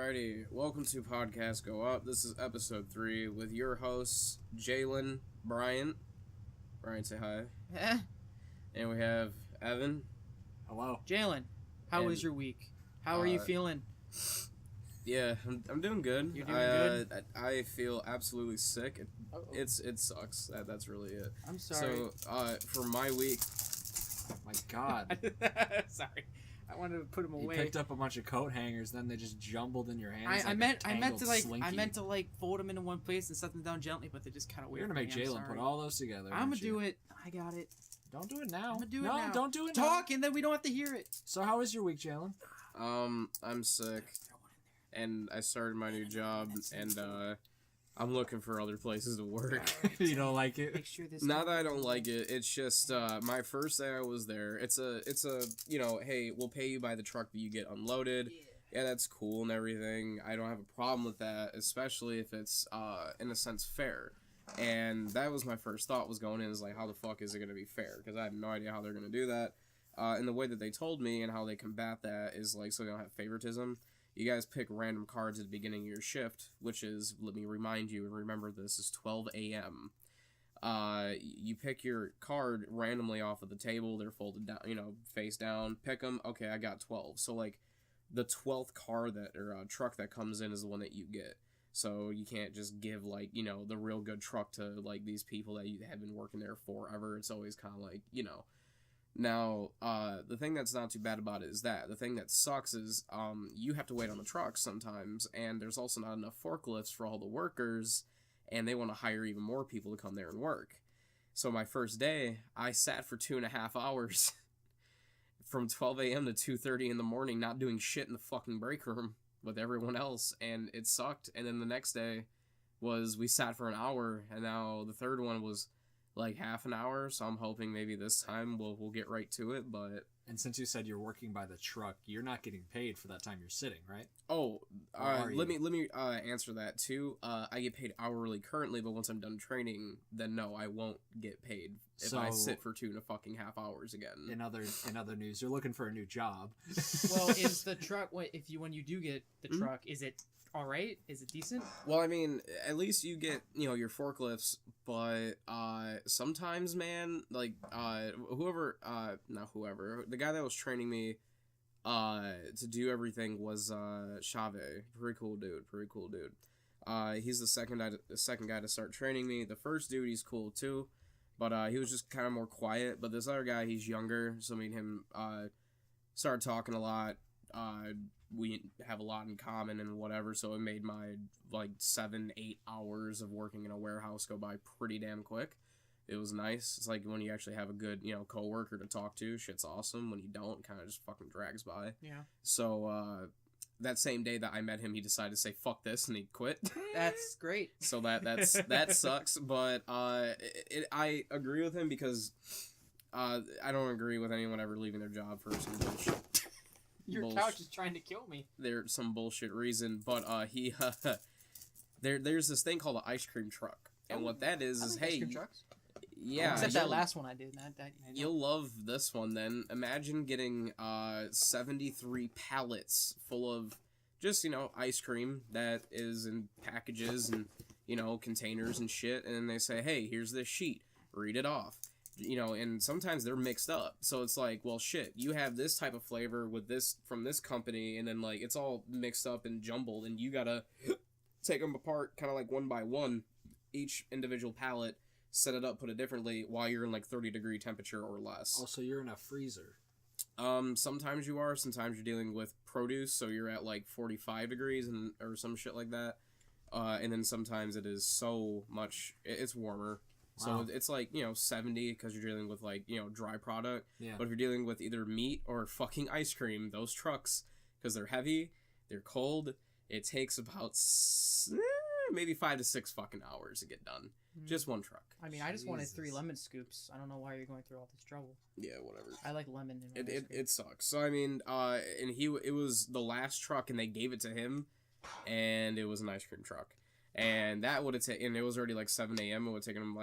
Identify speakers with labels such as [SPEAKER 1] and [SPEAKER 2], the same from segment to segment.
[SPEAKER 1] Alrighty, welcome to Podcast Go Up. This is episode 3 with your hosts, JAYLEN, BRYANT. Brian, say hi. And we have Evan.
[SPEAKER 2] Hello.
[SPEAKER 3] JAYLEN, how was your week? How are you feeling?
[SPEAKER 1] Yeah, I'm doing good.
[SPEAKER 3] You're doing good?
[SPEAKER 1] I feel absolutely sick. It sucks. That's really it.
[SPEAKER 3] I'm sorry.
[SPEAKER 1] So, for my week...
[SPEAKER 2] My God.
[SPEAKER 3] Sorry. I wanted to put them away.
[SPEAKER 2] You picked up a bunch of coat hangers, then they just jumbled in your hands.
[SPEAKER 3] I meant to fold them into one place and set them down gently, but they just kind of weird.
[SPEAKER 2] You're gonna make JAYLEN put all those together.
[SPEAKER 3] I'm gonna do it. I got it.
[SPEAKER 2] Don't do it now.
[SPEAKER 3] I'm gonna do it now.
[SPEAKER 2] Don't do it
[SPEAKER 3] now.
[SPEAKER 2] now.
[SPEAKER 3] Talk, and then we don't have to hear it.
[SPEAKER 2] So how was your week, JAYLEN?
[SPEAKER 1] I'm sick, and I started my new job, and I'm looking for other places to work.
[SPEAKER 2] You don't like it?
[SPEAKER 3] Make sure this.
[SPEAKER 1] Not that I don't like it. It's just my first day I was there. It's a hey, we'll pay you by the truck that you get unloaded. Yeah, that's cool and everything. I don't have a problem with that, especially if it's in a sense fair. And that was my first thought was going in is like, how the fuck is it gonna be fair? Because I have no idea how they're gonna do that. And the way that they told me and how they combat that is like so they don't have favoritism. You guys pick random cards at the beginning of your shift, which is, let me remind you and remember this, is 12 a.m. You pick your card randomly off of the table. They're folded down, face down. Pick them. Okay, I got 12. So, like, the 12th car or truck that comes in is the one that you get. So you can't just give, like, the real good truck to, like, these people that you have been working there forever. It's always kind of like, Now, the thing that's not too bad about it is that. The thing that sucks is, you have to wait on the trucks sometimes, and there's also not enough forklifts for all the workers, and they want to hire even more people to come there and work. So my first day, I sat for 2.5 hours, from 12 a.m. to 2:30 in the morning, not doing shit in the fucking break room with everyone else, and it sucked. And then the next day we sat for an hour, and now the third one was like half an hour, so I'm hoping maybe this time we'll get right to it. But
[SPEAKER 2] and since you said you're working by the truck, you're not getting paid for that time you're sitting, right?
[SPEAKER 1] Oh, let me answer that too. I get paid hourly currently, but once I'm done training, then no, I won't get paid if I sit for 2.5 hours again.
[SPEAKER 2] In other news, you're looking for a new job.
[SPEAKER 3] Well, is the truck when you do get the truck, is it all right? Is it decent?
[SPEAKER 1] Well, I mean, at least you get your forklifts, but sometimes, man, like the guy that was training me to do everything was Chave. Pretty cool dude. He's the second guy to start training me. The first dude, he's cool too, but he was just kind of more quiet. But this other guy, he's younger, so me and him started talking a lot. We have a lot in common and whatever, so it made my 7-8 hours of working in a warehouse go by pretty damn quick. It was nice. It's like when you actually have a good coworker to talk to, shit's awesome. When you don't, it kind of just fucking drags by.
[SPEAKER 3] Yeah.
[SPEAKER 1] So that same day that I met him, he decided to say fuck this and he quit.
[SPEAKER 3] That's great.
[SPEAKER 1] So that sucks, but I agree with him because I don't agree with anyone ever leaving their job for some bullshit.
[SPEAKER 3] Your couch is trying to kill me.
[SPEAKER 1] There's some bullshit reason, but there's this thing called an ice cream truck, and what that is hey,
[SPEAKER 3] ice cream trucks.
[SPEAKER 1] Yeah,
[SPEAKER 3] except that last one I did.
[SPEAKER 1] You'll love this one. Then imagine getting 73 pallets full of just ice cream that is in packages and containers and shit, and then they say, hey, here's this sheet, read it off. And sometimes they're mixed up. So it's like, well, shit, you have this type of flavor with this from this company, and then, it's all mixed up and jumbled, and you gotta take them apart kind of like one by one, each individual pallet, set it up, put it differently, while you're in, 30-degree temperature or less.
[SPEAKER 2] Also, you're in a freezer.
[SPEAKER 1] Sometimes you are. Sometimes you're dealing with produce, so you're at, 45 degrees or some shit like that. And then sometimes it is so much... It's warmer. So it's 70 because you're dealing with dry product.
[SPEAKER 2] Yeah.
[SPEAKER 1] But if you're dealing with either meat or fucking ice cream, those trucks, because they're heavy, they're cold, it takes about maybe 5 to 6 fucking hours to get done. Just one truck.
[SPEAKER 3] I mean, I just wanted 3 lemon scoops. I don't know why you're going through all this trouble.
[SPEAKER 1] Yeah, whatever.
[SPEAKER 3] I like lemon in my ice cream.
[SPEAKER 1] It sucks. So I mean, and it was the last truck, and they gave it to him, and it was an ice cream truck. And that would have taken, and it was already 7 a.m. It would have taken him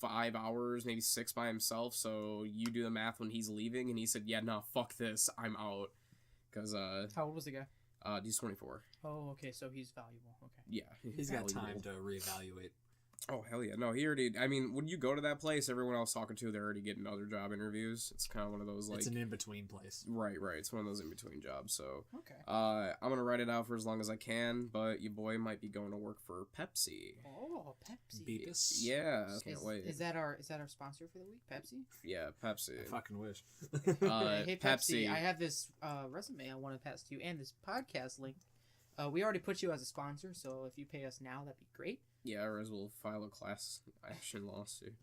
[SPEAKER 1] 5 hours, maybe 6 by himself. So you do the math when he's leaving, and he said, yeah, no, fuck this, I'm out. Because,
[SPEAKER 3] how old was the guy?
[SPEAKER 1] He's 24.
[SPEAKER 3] Oh, okay, so he's valuable. Okay.
[SPEAKER 1] Yeah,
[SPEAKER 2] He's got time
[SPEAKER 1] valuable.
[SPEAKER 2] to reevaluate.
[SPEAKER 1] Oh hell yeah! No, he already. I mean, when you go to that place, everyone else talking to, they're already getting other job interviews. It's kind of one of those like.
[SPEAKER 2] It's an in-between place.
[SPEAKER 1] Right. It's one of those in between jobs. So.
[SPEAKER 3] Okay.
[SPEAKER 1] I'm gonna write it out for as long as I can, but your boy might be going to work for Pepsi.
[SPEAKER 3] Oh, Pepsi.
[SPEAKER 2] Beepus.
[SPEAKER 1] Yeah, can't wait.
[SPEAKER 3] Is that our sponsor for the week? Pepsi.
[SPEAKER 1] Yeah, Pepsi.
[SPEAKER 2] I fucking wish.
[SPEAKER 3] Hey Pepsi,
[SPEAKER 1] Pepsi.
[SPEAKER 3] I have this resume I want to pass to you and this podcast link. We already put you as a sponsor, so if you pay us now, that'd be great.
[SPEAKER 1] Yeah, or as we'll file a class action lawsuit.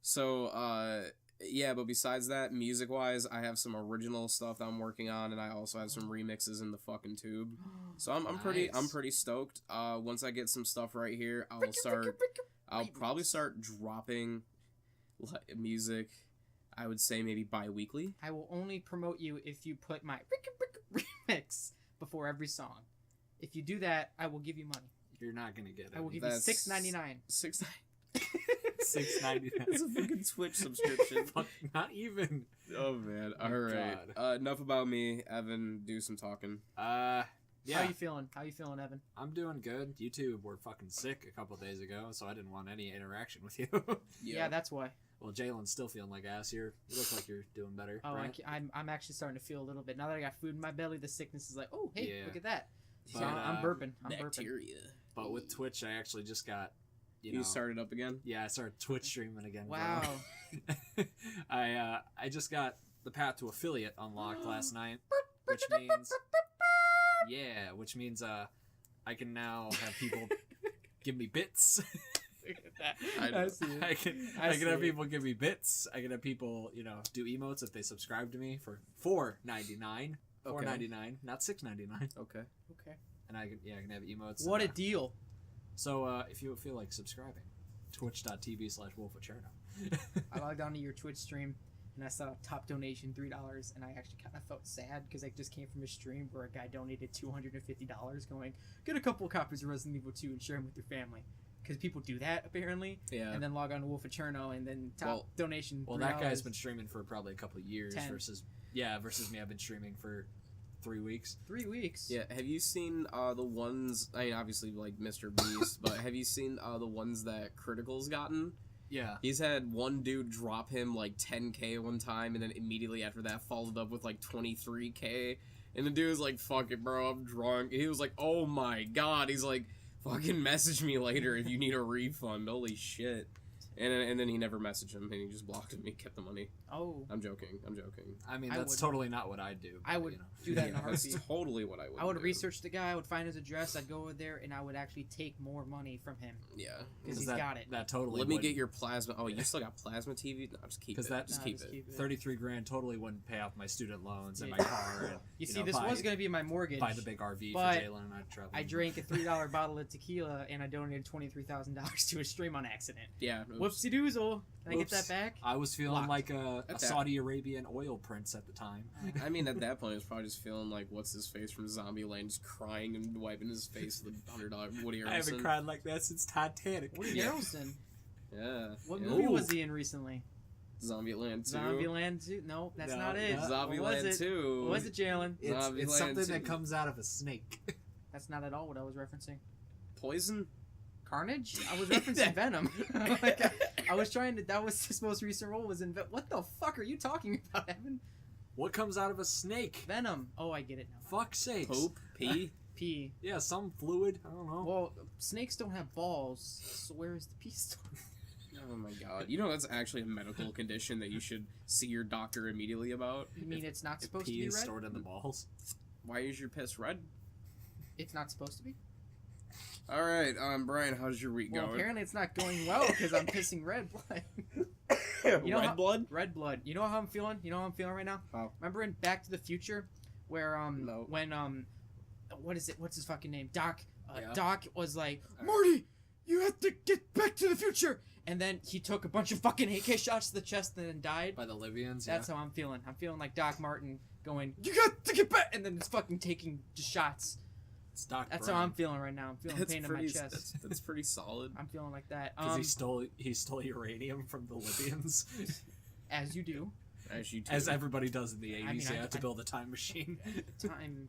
[SPEAKER 1] So, yeah, but besides that, music-wise, I have some original stuff that I'm working on, and I also have some remixes in the fucking tube. So I'm pretty stoked. Once I get some stuff right here, I'll probably start dropping music. I would say maybe bi-weekly.
[SPEAKER 3] I will only promote you if you put my remix before every song. If you do that, I will give you money.
[SPEAKER 2] You're not gonna get it.
[SPEAKER 3] I will give you $6.99.
[SPEAKER 2] $6.99.
[SPEAKER 1] That's a fucking Twitch subscription.
[SPEAKER 2] Fuck, not even.
[SPEAKER 1] Oh man.
[SPEAKER 2] Oh,
[SPEAKER 1] All right. Enough about me. Evan, do some talking.
[SPEAKER 2] Yeah.
[SPEAKER 3] How you feeling? How you feeling, Evan?
[SPEAKER 2] I'm doing good. You two were fucking sick a couple days ago, so I didn't want any interaction with you.
[SPEAKER 3] Yeah, that's why.
[SPEAKER 2] Well, Jaylen's still feeling like ass. You look like you're doing better.
[SPEAKER 3] Oh,
[SPEAKER 2] right?
[SPEAKER 3] I'm actually starting to feel a little bit. Now that I got food in my belly, the sickness is like, oh, hey,
[SPEAKER 2] Yeah.
[SPEAKER 3] look at that. So
[SPEAKER 2] But,
[SPEAKER 3] I'm burping. I'm burping.
[SPEAKER 1] Bacteria.
[SPEAKER 2] But with Twitch, I actually just got,
[SPEAKER 1] You started up again?
[SPEAKER 2] Yeah, I started Twitch streaming again. bro.
[SPEAKER 3] Wow.
[SPEAKER 2] I just got the path to affiliate unlocked last night, which means I can now have people give me bits.
[SPEAKER 3] Look at
[SPEAKER 1] I
[SPEAKER 3] that.
[SPEAKER 1] know.
[SPEAKER 3] see it.
[SPEAKER 2] I can have people give me bits. I can have people, do emotes if they subscribe to me for $4.99.
[SPEAKER 1] Okay.
[SPEAKER 2] $4.99, not $6.99.
[SPEAKER 1] Okay.
[SPEAKER 3] Okay.
[SPEAKER 2] And I can have emotes.
[SPEAKER 3] What a
[SPEAKER 2] and,
[SPEAKER 3] deal.
[SPEAKER 2] So if you feel like subscribing, twitch.tv/wolfocherno.
[SPEAKER 3] I logged onto your Twitch stream and I saw a top donation $3, and I actually kind of felt sad because I just came from a stream where a guy donated $250 going, get a couple copies of Resident Evil 2 and share them with your family. Because people do that, apparently.
[SPEAKER 1] Yeah.
[SPEAKER 3] And then log on to Wolf Eterno and then top donation $3.
[SPEAKER 2] Well, that guy's been streaming for probably a couple of years
[SPEAKER 3] 10.
[SPEAKER 2] versus me. I've been streaming for 3 weeks.
[SPEAKER 3] 3 weeks.
[SPEAKER 1] Yeah, have you seen the ones, I mean, obviously, like, Mr. Beast, but have you seen the ones that Critical's gotten?
[SPEAKER 2] Yeah.
[SPEAKER 1] He's had one dude drop him, like, 10K one time, and then immediately after that followed up with, like, 23K, and the dude was like, fuck it, bro, I'm drunk. And he was like, oh my god, he's like, fucking message me later if you need a refund, holy shit. And then he never messaged him, and he just blocked him. He kept the money.
[SPEAKER 3] Oh.
[SPEAKER 1] I'm joking.
[SPEAKER 2] I mean,
[SPEAKER 3] I
[SPEAKER 2] that's
[SPEAKER 3] would-
[SPEAKER 2] totally not what I'd do.
[SPEAKER 3] I would do that in a
[SPEAKER 1] That's
[SPEAKER 3] heartbeat.
[SPEAKER 1] totally what I would
[SPEAKER 3] I would
[SPEAKER 1] do.
[SPEAKER 3] research the guy, I would find his address, I'd go over there, and I would actually take more money from him.
[SPEAKER 1] Yeah.
[SPEAKER 3] Because he's
[SPEAKER 2] that,
[SPEAKER 3] got it.
[SPEAKER 2] That totally.
[SPEAKER 1] Let me
[SPEAKER 2] wouldn't-
[SPEAKER 1] get your plasma. Oh, you still got plasma TV? No, just keep it.
[SPEAKER 2] 'Cause that-
[SPEAKER 1] just
[SPEAKER 3] Nah,
[SPEAKER 1] keep
[SPEAKER 3] just
[SPEAKER 1] it.
[SPEAKER 3] keep it.
[SPEAKER 2] 33 grand totally wouldn't pay off my student loans and my
[SPEAKER 3] Yeah.
[SPEAKER 2] car. And,
[SPEAKER 3] You see,
[SPEAKER 2] know,
[SPEAKER 3] this
[SPEAKER 2] buy,
[SPEAKER 3] was going to be my mortgage.
[SPEAKER 2] buy the big RV
[SPEAKER 3] but
[SPEAKER 2] for Jaylen and I'd travel.
[SPEAKER 3] I drank a $3 bottle of tequila, and I donated $23,000 to a stream on accident.
[SPEAKER 1] Yeah. oops.
[SPEAKER 3] Whoopsie doozle. Can I get
[SPEAKER 1] Whoops.
[SPEAKER 3] that back?
[SPEAKER 2] I was feeling
[SPEAKER 3] Locked.
[SPEAKER 2] like a
[SPEAKER 1] At that-
[SPEAKER 2] Saudi Arabian oil prince at the time.
[SPEAKER 1] I mean, at that point, I was probably just feeling like, what's his face from Zombieland, just crying and wiping his face with a $100 Woody Harrelson.
[SPEAKER 2] I haven't cried like that since Titanic.
[SPEAKER 3] Woody Harrelson.
[SPEAKER 1] Yeah.
[SPEAKER 3] What
[SPEAKER 1] yeah.
[SPEAKER 3] movie
[SPEAKER 2] Ooh.
[SPEAKER 3] was he in recently?
[SPEAKER 1] Zombieland 2.
[SPEAKER 3] Zombieland 2? No, that's
[SPEAKER 2] No,
[SPEAKER 3] not it.
[SPEAKER 2] no.
[SPEAKER 3] What was
[SPEAKER 1] Zombieland
[SPEAKER 3] it?
[SPEAKER 1] 2.
[SPEAKER 3] What was it, Jalen?
[SPEAKER 2] It's
[SPEAKER 1] Zombieland
[SPEAKER 2] something
[SPEAKER 1] 2.
[SPEAKER 2] that comes out of a snake.
[SPEAKER 3] That's not at all what I was referencing.
[SPEAKER 1] Poison?
[SPEAKER 3] Carnage? I was referencing Venom. Like, I was trying to. That was his most recent role. Was in. What the fuck are you talking about, Evan?
[SPEAKER 2] What comes out of a snake?
[SPEAKER 3] Venom. Oh, I get it now.
[SPEAKER 2] Fuck's sakes.
[SPEAKER 1] Poop? Pee?
[SPEAKER 3] Pee.
[SPEAKER 2] Yeah, some fluid. I don't know.
[SPEAKER 3] Well, snakes don't have balls, so where is the pee store?
[SPEAKER 1] Oh my god. You know that's actually a medical condition that you should see your doctor immediately about?
[SPEAKER 3] You mean it's not
[SPEAKER 2] If
[SPEAKER 3] supposed to
[SPEAKER 2] pee
[SPEAKER 3] be
[SPEAKER 2] is
[SPEAKER 3] red?
[SPEAKER 2] stored in the balls.
[SPEAKER 1] Why is your piss red?
[SPEAKER 3] It's not supposed to be.
[SPEAKER 1] Alright, Brian, how's your week
[SPEAKER 3] Well,
[SPEAKER 1] going?
[SPEAKER 3] apparently it's not going well because I'm pissing red blood. You know
[SPEAKER 1] Red
[SPEAKER 3] how-
[SPEAKER 1] blood?
[SPEAKER 3] Red blood. You know how I'm feeling? You know how I'm feeling right now?
[SPEAKER 1] How?
[SPEAKER 3] Remember in Back to the Future, where
[SPEAKER 1] No.
[SPEAKER 3] when what is it? What's his fucking name? Doc.
[SPEAKER 2] Yeah.
[SPEAKER 3] Doc was like, Marty, you have to get back to the future. And then he took a bunch of fucking AK shots to the chest and then died.
[SPEAKER 2] By the Libyans,
[SPEAKER 3] That's how I'm feeling. I'm feeling like Doc Martin going, you got to get back, and then it's fucking taking just shots.
[SPEAKER 2] It's Doc
[SPEAKER 3] That's
[SPEAKER 2] Brown.
[SPEAKER 3] how I'm feeling right now. I'm feeling
[SPEAKER 1] That's
[SPEAKER 3] pain in my
[SPEAKER 1] pretty,
[SPEAKER 3] chest.
[SPEAKER 1] that's pretty solid.
[SPEAKER 3] I'm feeling like that.
[SPEAKER 2] Because he stole uranium from the Libyans.
[SPEAKER 3] As you do.
[SPEAKER 1] As you
[SPEAKER 2] As
[SPEAKER 1] do.
[SPEAKER 2] everybody does in the 80s,
[SPEAKER 3] I mean,
[SPEAKER 2] they
[SPEAKER 3] I-
[SPEAKER 2] have to
[SPEAKER 3] I-
[SPEAKER 2] build a time machine.
[SPEAKER 3] Time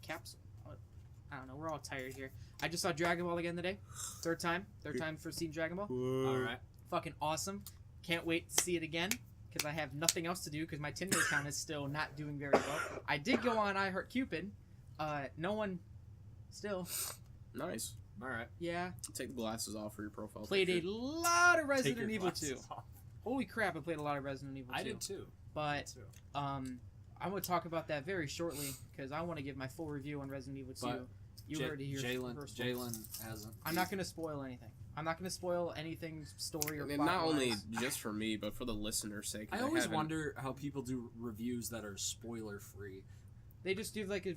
[SPEAKER 3] capsule. I don't know. We're all tired here. I just saw Dragon Ball again today. Third time for seeing Dragon Ball.
[SPEAKER 2] All right.
[SPEAKER 3] Fucking awesome. Can't wait to see it again because I have nothing else to do because my Tinder account is still not doing very well. I did go on iHeartCupid. No one still.
[SPEAKER 1] Nice.
[SPEAKER 2] All right.
[SPEAKER 3] Yeah.
[SPEAKER 1] Take the glasses off for your profile
[SPEAKER 3] Played a
[SPEAKER 1] picture.
[SPEAKER 3] lot of
[SPEAKER 2] Take
[SPEAKER 3] Resident
[SPEAKER 2] your
[SPEAKER 3] Evil
[SPEAKER 2] glasses
[SPEAKER 3] 2.
[SPEAKER 2] off.
[SPEAKER 3] Holy crap, I played a lot of Resident Evil 2.
[SPEAKER 2] I did too.
[SPEAKER 3] But I'm going to talk about that very shortly because I want to give my full review on Resident Evil 2.
[SPEAKER 2] But
[SPEAKER 3] You heard it here
[SPEAKER 2] JAYLEN
[SPEAKER 3] first.
[SPEAKER 2] hasn't.
[SPEAKER 3] I'm not going to spoil anything. I'm not going to spoil anything story or
[SPEAKER 1] And
[SPEAKER 3] plot
[SPEAKER 1] not only
[SPEAKER 3] wise.
[SPEAKER 1] just for me, but for the listener's sake.
[SPEAKER 2] I always
[SPEAKER 1] haven't-
[SPEAKER 2] wonder how people do reviews that are spoiler free.
[SPEAKER 3] They just do like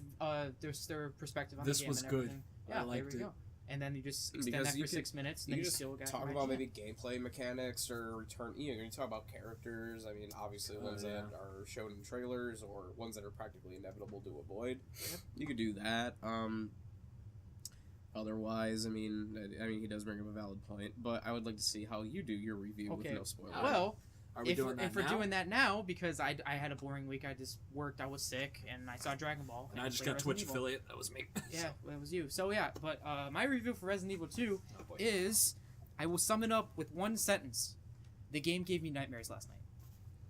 [SPEAKER 3] their perspective on
[SPEAKER 2] This
[SPEAKER 3] the game
[SPEAKER 2] was
[SPEAKER 3] and
[SPEAKER 2] good.
[SPEAKER 3] everything.
[SPEAKER 2] I
[SPEAKER 3] Yeah, there
[SPEAKER 2] liked
[SPEAKER 3] we
[SPEAKER 2] it.
[SPEAKER 3] go. And then you just extend
[SPEAKER 1] Because
[SPEAKER 3] that
[SPEAKER 1] you
[SPEAKER 3] for
[SPEAKER 1] could-
[SPEAKER 3] 6 minutes, and
[SPEAKER 1] You
[SPEAKER 3] then you
[SPEAKER 1] just
[SPEAKER 3] still got
[SPEAKER 1] talk
[SPEAKER 3] my
[SPEAKER 1] about
[SPEAKER 3] chat.
[SPEAKER 1] maybe gameplay mechanics or return. You know, you talk about characters. I mean, obviously ones
[SPEAKER 2] yeah.
[SPEAKER 1] that are shown in trailers or ones that are practically inevitable to avoid. You could do that. Otherwise, I mean, he does bring up a valid point, but I would like to see how you do your review
[SPEAKER 3] Okay.
[SPEAKER 1] with no spoilers.
[SPEAKER 3] Well,
[SPEAKER 2] Are we doing that
[SPEAKER 3] if we're
[SPEAKER 2] now?
[SPEAKER 3] doing that now, because I had a boring week, I just worked, I was sick, and I saw Dragon Ball.
[SPEAKER 2] And I just
[SPEAKER 3] played
[SPEAKER 2] got
[SPEAKER 3] Resident
[SPEAKER 2] Twitch
[SPEAKER 3] Evil.
[SPEAKER 2] affiliate. That was me.
[SPEAKER 3] Yeah, well, it was you. So yeah, but my review for Resident Evil 2
[SPEAKER 2] Oh, boy.
[SPEAKER 3] is, I will sum it up with one sentence. The game gave me nightmares last night.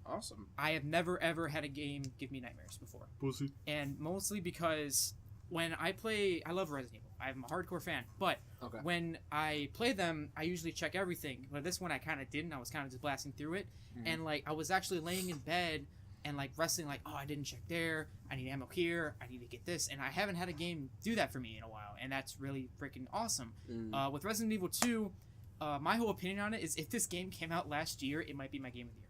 [SPEAKER 1] Awesome.
[SPEAKER 3] I have never ever had a game give me nightmares before.
[SPEAKER 2] Pussy.
[SPEAKER 3] And mostly because when I love Resident Evil. I'm a hardcore fan. But
[SPEAKER 2] Okay.
[SPEAKER 3] when I play them, I usually check everything. But this one I kind of didn't. I was kind of just blasting through it.
[SPEAKER 2] Mhm.
[SPEAKER 3] And like I was actually laying in bed and like wrestling like, oh, I didn't check there. I need ammo here. I need to get this. And I haven't had a game do that for me in a while. And that's really freaking awesome. With Resident Evil 2, my whole opinion on it is if this game came out last year, it might be my game of the year.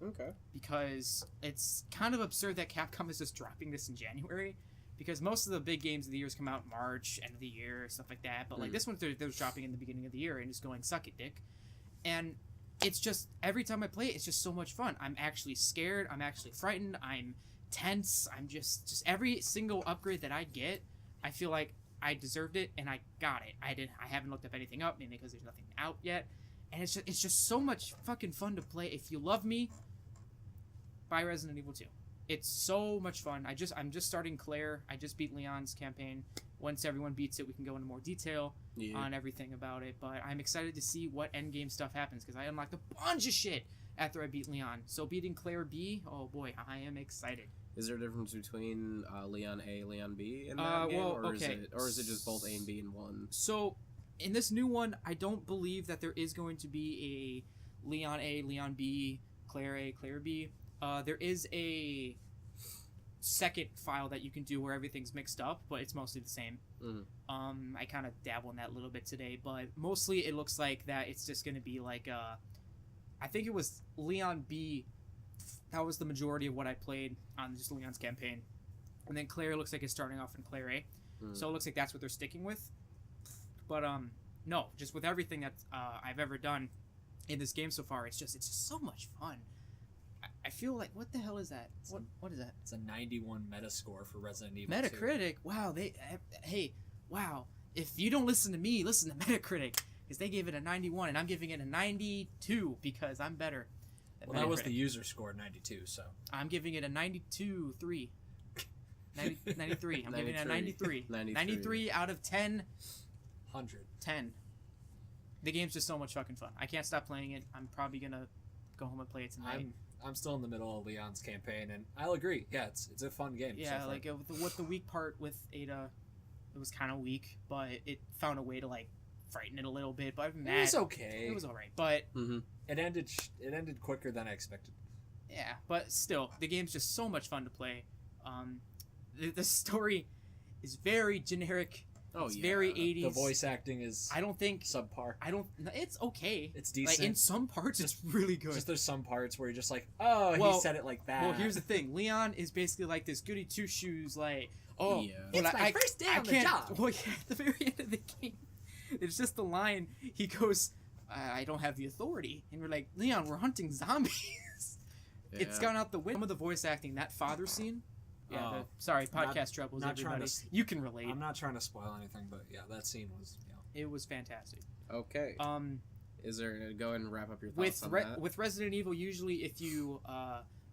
[SPEAKER 1] Okay.
[SPEAKER 3] Because it's kind of absurd that Capcom is just dropping this in January. Because most of the big games of the years come out in March, end of the year, stuff like that. But like this one, they're dropping in the beginning of the year and just going, suck it, dick. And it's just, every time I play it, it's just so much fun. I'm actually scared. I'm actually frightened. I'm tense. I'm just every single upgrade that I get, I feel like I deserved it and I got it. I haven't looked up anything up, maybe because there's nothing out yet. And it's just so much fucking fun to play. If you love me, buy Resident Evil 2. It's so much fun. I'm just starting Claire. I just beat Leon's campaign. Once everyone beats it, we can go into more detail on everything about it. But I'm excited to see what endgame stuff happens because I unlocked a bunch of shit after I beat Leon. So beating Claire B, oh boy, I am excited.
[SPEAKER 1] Is there a difference between Leon A, Leon B in that game,
[SPEAKER 3] well,
[SPEAKER 1] or
[SPEAKER 3] okay.
[SPEAKER 1] is it just both A and B in one?
[SPEAKER 3] So in this new one, I don't believe that there is going to be a Leon A, Leon B, Claire A, Claire B. There is a second file that you can do where everything's mixed up, but it's mostly the same. I kind of dabble in that a little bit today, but mostly it looks like that it's just going to be like I think it was Leon B. That was the majority of what I played on just Leon's campaign, and then Claire looks like it's starting off in Claire A. So it looks like that's what they're sticking with. But no, just with everything that I've ever done in this game so far, it's just so much fun. I feel like, what the hell is that? What is that?
[SPEAKER 2] It's a 91 Metascore for Resident Evil 2.
[SPEAKER 3] Metacritic. Wow, wow. If you don't listen to me, listen to Metacritic because they gave it a 91 and I'm giving it a 92 because I'm better.
[SPEAKER 2] Well, that was the user score, 92. So
[SPEAKER 3] I'm giving it a 92.3. 93. I'm giving it a 93. 93 out of 10.
[SPEAKER 2] 100.
[SPEAKER 3] 10. The game's just so much fucking fun. I can't stop playing it. I'm probably gonna go home and play it tonight.
[SPEAKER 2] I'm still in the middle of Leon's campaign, and I'll agree. Yeah, it's a fun game.
[SPEAKER 3] Yeah,
[SPEAKER 2] so
[SPEAKER 3] like with the weak part with Ada, it was kind of weak, but it found a way to like frighten it a little bit. But
[SPEAKER 2] it was okay.
[SPEAKER 3] It was alright, but
[SPEAKER 2] it ended quicker than I expected.
[SPEAKER 3] yeah, but still, the game's just so much fun to play. The story is very generic.
[SPEAKER 1] Oh,
[SPEAKER 3] it's
[SPEAKER 1] yeah.
[SPEAKER 3] very 80s.
[SPEAKER 2] The voice acting is
[SPEAKER 3] I don't think
[SPEAKER 2] subpar.
[SPEAKER 3] it's okay.
[SPEAKER 2] It's
[SPEAKER 3] Like
[SPEAKER 2] decent.
[SPEAKER 3] in some parts, it's really good.
[SPEAKER 2] Just there's some parts where you're just like, oh,
[SPEAKER 3] Well-
[SPEAKER 2] he said it like that.
[SPEAKER 3] Well, here's the thing. Leon is basically like this goody two shoes, like, oh,
[SPEAKER 1] Yeah.
[SPEAKER 3] well,
[SPEAKER 2] It's my first day on the
[SPEAKER 3] can't-
[SPEAKER 2] job.
[SPEAKER 3] Well, yeah, at the very end of the game, it's just the line. He goes, I don't have the authority. And we're like, Leon, we're hunting zombies. It's gone out the window. Some of the voice acting, that father scene. Yeah,
[SPEAKER 2] Oh.
[SPEAKER 3] sorry, podcast troubles,
[SPEAKER 2] not trying
[SPEAKER 3] everybody.
[SPEAKER 2] to
[SPEAKER 3] You can relate.
[SPEAKER 2] I'm not trying to spoil anything, but yeah, that scene was.
[SPEAKER 3] It was fantastic.
[SPEAKER 1] Okay. Is there go ahead and wrap up your thoughts on that?
[SPEAKER 3] With Resident Evil, usually if you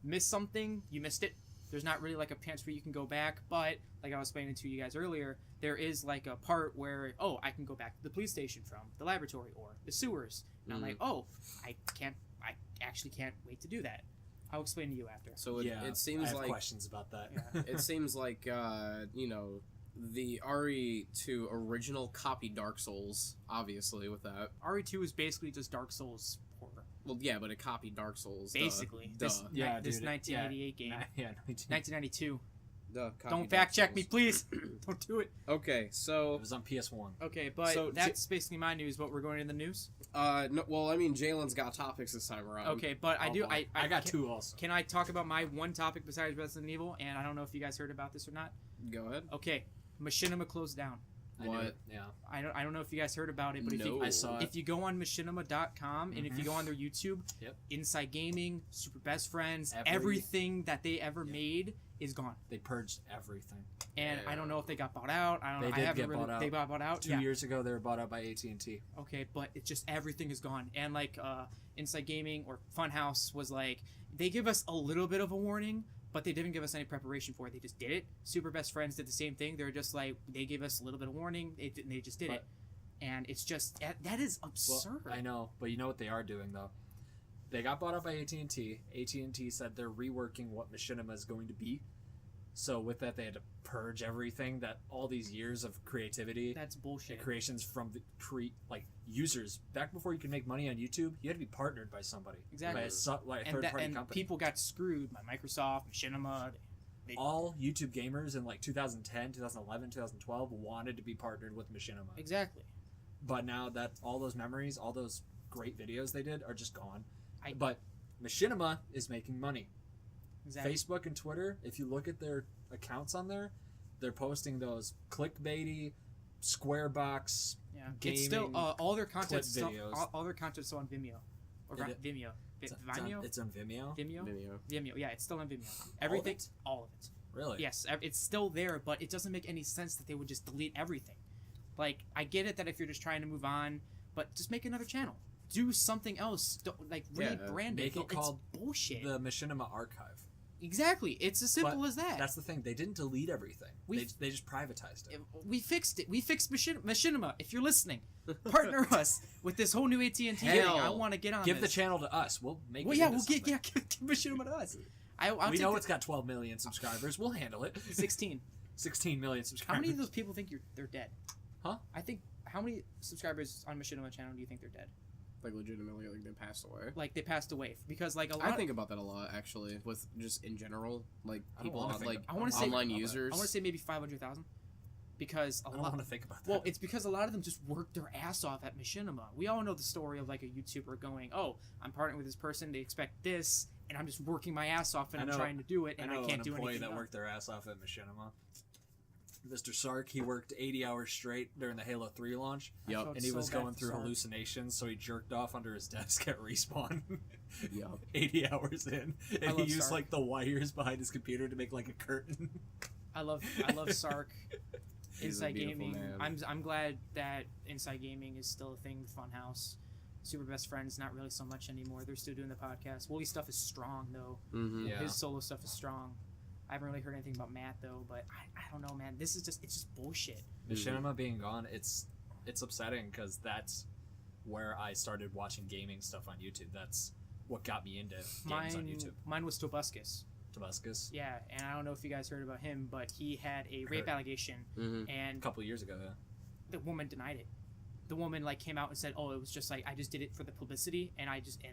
[SPEAKER 3] miss something, you missed it. There's not really like a chance where you can go back, but like I was explaining to you guys earlier, there is like a part where I can go back to the police station from the laboratory or the sewers, and I'm like, I actually can't wait to do that. I'll explain to you after.
[SPEAKER 1] So it seems
[SPEAKER 2] I have
[SPEAKER 1] like
[SPEAKER 2] questions about that.
[SPEAKER 3] Yeah.
[SPEAKER 1] it seems like the RE2 original copied Dark Souls, obviously with that.
[SPEAKER 3] RE2 is basically just Dark Souls horror.
[SPEAKER 1] Well, yeah, but it copied Dark Souls.
[SPEAKER 3] Basically,
[SPEAKER 1] Duh.
[SPEAKER 3] this 1988 game.
[SPEAKER 2] Yeah,
[SPEAKER 3] 1992.
[SPEAKER 1] Duh,
[SPEAKER 3] Don't
[SPEAKER 1] copied
[SPEAKER 3] fact
[SPEAKER 1] Dark
[SPEAKER 3] check me,
[SPEAKER 1] Souls.
[SPEAKER 3] please. Don't do it.
[SPEAKER 1] Okay, so
[SPEAKER 2] it was on PS1.
[SPEAKER 3] Okay, but
[SPEAKER 1] So,
[SPEAKER 3] that's basically my news. But we're going to the news.
[SPEAKER 1] no, well, I mean, Jalen's got topics this time around.
[SPEAKER 3] Okay, but I do.
[SPEAKER 2] boy. I got two also.
[SPEAKER 3] Can I talk about my one topic besides Resident Evil? And I don't know if you guys heard about this or not.
[SPEAKER 1] Go ahead.
[SPEAKER 3] Okay, Machinima closed down.
[SPEAKER 2] I knew
[SPEAKER 1] What?
[SPEAKER 2] it, Yeah.
[SPEAKER 3] I don't know if you guys heard about it, but
[SPEAKER 1] No.
[SPEAKER 2] I saw it.
[SPEAKER 3] if you go on machinima.com and if you go on their YouTube,
[SPEAKER 2] Yep.
[SPEAKER 3] Inside Gaming, Super Best Friends,
[SPEAKER 2] Every-
[SPEAKER 3] everything that they ever
[SPEAKER 2] Yep.
[SPEAKER 3] made is gone.
[SPEAKER 2] They purged everything.
[SPEAKER 3] And
[SPEAKER 1] Yeah.
[SPEAKER 3] I don't know if they got bought out. I don't know.
[SPEAKER 2] They
[SPEAKER 3] I
[SPEAKER 2] did
[SPEAKER 3] haven't
[SPEAKER 2] get
[SPEAKER 3] really.
[SPEAKER 2] bought out.
[SPEAKER 3] They got bought out.
[SPEAKER 2] 2
[SPEAKER 3] Yeah.
[SPEAKER 2] years ago, they were bought out by AT&T.
[SPEAKER 3] Okay, but it's just everything is gone. And like Inside Gaming or Funhouse was like, they give us a little bit of a warning, but they didn't give us any preparation for it. They just did it. Super Best Friends did the same thing. They're just like, they gave us a little bit of warning. They just did it. And it's just, that is absurd.
[SPEAKER 2] Well, I know, but you know what they are doing, though? They got bought out by AT&T. AT&T said they're reworking what Machinima is going to be. So with that, they had to purge everything, that all these years of creativity
[SPEAKER 3] That's bullshit.
[SPEAKER 2] and creations from the users. Back before you could make money on YouTube, you had to be partnered by somebody.
[SPEAKER 3] Exactly.
[SPEAKER 2] By a third-party company.
[SPEAKER 3] People got screwed by Microsoft, Machinima.
[SPEAKER 2] All YouTube gamers in 2010, 2011, 2012 wanted to be partnered with Machinima.
[SPEAKER 3] Exactly.
[SPEAKER 2] But now that all those memories, all those great videos they did are just gone.
[SPEAKER 3] I-
[SPEAKER 2] But Machinima is making money.
[SPEAKER 3] Exactly.
[SPEAKER 2] Facebook and Twitter, if you look at their accounts on there, they're posting those clickbaity, square box,
[SPEAKER 3] Yeah.
[SPEAKER 2] gaming,
[SPEAKER 3] It's still all their
[SPEAKER 2] clip
[SPEAKER 3] content still
[SPEAKER 2] videos.
[SPEAKER 3] all their content still on Vimeo. Or
[SPEAKER 2] Is it?
[SPEAKER 3] Vimeo.
[SPEAKER 2] It's
[SPEAKER 3] Vimeo?
[SPEAKER 2] it's on Vimeo?
[SPEAKER 3] Vimeo?
[SPEAKER 1] Video.
[SPEAKER 3] Vimeo. Yeah, it's still on Vimeo. Everything, all of it.
[SPEAKER 2] Really?
[SPEAKER 3] Yes, it's still there, but it doesn't make any sense that they would just delete everything. Like, I get it that if you're just trying to move on, but just make another channel. Do something else. Don't,
[SPEAKER 1] Yeah,
[SPEAKER 3] rebrand
[SPEAKER 2] make it
[SPEAKER 3] It's
[SPEAKER 2] called
[SPEAKER 3] bullshit.
[SPEAKER 2] The Machinima Archive.
[SPEAKER 3] Exactly. It's as simple
[SPEAKER 2] But
[SPEAKER 3] as that.
[SPEAKER 2] That's the thing. They didn't delete everything.
[SPEAKER 3] We-
[SPEAKER 2] They just privatized it.
[SPEAKER 3] We fixed it. We fixed Machinima. If you're listening, partner us with this whole new AT&T thing.
[SPEAKER 1] Hell,
[SPEAKER 3] I want to get on
[SPEAKER 2] Give the
[SPEAKER 3] this.
[SPEAKER 2] channel to us. We'll make
[SPEAKER 3] Well,
[SPEAKER 2] it
[SPEAKER 3] yeah,
[SPEAKER 2] into
[SPEAKER 3] we'll get
[SPEAKER 2] something.
[SPEAKER 3] give Machinima to us. I'll
[SPEAKER 2] We
[SPEAKER 3] take
[SPEAKER 2] know
[SPEAKER 3] the-
[SPEAKER 2] it's got 12 million subscribers. We'll handle it.
[SPEAKER 3] 16.
[SPEAKER 2] 16 million
[SPEAKER 3] How
[SPEAKER 2] subscribers.
[SPEAKER 3] many of those people think they're dead?
[SPEAKER 2] Huh?
[SPEAKER 3] I think, how many subscribers on Machinima channel do you think they're dead?
[SPEAKER 1] Like, legitimately, like, they passed away.
[SPEAKER 3] Like, they passed away. Because, like, a lot
[SPEAKER 1] I think about that a lot, actually, with just in general, like,
[SPEAKER 2] I don't
[SPEAKER 1] people
[SPEAKER 2] wanna
[SPEAKER 1] on,
[SPEAKER 2] think
[SPEAKER 1] like,
[SPEAKER 2] about-
[SPEAKER 3] I wanna say-
[SPEAKER 1] online
[SPEAKER 2] about that.
[SPEAKER 1] users.
[SPEAKER 3] I want to say maybe 500,000. Because a
[SPEAKER 2] I don't
[SPEAKER 3] lot.
[SPEAKER 2] want to think about that.
[SPEAKER 3] Well, it's because a lot of them just work their ass off at Machinima. We all know the story of like a YouTuber going, "Oh, I'm partnering with this person. They expect this, and I'm just working my ass off, and
[SPEAKER 2] I
[SPEAKER 3] I'm
[SPEAKER 2] know-
[SPEAKER 3] trying to do it, and I
[SPEAKER 2] know
[SPEAKER 3] can't
[SPEAKER 2] an
[SPEAKER 3] do
[SPEAKER 2] employee
[SPEAKER 3] anything."
[SPEAKER 2] that
[SPEAKER 3] else."
[SPEAKER 2] worked their ass off at Machinima. Mr. Sark, he worked 80 hours straight during the Halo 3 launch,
[SPEAKER 3] I
[SPEAKER 1] Yep.
[SPEAKER 3] felt
[SPEAKER 2] and he
[SPEAKER 3] so
[SPEAKER 2] was
[SPEAKER 3] bad
[SPEAKER 2] going
[SPEAKER 3] for
[SPEAKER 2] through
[SPEAKER 3] Sark.
[SPEAKER 2] hallucinations, so he jerked off under his desk at Respawn.
[SPEAKER 1] Yup.
[SPEAKER 2] 80 hours in, and he
[SPEAKER 3] love
[SPEAKER 2] used
[SPEAKER 3] Sark.
[SPEAKER 2] like the wires behind his computer to make like a curtain.
[SPEAKER 3] I love Sark.
[SPEAKER 1] He's a
[SPEAKER 3] Inside
[SPEAKER 1] beautiful
[SPEAKER 3] Gaming.
[SPEAKER 1] man.
[SPEAKER 3] I'm glad that Inside Gaming is still a thing with Funhouse. Super Best Friends not really so much anymore. They're still doing the podcast. Wooly's stuff is strong though.
[SPEAKER 1] Mm-hmm.
[SPEAKER 2] Yeah.
[SPEAKER 3] His solo stuff is strong. I haven't really heard anything about Matt though, but I don't know, man. It's just bullshit.
[SPEAKER 2] Machinima being gone, it's upsetting because that's where I started watching gaming stuff on YouTube. That's what got me into games on YouTube.
[SPEAKER 3] Mine was Tobuscus.
[SPEAKER 2] Tabascus.
[SPEAKER 3] Yeah, and I don't know if you guys heard about him, but he had a rape
[SPEAKER 2] Heard.
[SPEAKER 3] allegation,
[SPEAKER 1] Mm-hmm.
[SPEAKER 2] A
[SPEAKER 3] and
[SPEAKER 2] couple years ago, yeah.
[SPEAKER 3] the woman denied it. The woman like came out and said, "Oh, it was just like I just did it for the publicity, and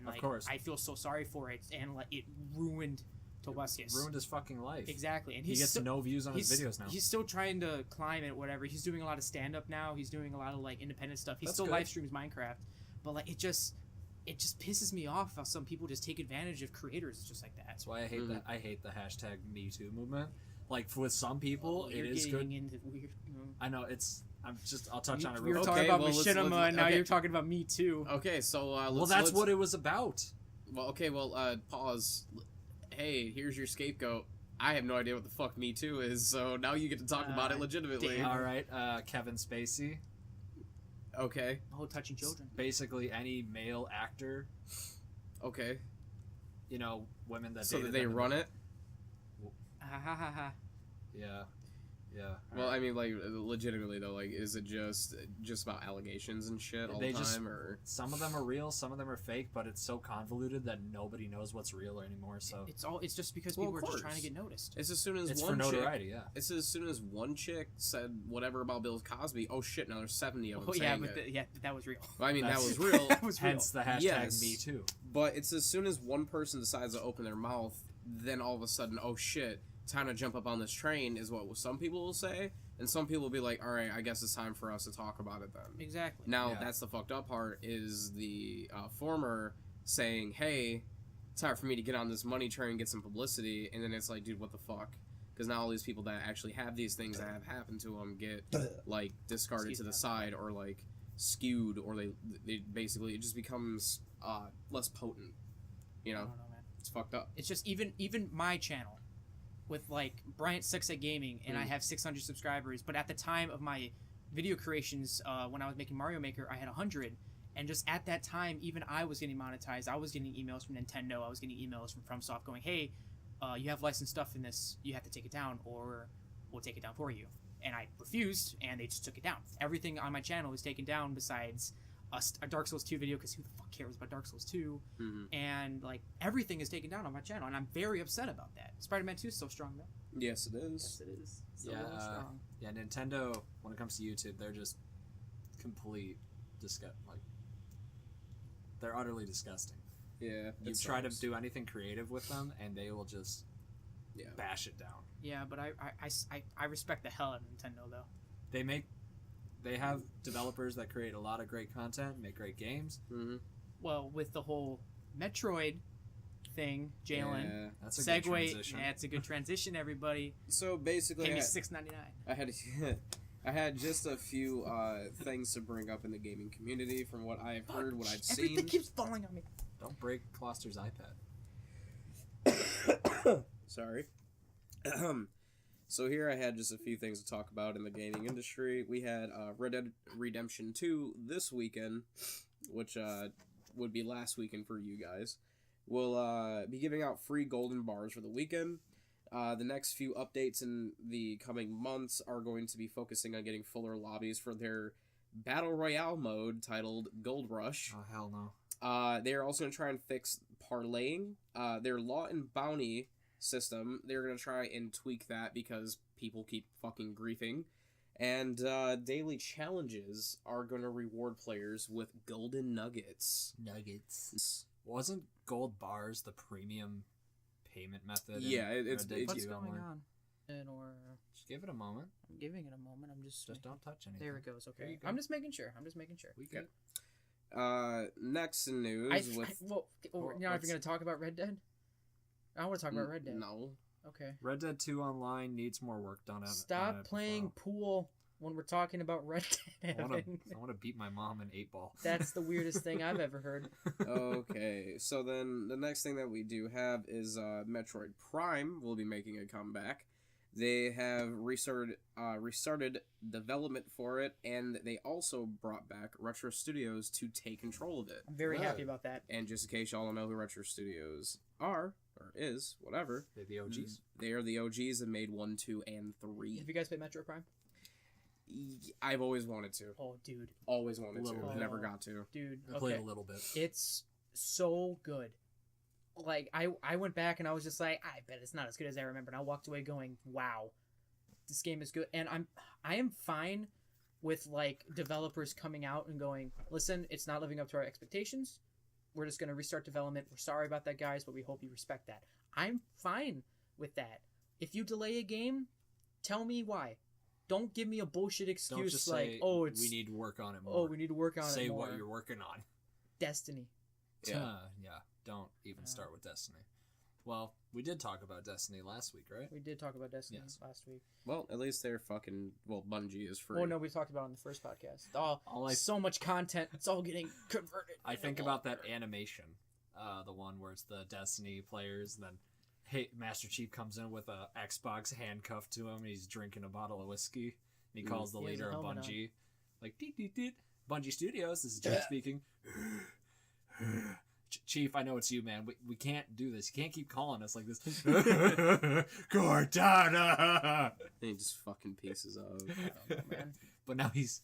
[SPEAKER 2] Of course.
[SPEAKER 3] I feel so sorry for it, and like it ruined Tobuscus."
[SPEAKER 2] Ruined his fucking life.
[SPEAKER 3] Exactly, and
[SPEAKER 2] He gets
[SPEAKER 3] still,
[SPEAKER 2] no views on his videos now.
[SPEAKER 3] He's still trying to climb it, whatever. He's doing a lot of stand up now. He's doing a lot of like independent stuff. He
[SPEAKER 2] That's
[SPEAKER 3] still
[SPEAKER 2] good.
[SPEAKER 3] live streams Minecraft, but like it just pisses me off how some people just take advantage of creators just like that.
[SPEAKER 2] That's why I hate that. I hate the hashtag Me Too movement. Like with some people,
[SPEAKER 3] You're
[SPEAKER 2] it is
[SPEAKER 3] getting
[SPEAKER 2] good.
[SPEAKER 3] into weird.
[SPEAKER 2] I know it's. I'll touch on it
[SPEAKER 3] We were
[SPEAKER 2] real
[SPEAKER 3] talking
[SPEAKER 2] quick.
[SPEAKER 3] about
[SPEAKER 1] well, let's-
[SPEAKER 3] Machinima,
[SPEAKER 1] let's-
[SPEAKER 3] and now
[SPEAKER 1] okay.
[SPEAKER 3] you're talking about Me Too.
[SPEAKER 1] Okay, so
[SPEAKER 2] Well, that's what it was about.
[SPEAKER 1] Well, okay, pause. Hey, here's your scapegoat. I have no idea what the fuck Me Too is, so now you get to talk about it legitimately.
[SPEAKER 3] damn.
[SPEAKER 2] All right, Kevin Spacey.
[SPEAKER 1] Okay,
[SPEAKER 3] Oh, touching children.
[SPEAKER 2] Basically, any male actor
[SPEAKER 1] okay.
[SPEAKER 2] you know, women that
[SPEAKER 1] So
[SPEAKER 2] dated
[SPEAKER 1] that they
[SPEAKER 2] them
[SPEAKER 1] run it?
[SPEAKER 3] Ha ha ha ha.
[SPEAKER 2] Yeah.
[SPEAKER 1] Well, I mean, like, legitimately, though, like, is it just about allegations and shit all the time, or...?
[SPEAKER 2] Some of them are real, some of them are fake, but it's so convoluted that nobody knows what's real anymore, so...
[SPEAKER 3] It's just because
[SPEAKER 1] Well,
[SPEAKER 3] people
[SPEAKER 1] of
[SPEAKER 3] are just trying
[SPEAKER 1] course.
[SPEAKER 3] to get noticed.
[SPEAKER 1] It's as soon as
[SPEAKER 2] It's
[SPEAKER 1] one
[SPEAKER 2] for
[SPEAKER 1] chick...
[SPEAKER 2] notoriety, yeah.
[SPEAKER 1] It's as soon as one chick said whatever about Bill Cosby, oh shit, now there's 70 of them saying it.
[SPEAKER 3] That was real.
[SPEAKER 1] I mean, that
[SPEAKER 2] That's-
[SPEAKER 1] was real,
[SPEAKER 3] That was real.
[SPEAKER 2] Hence the hashtag
[SPEAKER 1] Yes.
[SPEAKER 2] #MeToo.
[SPEAKER 1] but it's as soon as one person decides to open their mouth, then all of a sudden, oh shit, time to jump up on this train, is what some people will say. And some people will be like, all right, I guess it's time for us to talk about it then.
[SPEAKER 3] Exactly.
[SPEAKER 1] Now,
[SPEAKER 2] Yeah.
[SPEAKER 1] that's the fucked up part, is the former saying, hey, it's time for me to get on this money train and get some publicity. And then it's like, dude, what the fuck? Because now all these people that actually have these things that have happened to them get, like, discarded
[SPEAKER 3] Excuse
[SPEAKER 1] to the
[SPEAKER 3] me.
[SPEAKER 1] side or, like, skewed, or they basically, it just becomes less potent. You
[SPEAKER 3] I
[SPEAKER 1] know?
[SPEAKER 3] don't know, man.
[SPEAKER 1] It's fucked up.
[SPEAKER 3] It's just even my channel, with like BRYANT Sucks at Gaming, and I have 600 subscribers. But at the time of my video creations, when I was making Mario Maker, I had 100. And just at that time, even I was getting monetized. I was getting emails from Nintendo. I was getting emails from FromSoft going, "Hey, you have licensed stuff in this. You have to take it down, or we'll take it down for you." And I refused, and they just took it down. Everything on my channel was taken down besides a Dark Souls 2 video, because who the fuck cares about Dark Souls 2? And like everything is taken down on my channel, and I'm very upset about that. Spider-Man 2 is so strong, though.
[SPEAKER 1] Yes, it is.
[SPEAKER 3] Yes, it is. So
[SPEAKER 2] Yeah,
[SPEAKER 3] strong.
[SPEAKER 2] Yeah, Nintendo, when it comes to YouTube, they're just complete like, they're utterly disgusting.
[SPEAKER 1] Yeah.
[SPEAKER 2] You
[SPEAKER 1] it
[SPEAKER 2] try to
[SPEAKER 1] sucks.
[SPEAKER 2] do anything creative with them, and they will just
[SPEAKER 1] Yeah.
[SPEAKER 2] bash it down.
[SPEAKER 3] Yeah, but I respect the hell out of Nintendo, though.
[SPEAKER 2] They have developers that create a lot of great content, make great games.
[SPEAKER 1] Mm-hmm.
[SPEAKER 3] Well, with the whole Metroid thing, JAYLEN.
[SPEAKER 1] Yeah.
[SPEAKER 2] That's a good
[SPEAKER 3] Segue.
[SPEAKER 2] transition.
[SPEAKER 3] Yeah, it's a good transition, everybody.
[SPEAKER 1] So basically,
[SPEAKER 3] Pay me
[SPEAKER 1] I-
[SPEAKER 3] $6.99.
[SPEAKER 1] I had just a few things to bring up in the gaming community from what I've heard, what I've
[SPEAKER 3] Everything
[SPEAKER 1] seen.
[SPEAKER 3] keeps falling on me.
[SPEAKER 2] Don't break Kloster's iPad.
[SPEAKER 1] Sorry. So here I had just a few things to talk about in the gaming industry. We had Red Dead Redemption 2 this weekend, which would be last weekend for you guys. We'll be giving out free golden bars for the weekend. The next few updates in the coming months are going to be focusing on getting fuller lobbies for their Battle Royale mode titled Gold Rush.
[SPEAKER 2] Oh, hell no.
[SPEAKER 1] They are also going to try and fix parlaying. Their Law and Bounty system, they're going to try and tweak that because people keep fucking griefing. And daily challenges are going to reward players with golden nuggets.
[SPEAKER 2] Wasn't gold bars the premium payment method?
[SPEAKER 1] Yeah, it's
[SPEAKER 2] Red Dead
[SPEAKER 3] What's
[SPEAKER 2] 2
[SPEAKER 3] going
[SPEAKER 2] online?
[SPEAKER 3] on? Or
[SPEAKER 2] Just give it a moment.
[SPEAKER 3] I'm giving it a moment. I'm just
[SPEAKER 2] Don't touch anything.
[SPEAKER 3] There it goes.
[SPEAKER 2] There
[SPEAKER 3] Okay.
[SPEAKER 2] you go.
[SPEAKER 3] I'm just making sure.
[SPEAKER 2] We good.
[SPEAKER 1] Next in news
[SPEAKER 3] well, you're not even
[SPEAKER 2] let's-
[SPEAKER 3] going to talk about Red Dead? I want to talk about Red Dead.
[SPEAKER 1] No.
[SPEAKER 3] Okay.
[SPEAKER 2] Red Dead 2 online needs more work done on it.
[SPEAKER 3] Stop playing pool when we're talking about Red Dead.
[SPEAKER 2] I want
[SPEAKER 3] Evan.
[SPEAKER 2] to beat my mom in 8-ball.
[SPEAKER 3] That's the weirdest thing I've ever heard.
[SPEAKER 1] Okay, so then the next thing that we do have is Metroid Prime will be making a comeback. They have restarted development for it, and they also brought back Retro Studios to take control of it.
[SPEAKER 3] I'm very
[SPEAKER 2] Good.
[SPEAKER 3] happy about that.
[SPEAKER 1] And just in case y'all don't know who Retro Studios are, or is, whatever,
[SPEAKER 2] They're the OGs.
[SPEAKER 1] they are the OGs that made 1, 2, and 3.
[SPEAKER 3] Have you guys played Metroid Prime?
[SPEAKER 1] I've always wanted to.
[SPEAKER 3] Oh, dude.
[SPEAKER 1] Always wanted to.
[SPEAKER 2] Little
[SPEAKER 3] bit.
[SPEAKER 1] Never got to.
[SPEAKER 3] Dude.
[SPEAKER 2] I played
[SPEAKER 3] Okay.
[SPEAKER 2] a little bit.
[SPEAKER 3] It's so good. Like, I went back and I was just like, I bet it's not as good as I remember. And I walked away going, wow, this game is good. And I am fine with, like, developers coming out and going, listen, it's not living up to our expectations. We're just going to restart development. We're sorry about that, guys, but we hope you respect that. I'm fine with that. If you delay a game, tell me why. Don't give me a bullshit
[SPEAKER 2] Don't
[SPEAKER 3] excuse
[SPEAKER 2] just
[SPEAKER 3] like,
[SPEAKER 2] say,
[SPEAKER 3] oh, it's...
[SPEAKER 2] we need to work on it more.
[SPEAKER 3] Oh, we need to work on it
[SPEAKER 2] Say
[SPEAKER 3] more.
[SPEAKER 2] what you're working on.
[SPEAKER 3] Destiny.
[SPEAKER 1] Yeah.
[SPEAKER 2] Yeah. Don't even start with Destiny. Well, we did talk about Destiny last week, right?
[SPEAKER 3] We did talk about Destiny
[SPEAKER 2] Yes.
[SPEAKER 3] last week.
[SPEAKER 1] Well, at least they're fucking... Well, Bungie is free.
[SPEAKER 3] Oh no, we talked about it on the first podcast.
[SPEAKER 2] All I-
[SPEAKER 3] So much content. It's all getting converted.
[SPEAKER 2] I think about that animation, the one where it's the Destiny players, and then hey, Master Chief comes in with a Xbox handcuffed to him, and he's drinking a bottle of whiskey, and he calls the
[SPEAKER 3] He has
[SPEAKER 2] leader
[SPEAKER 3] a
[SPEAKER 2] of
[SPEAKER 3] helmet
[SPEAKER 2] Bungie, like, deet, deet, deet. Bungie Studios, this is Jack speaking. Chief, I know it's you, man. We can't do this. You can't keep calling us like this. Cortana.
[SPEAKER 1] And he just fucking pieces of.
[SPEAKER 3] I don't know, man.
[SPEAKER 2] But now he's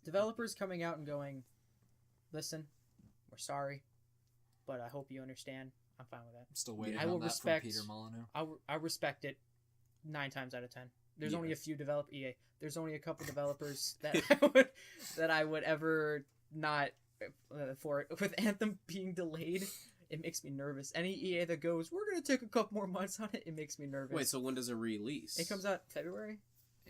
[SPEAKER 3] Developers coming out and going, listen, we're sorry, but I hope you understand. I'm fine with that.
[SPEAKER 2] still waiting
[SPEAKER 3] I will
[SPEAKER 2] on that
[SPEAKER 3] respect-
[SPEAKER 2] from Peter Molyneux.
[SPEAKER 3] I respect it 9 times out of 10. There's only a few EA. There's only a couple developers that I would ever not for it. With Anthem being delayed, it makes me nervous. Any EA that goes, we're gonna take a couple more months on it, it makes me nervous.
[SPEAKER 1] Wait, so when does it release?
[SPEAKER 3] It comes out February.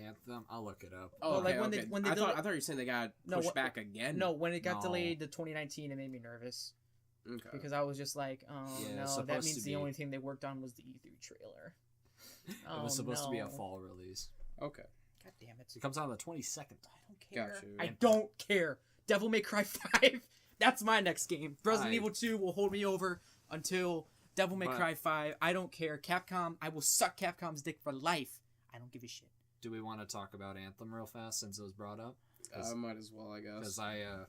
[SPEAKER 2] Anthem, I'll look it up.
[SPEAKER 1] Oh,
[SPEAKER 3] Well,
[SPEAKER 1] okay,
[SPEAKER 3] like, when they
[SPEAKER 1] I thought you were saying they got pushed back again.
[SPEAKER 3] No, when it got
[SPEAKER 2] No.
[SPEAKER 3] delayed to 2019, it made me nervous
[SPEAKER 1] Okay.
[SPEAKER 3] because I was just like, oh
[SPEAKER 2] Yeah,
[SPEAKER 3] no,
[SPEAKER 2] supposed
[SPEAKER 3] that
[SPEAKER 2] to
[SPEAKER 3] means the
[SPEAKER 2] be-
[SPEAKER 3] only thing they worked on was the E3 trailer.
[SPEAKER 2] It was supposed to be a fall release.
[SPEAKER 1] Okay.
[SPEAKER 3] God damn it!
[SPEAKER 2] It comes out on the 22nd.
[SPEAKER 3] I don't care.
[SPEAKER 1] Got you.
[SPEAKER 3] I don't care. Devil May Cry 5. That's my next game. Resident
[SPEAKER 2] I-
[SPEAKER 3] Evil 2 will hold me over until Devil May
[SPEAKER 2] But-
[SPEAKER 3] Cry 5. I don't care. Capcom, I will suck Capcom's dick for life. I don't give a shit.
[SPEAKER 2] Do we want to talk about Anthem real fast since it was brought up?
[SPEAKER 1] Might as well, I guess.
[SPEAKER 2] Because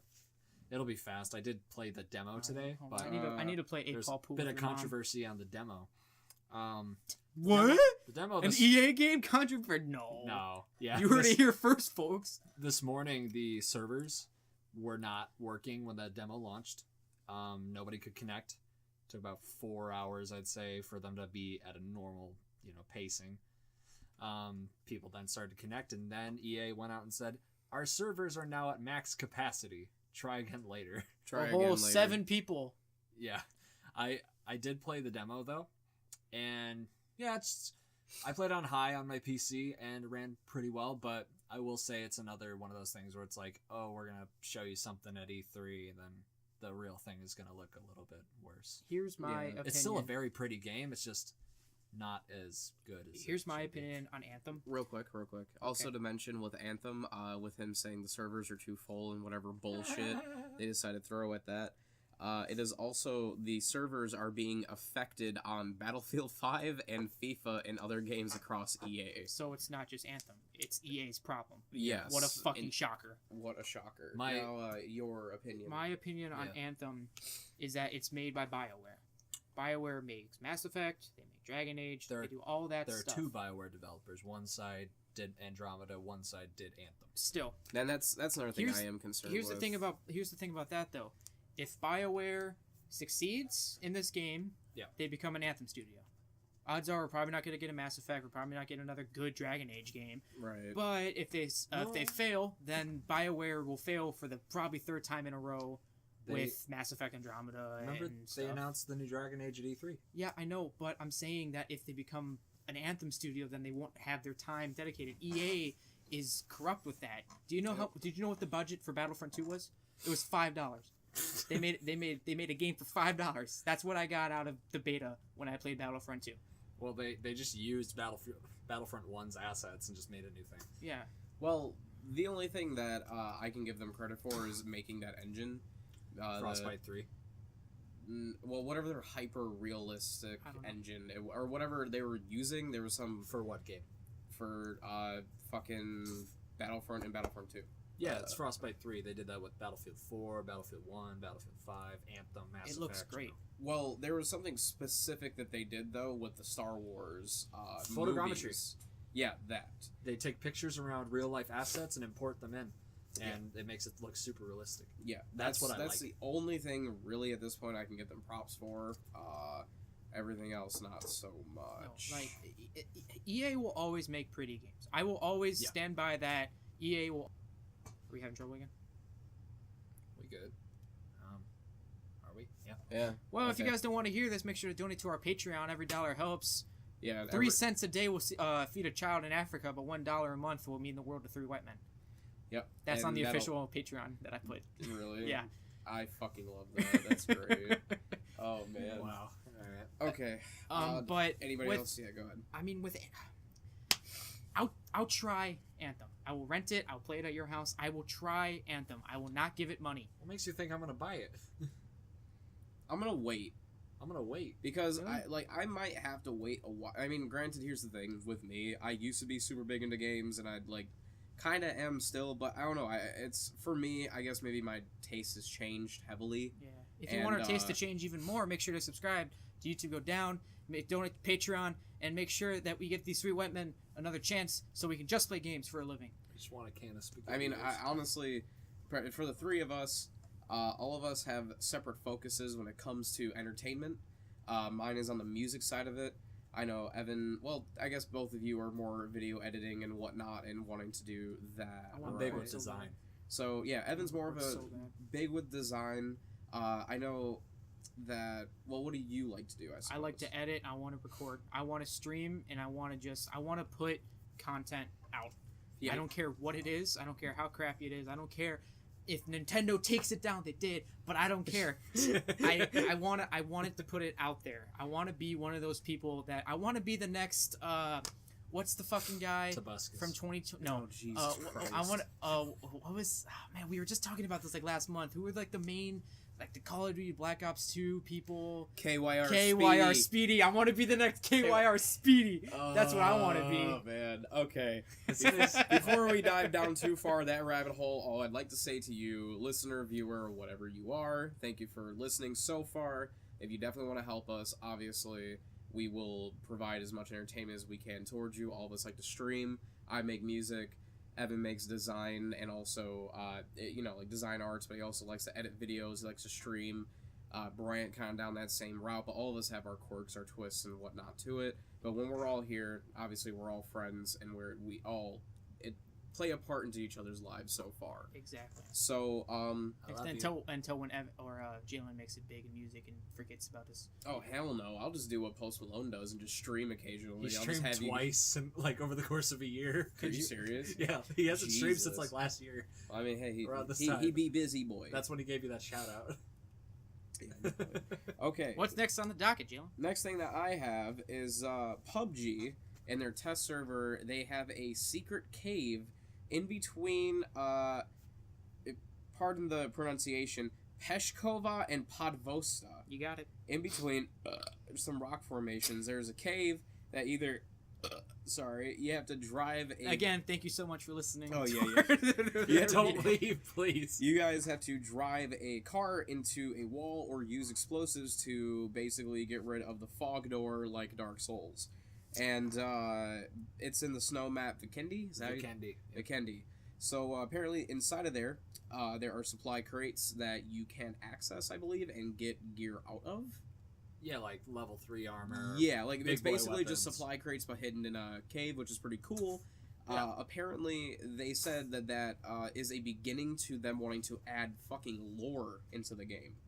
[SPEAKER 2] it'll be fast. I did play the demo today,
[SPEAKER 3] Oh,
[SPEAKER 2] but
[SPEAKER 3] I need to play 8
[SPEAKER 2] there's
[SPEAKER 3] Ball
[SPEAKER 2] a
[SPEAKER 3] Pool.
[SPEAKER 2] bit
[SPEAKER 3] with
[SPEAKER 2] of
[SPEAKER 3] your mom.
[SPEAKER 2] controversy on the demo.
[SPEAKER 3] What?
[SPEAKER 2] The demo.
[SPEAKER 3] An
[SPEAKER 2] This,
[SPEAKER 3] EA game controversy? No.
[SPEAKER 2] no, yeah.
[SPEAKER 3] You heard
[SPEAKER 2] this,
[SPEAKER 3] it here first, folks.
[SPEAKER 2] this morning. The servers were not working when the demo launched. Nobody could connect. Took about 4 hours, I'd say, for them to be at a normal, pacing. People then started to connect, and then EA went out and said, "Our servers are now at max capacity. Try again later."
[SPEAKER 1] Try
[SPEAKER 3] A
[SPEAKER 1] again
[SPEAKER 3] whole
[SPEAKER 1] later.
[SPEAKER 3] 7 people.
[SPEAKER 2] Yeah, I did play the demo though, and yeah, I played on high on my PC and it ran pretty well. But I will say it's another one of those things where it's like, oh, we're gonna show you something at E3, and then the real thing is gonna look a little bit worse.
[SPEAKER 3] Here's my opinion.
[SPEAKER 2] It's still a very pretty game. It's just not as good as.
[SPEAKER 3] Here's
[SPEAKER 2] it
[SPEAKER 3] my
[SPEAKER 2] should be.
[SPEAKER 3] opinion on Anthem.
[SPEAKER 1] Real quick. Also to mention with Anthem, with him saying the servers are too full and whatever bullshit they decided to throw at that. It is also the servers are being affected on Battlefield 5 and FIFA and other games across EA.
[SPEAKER 3] So it's not just Anthem. It's EA's problem.
[SPEAKER 1] Yes.
[SPEAKER 3] What a fucking shocker.
[SPEAKER 1] What a shocker.
[SPEAKER 2] My-
[SPEAKER 1] Now, your opinion.
[SPEAKER 3] My opinion on
[SPEAKER 2] Yeah.
[SPEAKER 3] Anthem is that it's made by BioWare. BioWare makes Mass Effect, they make Dragon Age,
[SPEAKER 2] There-
[SPEAKER 3] they do all that
[SPEAKER 2] There are
[SPEAKER 3] stuff.
[SPEAKER 2] 2 BioWare developers. One side did Andromeda, one side did Anthem.
[SPEAKER 3] Still,
[SPEAKER 1] Then that's another thing
[SPEAKER 3] Here's-
[SPEAKER 1] I am concerned
[SPEAKER 3] here's
[SPEAKER 1] with.
[SPEAKER 3] the thing about that though. If BioWare succeeds in this game,
[SPEAKER 2] Yeah.
[SPEAKER 3] they become an Anthem studio. Odds are we're probably not going to get a Mass Effect. We're probably not getting another good Dragon Age game.
[SPEAKER 1] Right.
[SPEAKER 3] But if they fail, then BioWare will fail for the probably 3rd time in a row with Mass Effect Andromeda.
[SPEAKER 2] Remember
[SPEAKER 3] and
[SPEAKER 2] they
[SPEAKER 3] stuff.
[SPEAKER 2] announced the new Dragon Age at E3.
[SPEAKER 3] Yeah, I know, but I'm saying that if they become an Anthem studio, then they won't have their time dedicated. EA is corrupt with that. Do you know how? Did you know what the budget for Battlefront 2 was? It was $5. They made a game for $5. That's what I got out of the beta when I played Battlefront 2.
[SPEAKER 2] Well, they just used Battlefront 1's assets and just made a new thing.
[SPEAKER 3] Yeah.
[SPEAKER 1] Well, the only thing that I can give them credit for is making that engine.
[SPEAKER 2] Frostbite 3.
[SPEAKER 1] Well, whatever their hyper-realistic
[SPEAKER 3] I don't know.
[SPEAKER 1] engine, or whatever they were using, there was some
[SPEAKER 2] For what game?
[SPEAKER 1] for fucking Battlefront and Battlefront 2.
[SPEAKER 2] Yeah, it's Frostbite 3. They did that with Battlefield 4, Battlefield 1, Battlefield 5, Anthem, Mass Effect.
[SPEAKER 3] It looks great.
[SPEAKER 1] Well, there was something specific that they did, though, with the Star Wars
[SPEAKER 2] Photogrammetry.
[SPEAKER 1] movies. Yeah, that.
[SPEAKER 2] They take pictures around real-life assets and import them in. And it makes it look super realistic.
[SPEAKER 1] Yeah,
[SPEAKER 2] That's what I
[SPEAKER 1] That's
[SPEAKER 2] like.
[SPEAKER 1] the only thing, really, at this point I can get them props for. Everything else, not so
[SPEAKER 3] No,
[SPEAKER 1] much.
[SPEAKER 3] like EA will always make pretty games. I will always stand by that. EA will. Are we having trouble again?
[SPEAKER 2] We good? Are we? Yeah.
[SPEAKER 1] Yeah.
[SPEAKER 3] Well, if you
[SPEAKER 1] Okay.
[SPEAKER 3] guys don't want to hear this, make sure to donate to our Patreon. Every dollar helps.
[SPEAKER 1] Yeah.
[SPEAKER 3] 3 cents a day will feed a child in Africa, but $1 a month will mean the world to 3 white men.
[SPEAKER 1] Yep.
[SPEAKER 3] That's
[SPEAKER 1] and
[SPEAKER 3] on the
[SPEAKER 1] that'll-
[SPEAKER 3] official Patreon that I put.
[SPEAKER 1] Really?
[SPEAKER 3] Yeah.
[SPEAKER 1] I fucking love that. That's great. Oh man.
[SPEAKER 2] Wow. All right.
[SPEAKER 1] Okay.
[SPEAKER 3] But
[SPEAKER 1] Anybody
[SPEAKER 3] with,
[SPEAKER 1] else? Yeah, go ahead.
[SPEAKER 3] I mean, with I'll try Anthem. I will rent it. I'll play it at your house. I will try Anthem. I will not give it money.
[SPEAKER 2] What makes you think I'm gonna buy it?
[SPEAKER 1] I'm gonna wait
[SPEAKER 2] I'm gonna wait.
[SPEAKER 1] because
[SPEAKER 3] Really?
[SPEAKER 1] I might have to wait a while. I mean, granted, here's the thing with me. I used to be super big into games, and I'd kind of am still, but I don't know. It's for me. I guess maybe my taste has changed heavily.
[SPEAKER 3] Yeah. If you
[SPEAKER 1] And,
[SPEAKER 3] want our taste to change even more, make sure to subscribe to YouTube. Go down, donate to Patreon, and make sure that we give these three white men another chance so we can just play games for a living.
[SPEAKER 2] I just want a can of spaghetti.
[SPEAKER 1] I mean, honestly, for the three of us, all of us have separate focuses when it comes to entertainment. Mine is on the music side of it. I know Evan, well, I guess both of you are more video editing and whatnot and wanting to do that.
[SPEAKER 2] I'm big with design.
[SPEAKER 1] So, yeah, Evan's more of a
[SPEAKER 3] So bad.
[SPEAKER 1] big with design. I know that, well, what do you like to do, I suppose?
[SPEAKER 3] I like to edit. I want to record. I want to stream, and I want to put content out.
[SPEAKER 1] Yeah.
[SPEAKER 3] I don't care what it is. I don't care how crappy it is. I don't care if Nintendo takes it down. They did, but I don't care. I wanted to put it out there. I want to be one of those people that I want to be the next. What's the fucking guy
[SPEAKER 2] Tabuscus.
[SPEAKER 3] from 22? No,
[SPEAKER 1] Oh, Jesus Christ.
[SPEAKER 3] I want. What was? Oh, man, we were just talking about this like last month. Who were like the main? Like the Call of Duty Black Ops 2 people.
[SPEAKER 1] KYR
[SPEAKER 3] Speedy. I want to be the next KYR Speedy. That's what I want to be.
[SPEAKER 1] Oh, man. Okay. Before we dive down too far that rabbit hole, all I'd like to say to you, listener, viewer, whatever you are, thank you for listening so far. If you definitely want to help us, obviously, we will provide as much entertainment as we can towards you. All of us like to stream. I make music. Evan makes design and also, like design arts, but he also likes to edit videos. He likes to stream. Bryant kind of down that same route, but all of us have our quirks, our twists, and whatnot to it. But when we're all here, obviously we're all friends, and we all play a part into each other's lives so far.
[SPEAKER 3] Exactly.
[SPEAKER 1] So,
[SPEAKER 3] Until when Evan or Jalen makes it big in music and forgets about his.
[SPEAKER 1] oh hell no! I'll just do what Post Malone does and just stream occasionally.
[SPEAKER 2] He
[SPEAKER 1] I'll
[SPEAKER 2] streamed
[SPEAKER 1] just have
[SPEAKER 2] twice, over the course of a year.
[SPEAKER 1] Are you serious?
[SPEAKER 2] Yeah, he hasn't streamed since
[SPEAKER 1] Jesus.
[SPEAKER 2] last year.
[SPEAKER 1] I mean, hey,
[SPEAKER 2] Around this
[SPEAKER 1] he
[SPEAKER 2] time.
[SPEAKER 1] be busy boy.
[SPEAKER 2] That's when he gave you that shout out.
[SPEAKER 1] Okay.
[SPEAKER 3] What's next on the docket, Jalen?
[SPEAKER 1] Next thing that I have is PUBG. In their test server, they have a secret cave in between, pardon the pronunciation, Peshkova and Podvosta.
[SPEAKER 3] You got it.
[SPEAKER 1] In between some rock formations, there's a cave that either, you have to drive a...
[SPEAKER 3] Again, thank you so much for listening.
[SPEAKER 1] Oh, yeah.
[SPEAKER 2] Don't leave, please.
[SPEAKER 1] You guys have to drive a car into a wall or use explosives to basically get rid of the fog door like Dark Souls. And it's in the snow map Vikendi? Is that
[SPEAKER 2] Vikendi.
[SPEAKER 1] Vikendi. So apparently inside of there are supply crates that you can access, I believe, and get gear out of.
[SPEAKER 2] Yeah, like level 3 armor.
[SPEAKER 1] Yeah, like
[SPEAKER 2] big
[SPEAKER 1] it's
[SPEAKER 2] boy
[SPEAKER 1] basically just
[SPEAKER 2] weapons.
[SPEAKER 1] supply crates but hidden in a cave, which is pretty cool.
[SPEAKER 2] Yeah.
[SPEAKER 1] Apparently, they said that is a beginning to them wanting to add fucking lore into the game.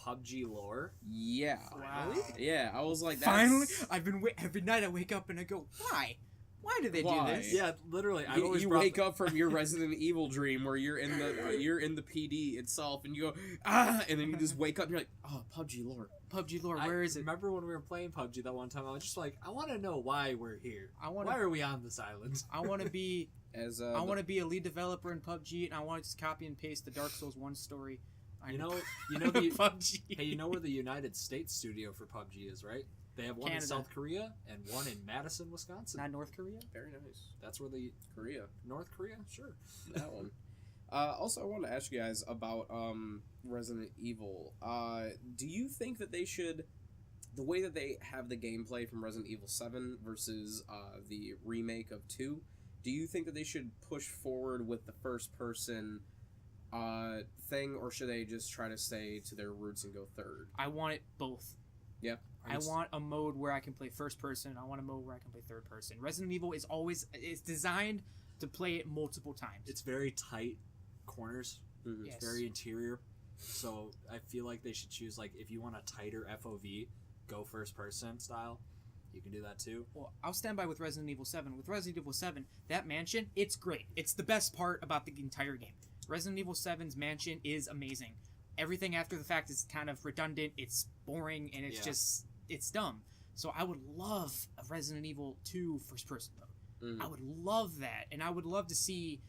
[SPEAKER 2] PUBG lore?
[SPEAKER 1] Yeah.
[SPEAKER 3] Wow.
[SPEAKER 1] Yeah, I was like, that's...
[SPEAKER 3] Finally, I've been every night I wake up and I go, why? Why do they
[SPEAKER 1] Why?
[SPEAKER 3] do this?
[SPEAKER 2] Yeah, literally. I've always
[SPEAKER 1] You
[SPEAKER 2] brought
[SPEAKER 1] wake up from your Resident Evil dream where you're in the PD itself and you go and then you just wake up and you're like, oh, PUBG lore.
[SPEAKER 3] PUBG lore, where is it?
[SPEAKER 2] Remember when we were playing PUBG that one time? I was just like, I want to know why we're here. Why are we on this island?
[SPEAKER 3] I want to be
[SPEAKER 1] I
[SPEAKER 3] want to be a lead developer in PUBG, and I want to just copy and paste the Dark Souls 1 story.
[SPEAKER 2] You know the
[SPEAKER 3] PUBG.
[SPEAKER 2] Hey, you know where the United States studio for PUBG is, right? They have one
[SPEAKER 3] Canada.
[SPEAKER 2] in South Korea and one in Madison, Wisconsin.
[SPEAKER 3] Not North Korea?
[SPEAKER 1] Very nice.
[SPEAKER 2] That's where the
[SPEAKER 1] Korea.
[SPEAKER 2] North Korea, sure.
[SPEAKER 1] That one. Also, I want to ask you guys about Resident Evil. Do you think that they should, the way that they have the gameplay from Resident Evil 7 versus the remake of 2, do you think that they should push forward with the first person thing, or should they just try to stay to their roots and go third?
[SPEAKER 3] I want it both.
[SPEAKER 1] Yeah.
[SPEAKER 3] I want a mode where I can play first person. I want a mode where I can play third person. Resident Evil is it's designed to play it multiple times.
[SPEAKER 2] It's very tight corners.
[SPEAKER 1] Mm-hmm.
[SPEAKER 3] Yes.
[SPEAKER 2] It's very interior. So I feel like they should choose, like, if you want a tighter FOV, go first person style. You can do that too.
[SPEAKER 3] Well, I'll stand by with Resident Evil 7. With Resident Evil 7, that mansion, it's great. It's the best part about the entire game. Resident Evil 7's mansion is amazing. Everything after the fact is kind of redundant, it's boring, and it's just, it's dumb. So I would love a Resident Evil 2 first person mode.
[SPEAKER 1] Mm-hmm.
[SPEAKER 3] I would love that, and I would love to see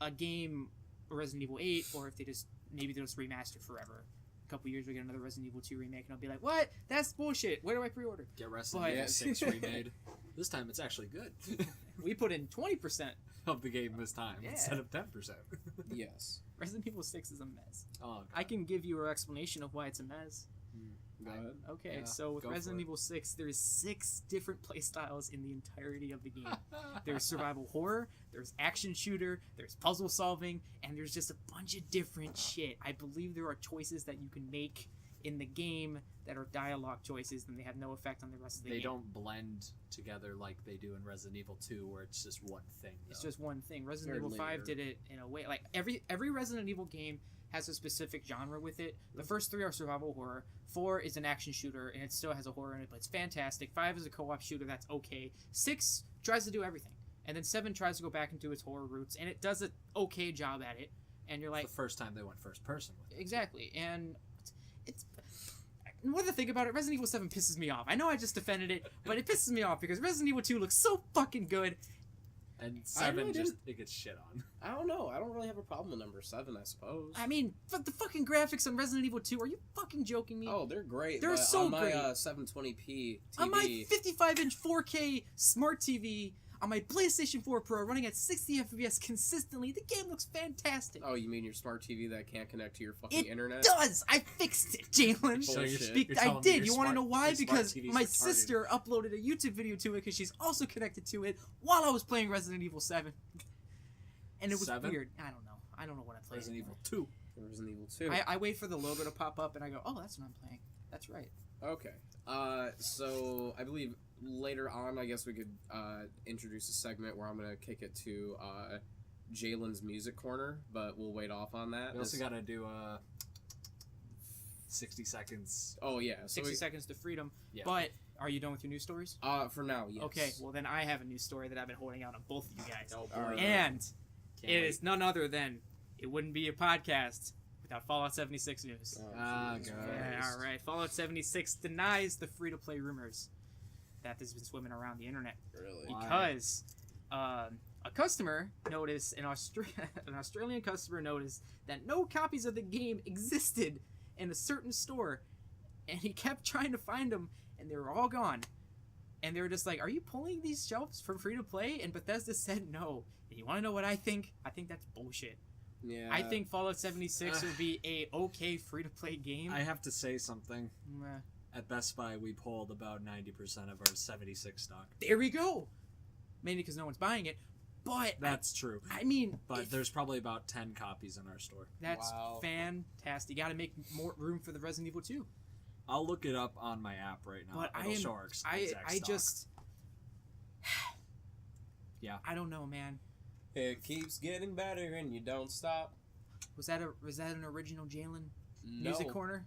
[SPEAKER 3] a game, Resident Evil 8, or if they just, maybe they'll just remaster forever. A couple years we get another Resident Evil 2 remake, and I'll be like, what? That's bullshit. Where do I pre-order?
[SPEAKER 2] Get Resident Evil 6 remade. This time it's actually good.
[SPEAKER 3] We put in 20%.
[SPEAKER 2] Of the game this time
[SPEAKER 3] Yeah.
[SPEAKER 2] instead of 10%.
[SPEAKER 1] Yes.
[SPEAKER 3] Resident Evil 6 is a mess.
[SPEAKER 2] Oh,
[SPEAKER 3] I can give you an explanation of why it's a mess.
[SPEAKER 1] Go ahead.
[SPEAKER 3] Okay,
[SPEAKER 2] Yeah,
[SPEAKER 3] so with
[SPEAKER 2] go for
[SPEAKER 3] Resident
[SPEAKER 2] it.
[SPEAKER 3] Evil 6, there's 6 different playstyles in the entirety of the game. There's survival horror, there's action shooter, there's puzzle solving, and there's just a bunch of different shit. I believe there are choices that you can make in the game that are dialogue choices, and they have no effect on the rest of the game.
[SPEAKER 2] They don't blend together like they do in Resident Evil 2, where it's just one thing.
[SPEAKER 3] It's
[SPEAKER 2] though.
[SPEAKER 3] just one thing. Resident
[SPEAKER 1] They're
[SPEAKER 3] Evil 5
[SPEAKER 1] linear.
[SPEAKER 3] did it in a way. Like, every Resident Evil game has a specific genre with it. The first 3 are survival horror. 4 is an action shooter, and it still has a horror in it, but it's fantastic. 5 is a co-op shooter, that's okay. 6 tries to do everything. And then 7 tries to go back into its horror roots, and it does an okay job at it. And you're like...
[SPEAKER 2] It's the first time they went first person with it.
[SPEAKER 3] Exactly. And it's... More the thing about it, Resident Evil 7 pisses me off. I know I just defended it, but it pisses me off because Resident Evil 2 looks so fucking good.
[SPEAKER 2] And 7
[SPEAKER 1] really
[SPEAKER 2] just, it gets shit on.
[SPEAKER 1] I don't know. I don't really have a problem with number 7, I suppose.
[SPEAKER 3] I mean, but the fucking graphics on Resident Evil 2, are you fucking joking me?
[SPEAKER 1] Oh, they're great.
[SPEAKER 3] They're
[SPEAKER 1] but
[SPEAKER 3] so
[SPEAKER 1] on my,
[SPEAKER 3] great.
[SPEAKER 1] 720p TV.
[SPEAKER 3] On my 55-inch 4K smart TV, on my PlayStation 4 Pro, running at 60 FPS consistently, the game looks fantastic.
[SPEAKER 1] Oh, you mean your smart TV that can't connect to your fucking
[SPEAKER 3] It
[SPEAKER 1] internet?
[SPEAKER 3] does! I fixed it, Jalen!
[SPEAKER 1] So you're-
[SPEAKER 2] you're
[SPEAKER 3] I
[SPEAKER 2] telling me
[SPEAKER 3] did.
[SPEAKER 2] your
[SPEAKER 3] You want to
[SPEAKER 2] smart-
[SPEAKER 3] know why?
[SPEAKER 2] your smart
[SPEAKER 3] Because
[SPEAKER 2] TV's
[SPEAKER 3] my
[SPEAKER 2] retarded.
[SPEAKER 3] sister uploaded a YouTube video to it because she's also connected to it while I was playing Resident Evil 7. And it was
[SPEAKER 2] 7?
[SPEAKER 3] weird. I don't know. I don't know what I played.
[SPEAKER 2] Resident
[SPEAKER 3] anymore.
[SPEAKER 2] Evil 2.
[SPEAKER 1] Resident Evil 2.
[SPEAKER 3] I wait for the logo to pop up and I go, oh, that's what I'm playing. That's right.
[SPEAKER 1] Okay. So I believe later on, I guess we could introduce a segment where I'm gonna kick it to Jaylen's music corner, but we'll wait off on that.
[SPEAKER 2] We also got to do 60 seconds.
[SPEAKER 1] Oh yeah, so
[SPEAKER 3] 60 seconds to freedom.
[SPEAKER 2] Yeah.
[SPEAKER 3] But are you done with your news stories?
[SPEAKER 1] for now, yes.
[SPEAKER 3] Okay, well then I have a news story that I've been holding out on both of you guys.
[SPEAKER 2] Oh,
[SPEAKER 1] All right.
[SPEAKER 3] And
[SPEAKER 2] Can't
[SPEAKER 3] it
[SPEAKER 2] wait.
[SPEAKER 3] is none other than it wouldn't be a podcast without Fallout 76 news.
[SPEAKER 2] Ah,
[SPEAKER 1] Jesus
[SPEAKER 2] God.
[SPEAKER 3] Yeah,
[SPEAKER 1] Christ.
[SPEAKER 3] all right. Fallout 76 denies the free-to-play rumors that has been swimming around the internet
[SPEAKER 1] Really?
[SPEAKER 2] Why?
[SPEAKER 3] because a customer noticed, an Australian customer noticed that no copies of the game existed in a certain store, and he kept trying to find them, and they were all gone. And they were just like, "Are you pulling these shelves from free-to-play?" And Bethesda said no. And you want to know what I think? I think that's bullshit.
[SPEAKER 1] Yeah.
[SPEAKER 3] I think Fallout 76 would be a okay free-to-play game.
[SPEAKER 2] I have to say something.
[SPEAKER 3] Meh.
[SPEAKER 2] At Best Buy, we pulled about 90% of our 76 stock.
[SPEAKER 3] There we go. Mainly because no one's buying it, but
[SPEAKER 2] That's true.
[SPEAKER 3] I mean,
[SPEAKER 2] But
[SPEAKER 3] if-
[SPEAKER 2] there's probably about 10 copies in our store.
[SPEAKER 3] that's
[SPEAKER 1] Wow.
[SPEAKER 3] fantastic. You got to make more room for the Resident Evil 2.
[SPEAKER 2] I'll look it up on my app right now.
[SPEAKER 3] But
[SPEAKER 2] It'll
[SPEAKER 3] I am,
[SPEAKER 2] show our
[SPEAKER 3] I
[SPEAKER 2] exact stock.
[SPEAKER 3] just,
[SPEAKER 2] Yeah.
[SPEAKER 3] I don't know, man.
[SPEAKER 1] It keeps getting better and you don't stop.
[SPEAKER 3] Was that an original Jaylen
[SPEAKER 1] No.
[SPEAKER 3] music corner?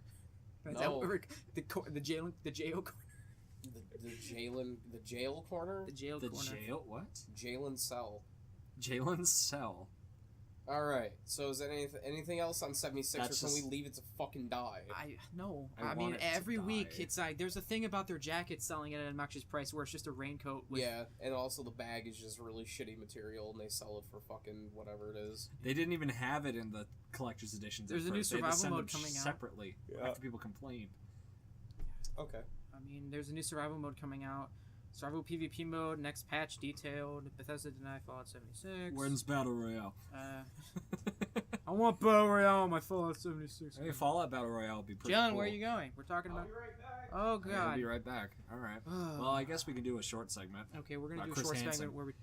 [SPEAKER 3] Is that
[SPEAKER 1] No.
[SPEAKER 3] what the Jaylen the jail corner?
[SPEAKER 1] The Jaylen, the jail corner?
[SPEAKER 3] The jail
[SPEAKER 2] The
[SPEAKER 3] corner.
[SPEAKER 2] jail? What?
[SPEAKER 1] Jaylen cell.
[SPEAKER 2] Jaylen's cell.
[SPEAKER 1] Alright, so is there anything else on 76
[SPEAKER 2] That's
[SPEAKER 1] or can
[SPEAKER 2] just-
[SPEAKER 1] we leave it to fucking die?
[SPEAKER 3] No.
[SPEAKER 2] I
[SPEAKER 3] I mean,
[SPEAKER 2] want it to
[SPEAKER 3] every week
[SPEAKER 2] die.
[SPEAKER 3] it's like there's a thing about their jackets selling at an obnoxious price where it's just a raincoat with
[SPEAKER 1] Yeah, and also the bag is just really shitty material and they sell it for fucking whatever it is.
[SPEAKER 2] They didn't even have it in the collector's editions.
[SPEAKER 3] There's
[SPEAKER 2] at
[SPEAKER 3] a new
[SPEAKER 2] first. They had to
[SPEAKER 3] survival
[SPEAKER 2] send
[SPEAKER 3] mode
[SPEAKER 2] them
[SPEAKER 3] coming out.
[SPEAKER 2] separately
[SPEAKER 1] Yeah.
[SPEAKER 2] after people complained.
[SPEAKER 1] Okay.
[SPEAKER 3] I mean, there's a new survival mode coming out. Survival PvP mode, next patch detailed. Bethesda denied Fallout 76.
[SPEAKER 2] When's Battle Royale?
[SPEAKER 3] I want Battle Royale on my Fallout 76.
[SPEAKER 2] Hey, Fallout Battle Royale would be pretty
[SPEAKER 3] John,
[SPEAKER 2] cool.
[SPEAKER 3] where are you going? We're talking about.
[SPEAKER 1] right back.
[SPEAKER 3] Oh
[SPEAKER 2] I'll
[SPEAKER 3] God.
[SPEAKER 2] be right back. All right. Well, I guess we can do a short segment.
[SPEAKER 3] Okay, we're gonna do a
[SPEAKER 2] Chris
[SPEAKER 3] short
[SPEAKER 2] Hansen.
[SPEAKER 3] segment where we.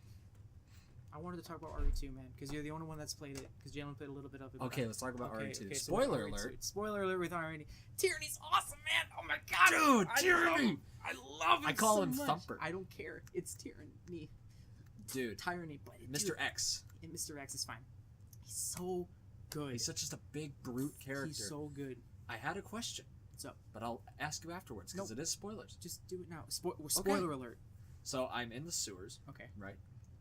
[SPEAKER 3] I wanted to talk about RE2, man, because you're the only one that's played it. Because Jalen played a little bit of it. but
[SPEAKER 2] Okay, let's talk about
[SPEAKER 3] Okay,
[SPEAKER 2] RE2.
[SPEAKER 3] okay, so
[SPEAKER 2] Spoiler
[SPEAKER 3] with RE2.
[SPEAKER 2] alert.
[SPEAKER 3] Spoiler alert with RE2. Tyranny's awesome, man. Oh my God,
[SPEAKER 2] Dude,
[SPEAKER 3] I
[SPEAKER 2] Tyranny!
[SPEAKER 3] love him. I love him.
[SPEAKER 2] I call
[SPEAKER 3] so
[SPEAKER 2] him
[SPEAKER 3] much.
[SPEAKER 2] Thumper.
[SPEAKER 3] I don't care. It's Tyranny.
[SPEAKER 2] Dude,
[SPEAKER 3] Tyranny, but
[SPEAKER 2] Mr.
[SPEAKER 3] dude,
[SPEAKER 2] X.
[SPEAKER 3] and Mr. X is fine. He's so good.
[SPEAKER 2] He's such just a big brute character.
[SPEAKER 3] He's so good.
[SPEAKER 2] I had a question.
[SPEAKER 3] What's up?
[SPEAKER 2] But I'll ask you afterwards because
[SPEAKER 3] Nope.
[SPEAKER 2] it is spoilers.
[SPEAKER 3] Just do it now. Spoiler alert.
[SPEAKER 2] So I'm in the sewers,
[SPEAKER 3] Okay.
[SPEAKER 2] right?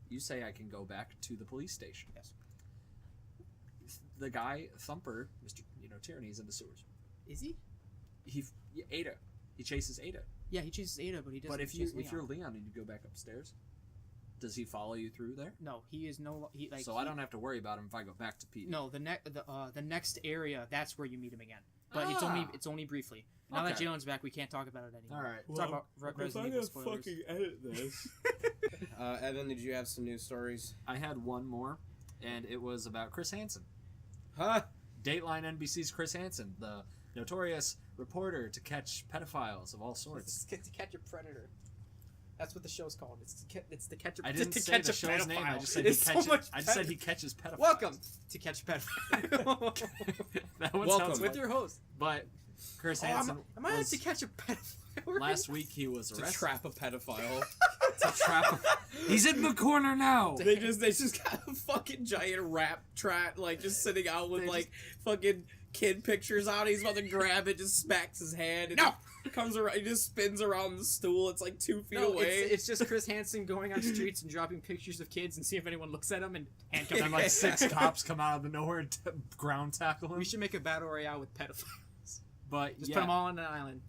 [SPEAKER 2] You say I can go back to the police station.
[SPEAKER 3] Yes.
[SPEAKER 2] The guy, Thumper, Mr. Tyranny's in the sewers.
[SPEAKER 3] Is he?
[SPEAKER 2] Ada. He chases Ada.
[SPEAKER 3] Yeah, he chases Ada, but he doesn't.
[SPEAKER 2] But if
[SPEAKER 3] chase
[SPEAKER 2] you're
[SPEAKER 3] Leon.
[SPEAKER 2] Leon and you go back upstairs, does he follow you through there?
[SPEAKER 3] No, he is no. He like.
[SPEAKER 2] So I don't have to worry about him if I go back to Pete.
[SPEAKER 3] No, the next area. That's where you meet him again. But
[SPEAKER 2] Ah.
[SPEAKER 3] it's only briefly. Now that
[SPEAKER 2] Okay.
[SPEAKER 3] Jalen's back, we can't talk about it anymore.
[SPEAKER 2] All right.
[SPEAKER 3] We'll talk about Resident Evil spoilers.
[SPEAKER 1] edit this. Evan, did you have some news stories?
[SPEAKER 2] I had one more, and it was about Chris Hansen.
[SPEAKER 1] Huh?
[SPEAKER 2] Dateline NBC's Chris Hansen, the notorious reporter to catch pedophiles of all sorts.
[SPEAKER 3] It's to catch a predator. That's what the show's called. It's to catch a.
[SPEAKER 2] I didn't
[SPEAKER 3] to
[SPEAKER 2] say
[SPEAKER 3] catch
[SPEAKER 2] the
[SPEAKER 3] a
[SPEAKER 2] show's
[SPEAKER 3] pedophile.
[SPEAKER 2] name. I just said
[SPEAKER 3] It's
[SPEAKER 2] he
[SPEAKER 3] so
[SPEAKER 2] catches.
[SPEAKER 3] much
[SPEAKER 2] I just said he catches pedophiles.
[SPEAKER 3] Welcome to Catch a Pedophile.
[SPEAKER 2] That one
[SPEAKER 1] Welcome.
[SPEAKER 2] sounds
[SPEAKER 3] With
[SPEAKER 2] fun.
[SPEAKER 3] your host.
[SPEAKER 2] But Chris Hansen
[SPEAKER 3] am I
[SPEAKER 2] was,
[SPEAKER 3] to catch a pedophile?
[SPEAKER 2] last week he was
[SPEAKER 1] To
[SPEAKER 2] arrested.
[SPEAKER 1] trap a pedophile.
[SPEAKER 2] To trap. He's in the corner now.
[SPEAKER 1] They just got a fucking giant rap trap, like just sitting out with
[SPEAKER 3] They
[SPEAKER 1] like fucking kid pictures out. He's about to grab it, just smacks his hand, and
[SPEAKER 3] No!
[SPEAKER 1] comes around. He just spins around the stool. It's like 2 feet
[SPEAKER 3] No,
[SPEAKER 1] away.
[SPEAKER 3] it's just Chris Hansen going on streets and dropping pictures of kids and see if anyone looks at him and handcuff
[SPEAKER 2] And
[SPEAKER 3] them.
[SPEAKER 2] like 6 cops come out of the nowhere and ground tackle him.
[SPEAKER 3] We should make a battle royale with pedophiles.
[SPEAKER 2] But
[SPEAKER 3] Just
[SPEAKER 2] yeah,
[SPEAKER 3] put them all on an island.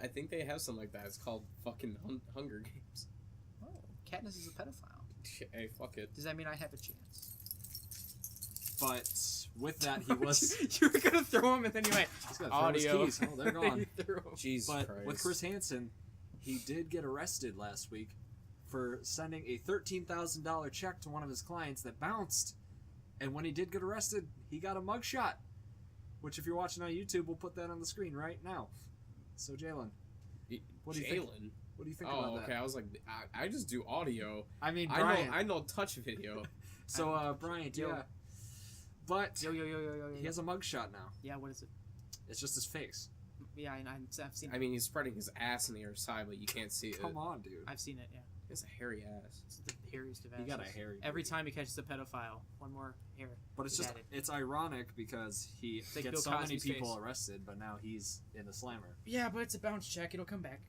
[SPEAKER 1] I think they have something like that. It's called fucking Hunger Games.
[SPEAKER 3] Oh, Katniss is a pedophile.
[SPEAKER 1] Hey, fuck it.
[SPEAKER 3] Does that mean I have a chance?
[SPEAKER 2] but with that he was.
[SPEAKER 3] You were gonna throw him and then you went
[SPEAKER 2] He's gonna throw his
[SPEAKER 3] audio.
[SPEAKER 2] keys. Oh, they're gone.
[SPEAKER 3] You threw him.
[SPEAKER 1] Jesus
[SPEAKER 2] But
[SPEAKER 1] Christ.
[SPEAKER 2] with Chris Hansen, he did get arrested last week for sending a $13,000 check to one of his clients that bounced. And when he did get arrested, he got a mugshot. Which, if you're watching on YouTube, we'll put that on the screen right now. So, JAYLEN, what do you think?
[SPEAKER 1] JAYLEN?
[SPEAKER 2] What do you think
[SPEAKER 1] Oh,
[SPEAKER 2] about
[SPEAKER 1] okay.
[SPEAKER 2] that?
[SPEAKER 1] I was like, I just do audio.
[SPEAKER 2] I mean, Bryant.
[SPEAKER 1] I know touch video.
[SPEAKER 2] So, Bryant,
[SPEAKER 3] Yo.
[SPEAKER 2] yeah. But
[SPEAKER 3] Yo.
[SPEAKER 2] he has a mugshot now.
[SPEAKER 3] Yeah, what is it?
[SPEAKER 2] It's just his face.
[SPEAKER 3] Yeah, I've seen it.
[SPEAKER 1] I mean, he's spreading his ass on the other side, but you can't see it.
[SPEAKER 2] Come on, dude.
[SPEAKER 3] I've seen it, yeah.
[SPEAKER 1] He has a hairy ass.
[SPEAKER 3] It's the hairiest of
[SPEAKER 2] He got a
[SPEAKER 3] asses.
[SPEAKER 2] hairy.
[SPEAKER 3] Every time he catches a pedophile, one more hair.
[SPEAKER 2] But it's
[SPEAKER 3] is
[SPEAKER 2] just,
[SPEAKER 3] added.
[SPEAKER 2] it's ironic because he
[SPEAKER 3] like
[SPEAKER 2] gets
[SPEAKER 3] Bill
[SPEAKER 2] so many
[SPEAKER 3] Cosby's
[SPEAKER 2] people
[SPEAKER 3] face.
[SPEAKER 2] arrested, but now he's in the slammer.
[SPEAKER 3] Yeah, but it's a bounce check. It'll come back.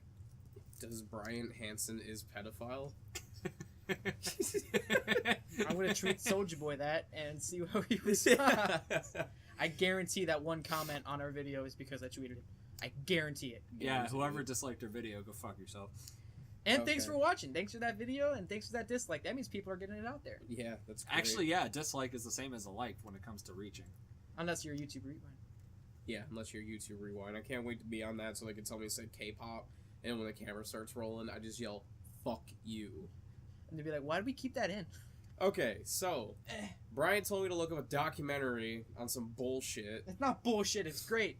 [SPEAKER 1] Does Bryant Hansen is pedophile?
[SPEAKER 3] I'm gonna tweet Soulja Boy that and see how he responds. I guarantee that one comment on our video is because I tweeted it. I guarantee it.
[SPEAKER 2] Yeah, whoever disliked our video, go fuck yourself.
[SPEAKER 3] And thanks
[SPEAKER 1] Okay.
[SPEAKER 3] for watching. Thanks for that video and thanks for that dislike. That means people are getting it out there.
[SPEAKER 1] Yeah, that's great.
[SPEAKER 2] Actually, yeah, dislike is the same as a like when it comes to reaching.
[SPEAKER 3] Unless you're a YouTube rewind.
[SPEAKER 1] Yeah, unless you're YouTube Rewind. I can't wait to be on that so they can tell me to say K-pop, and when the camera starts rolling, I just yell, fuck you.
[SPEAKER 3] And they'd be like, why did we keep that in?
[SPEAKER 1] Okay, so, Brian told me to look up a documentary on some bullshit.
[SPEAKER 3] It's not bullshit. It's great.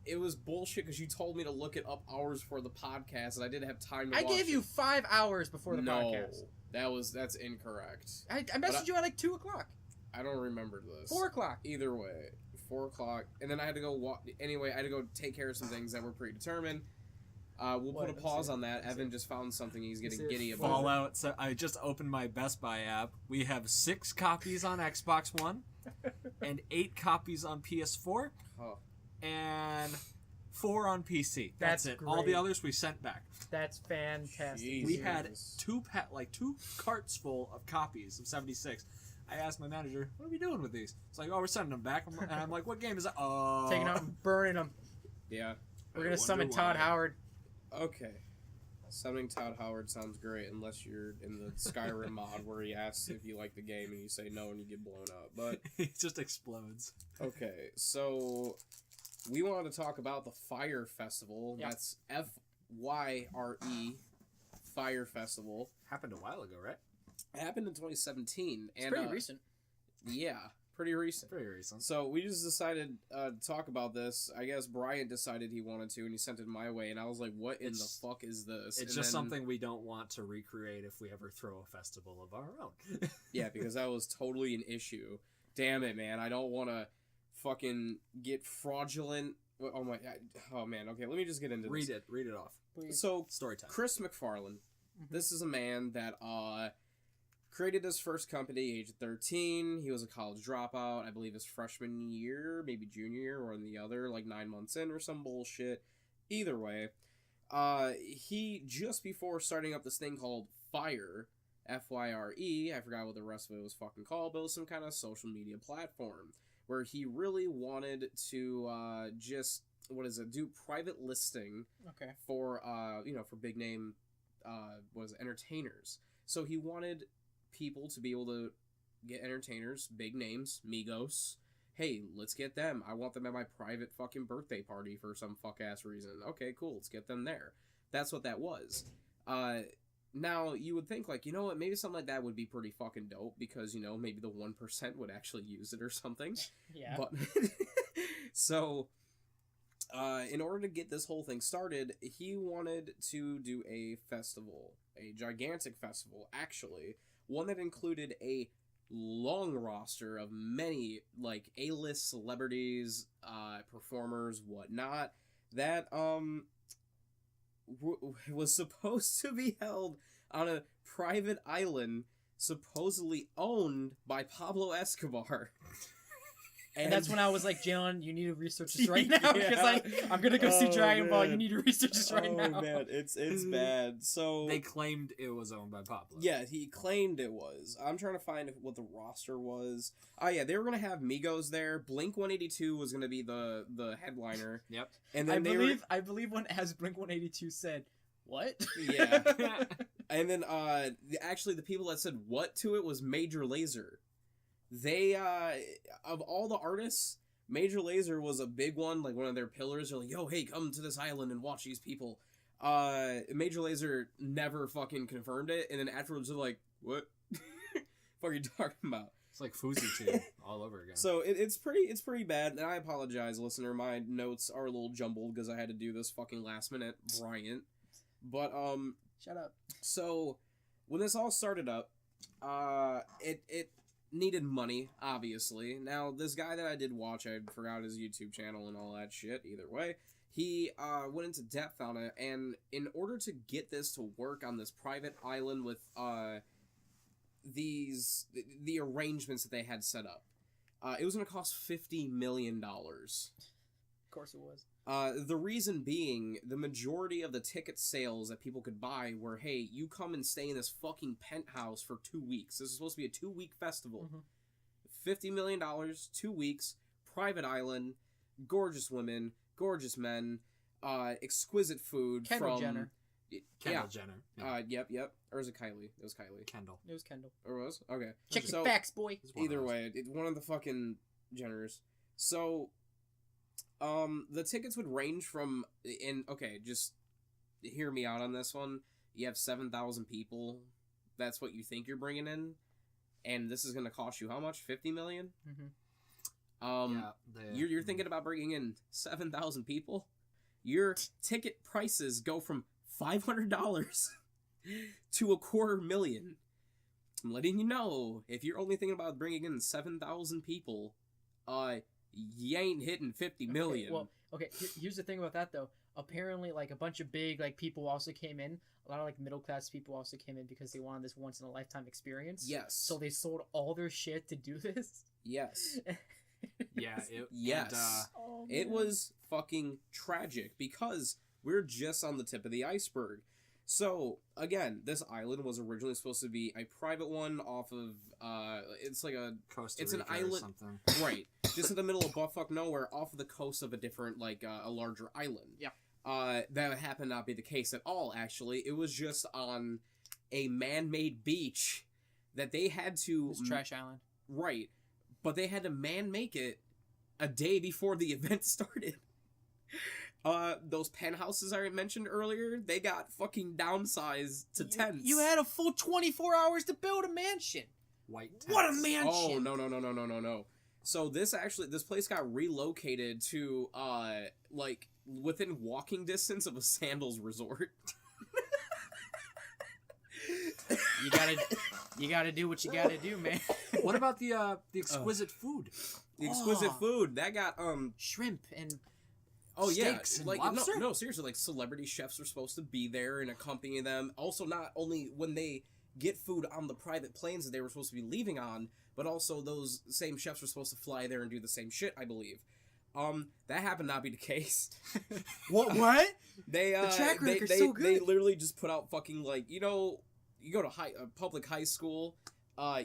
[SPEAKER 1] It was bullshit because you told me to look it up hours before the podcast, and I didn't have time to
[SPEAKER 3] I
[SPEAKER 1] watch
[SPEAKER 3] gave you
[SPEAKER 1] it.
[SPEAKER 3] 5 hours before the
[SPEAKER 1] No,
[SPEAKER 3] podcast.
[SPEAKER 1] that's incorrect.
[SPEAKER 3] I messaged you at like 2 o'clock.
[SPEAKER 1] I don't remember this.
[SPEAKER 3] 4 o'clock.
[SPEAKER 1] Either way, 4 o'clock, and then I had to go anyway, I had to go take care of some things that were predetermined. We'll
[SPEAKER 3] What?
[SPEAKER 1] put a
[SPEAKER 3] Let's
[SPEAKER 1] pause
[SPEAKER 3] see.
[SPEAKER 1] on that.
[SPEAKER 3] Let's
[SPEAKER 1] Evan
[SPEAKER 3] see.
[SPEAKER 1] just found something he's getting
[SPEAKER 3] Let's see.
[SPEAKER 1] giddy about.
[SPEAKER 2] Fallout. So I just opened my Best Buy app. We have 6 copies on Xbox One, and 8 copies on PS4,
[SPEAKER 1] Oh.
[SPEAKER 2] and 4 on PC. That's
[SPEAKER 3] That's
[SPEAKER 2] it. All the
[SPEAKER 3] great.
[SPEAKER 2] others we sent back.
[SPEAKER 3] That's fantastic.
[SPEAKER 1] Jeez.
[SPEAKER 2] We had
[SPEAKER 1] Jesus.
[SPEAKER 2] 2 carts full of copies of 76. I asked my manager, "What are we doing with these?" It's like, "Oh, we're sending them back." And I'm like, "What game is that?" Oh,
[SPEAKER 3] Taking out and burning them.
[SPEAKER 1] Yeah.
[SPEAKER 3] We're gonna summon
[SPEAKER 2] wonder
[SPEAKER 3] Todd
[SPEAKER 2] why.
[SPEAKER 3] Howard.
[SPEAKER 1] Okay. Summoning Todd Howard sounds great unless you're in the Skyrim mod where he asks if you like the game and you say no and you get blown up. But
[SPEAKER 2] It just explodes.
[SPEAKER 1] okay, so we wanted to talk about the Fyre Festival.
[SPEAKER 3] Yeah.
[SPEAKER 1] That's Fyre, Fyre Festival.
[SPEAKER 2] Happened a while ago, right?
[SPEAKER 1] It happened in 2017.
[SPEAKER 3] It's
[SPEAKER 1] and
[SPEAKER 3] pretty recent.
[SPEAKER 1] Yeah, pretty recent.
[SPEAKER 2] Very recent.
[SPEAKER 1] So we just decided to talk about this. I guess Bryant decided he wanted to, and he sent it my way, and I was like, "What in
[SPEAKER 2] It's-
[SPEAKER 1] the fuck is this?"
[SPEAKER 2] It's
[SPEAKER 1] And
[SPEAKER 2] just
[SPEAKER 1] then-
[SPEAKER 2] something we don't want to recreate if we ever throw a festival of our own.
[SPEAKER 1] Yeah, because that was totally an issue. Damn it, man! I don't want to fucking get fraudulent. Oh my! Oh man. Okay, let me just get into
[SPEAKER 2] Read
[SPEAKER 1] this.
[SPEAKER 2] it. Read it off.
[SPEAKER 1] So
[SPEAKER 2] Story time.
[SPEAKER 1] Chris McFarlane.
[SPEAKER 3] Mhm.
[SPEAKER 1] This is a man that created his first company age 13. He was a college dropout, I believe his freshman year, maybe junior year, or in the other, like 9 months in or some bullshit. Either way, he, just before starting up this thing called Fyre, Fyre, I forgot what the rest of it was fucking called, but it was some kind of social media platform where he really wanted to do private listing
[SPEAKER 3] Okay.
[SPEAKER 1] for for big name entertainers. So he wanted people to be able to get entertainers, big names, Migos. Hey, let's get them. I want them at my private fucking birthday party for some fuck ass reason. Okay, cool. Let's get them there. That's what that was. Now, you would think, like, you know what, maybe something like that would be pretty fucking dope, because, you know, maybe the 1% would actually use it or something.
[SPEAKER 3] Yeah.
[SPEAKER 1] But, so, in order to get this whole thing started, he wanted to do a festival. A gigantic festival, actually. One that included a long roster of many, like, A-list celebrities, performers, whatnot, that, was supposed to be held on a private island supposedly owned by Pablo Escobar.
[SPEAKER 3] And that's when I was like, Jalen, you need to research this right now, because like, I'm gonna go see Dragon Ball. You need to research this right now.
[SPEAKER 1] Oh man, it's bad. So
[SPEAKER 2] they claimed it was owned by Pablo.
[SPEAKER 1] Yeah, he claimed it was. I'm trying to find what the roster was. Oh yeah, they were gonna have Migos there. Blink 182 was gonna be the headliner.
[SPEAKER 2] Yep.
[SPEAKER 1] And then
[SPEAKER 3] I believe when as Blink 182 said, "What?"
[SPEAKER 1] Yeah. And then actually the people that said what to it was Major Lazer. They of all the artists, Major Lazer was a big one, like one of their pillars. They're like, yo, hey, come to this island and watch these people. Major Lazer never fucking confirmed it, and then afterwards they're like, what? What are you talking about?
[SPEAKER 2] It's like Fousey too, all over again.
[SPEAKER 1] So it's pretty bad, and I apologize, listener. My notes are a little jumbled because I had to do this fucking last minute BRYANT. But
[SPEAKER 3] Shut up.
[SPEAKER 1] So when this all started up, it needed money, obviously. Now, this guy that I did watch, I forgot his YouTube channel and all that shit, either way, he went into depth on it, and in order to get this to work on this private island with the arrangements that they had set up, it was going to cost $50 million.
[SPEAKER 3] Of course it was.
[SPEAKER 1] The reason being, the majority of the ticket sales that people could buy were, hey, you come and stay in this fucking penthouse for 2 weeks. This is supposed to be a 2-week festival.
[SPEAKER 3] Mm-hmm.
[SPEAKER 1] $50 million, 2 weeks, private island, gorgeous women, gorgeous men, exquisite food
[SPEAKER 3] Kendall
[SPEAKER 1] from...
[SPEAKER 3] Jenner.
[SPEAKER 2] Kendall Jenner. Yeah.
[SPEAKER 1] Yep. Or was it Kylie? It was Kylie.
[SPEAKER 2] Kendall.
[SPEAKER 3] It was Kendall.
[SPEAKER 1] Or was? Okay.
[SPEAKER 3] Check your facts, boy.
[SPEAKER 1] Either way, one of the fucking Jenners. So... the tickets would range from, just hear me out on this one. You have 7,000 people. That's what you think you're bringing in. And this is going to cost you how much? 50 million?
[SPEAKER 3] Mm-hmm.
[SPEAKER 1] You're thinking about bringing in 7,000 people? Your ticket prices go from $500 to $250,000. I'm letting you know, if you're only thinking about bringing in 7,000 people, you ain't hitting 50 million.
[SPEAKER 3] Here's the thing about that though. Apparently, like a bunch of big like people also came in. A lot of like middle class people also came in because they wanted this once in a lifetime experience.
[SPEAKER 1] Yes.
[SPEAKER 3] So they sold all their shit to do this.
[SPEAKER 1] Yes.
[SPEAKER 2] Yeah.
[SPEAKER 1] Yes.
[SPEAKER 3] Oh,
[SPEAKER 1] it was fucking tragic because we're just on the tip of the iceberg. So, again, this island was originally supposed to be a private one off of, it's like a...
[SPEAKER 2] Costa
[SPEAKER 1] it's
[SPEAKER 2] Rica
[SPEAKER 1] an island,
[SPEAKER 2] or something.
[SPEAKER 1] Right. Just in the middle of buttfuck nowhere, off of the coast of a different, like, a larger island.
[SPEAKER 3] Yeah.
[SPEAKER 1] That happened not be the case at all, actually. It was just on a man-made beach that they had to...
[SPEAKER 3] It's Trash Island.
[SPEAKER 1] Right. But they had to man-make it a day before the event started. Those penthouses I mentioned earlier, they got fucking downsized to tents.
[SPEAKER 3] You had a full 24 hours to build a mansion.
[SPEAKER 2] White tents.
[SPEAKER 3] What a mansion!
[SPEAKER 1] Oh, no. So this place got relocated to, like, within walking distance of a sandals resort.
[SPEAKER 3] You gotta do what you gotta do, man.
[SPEAKER 2] What about the exquisite food?
[SPEAKER 1] The exquisite food, that got,
[SPEAKER 3] shrimp and...
[SPEAKER 1] Oh
[SPEAKER 2] steaks
[SPEAKER 1] yeah,
[SPEAKER 2] and
[SPEAKER 1] like
[SPEAKER 2] lobster?
[SPEAKER 1] no, seriously, like celebrity chefs are supposed to be there and accompany them. Also, not only when they get food on the private planes that they were supposed to be leaving on, but also those same chefs were supposed to fly there and do the same shit, I believe. That happened not be the case.
[SPEAKER 3] What?
[SPEAKER 1] They
[SPEAKER 3] the track record's so good.
[SPEAKER 1] They literally just put out fucking, like, you know, you go to public high school.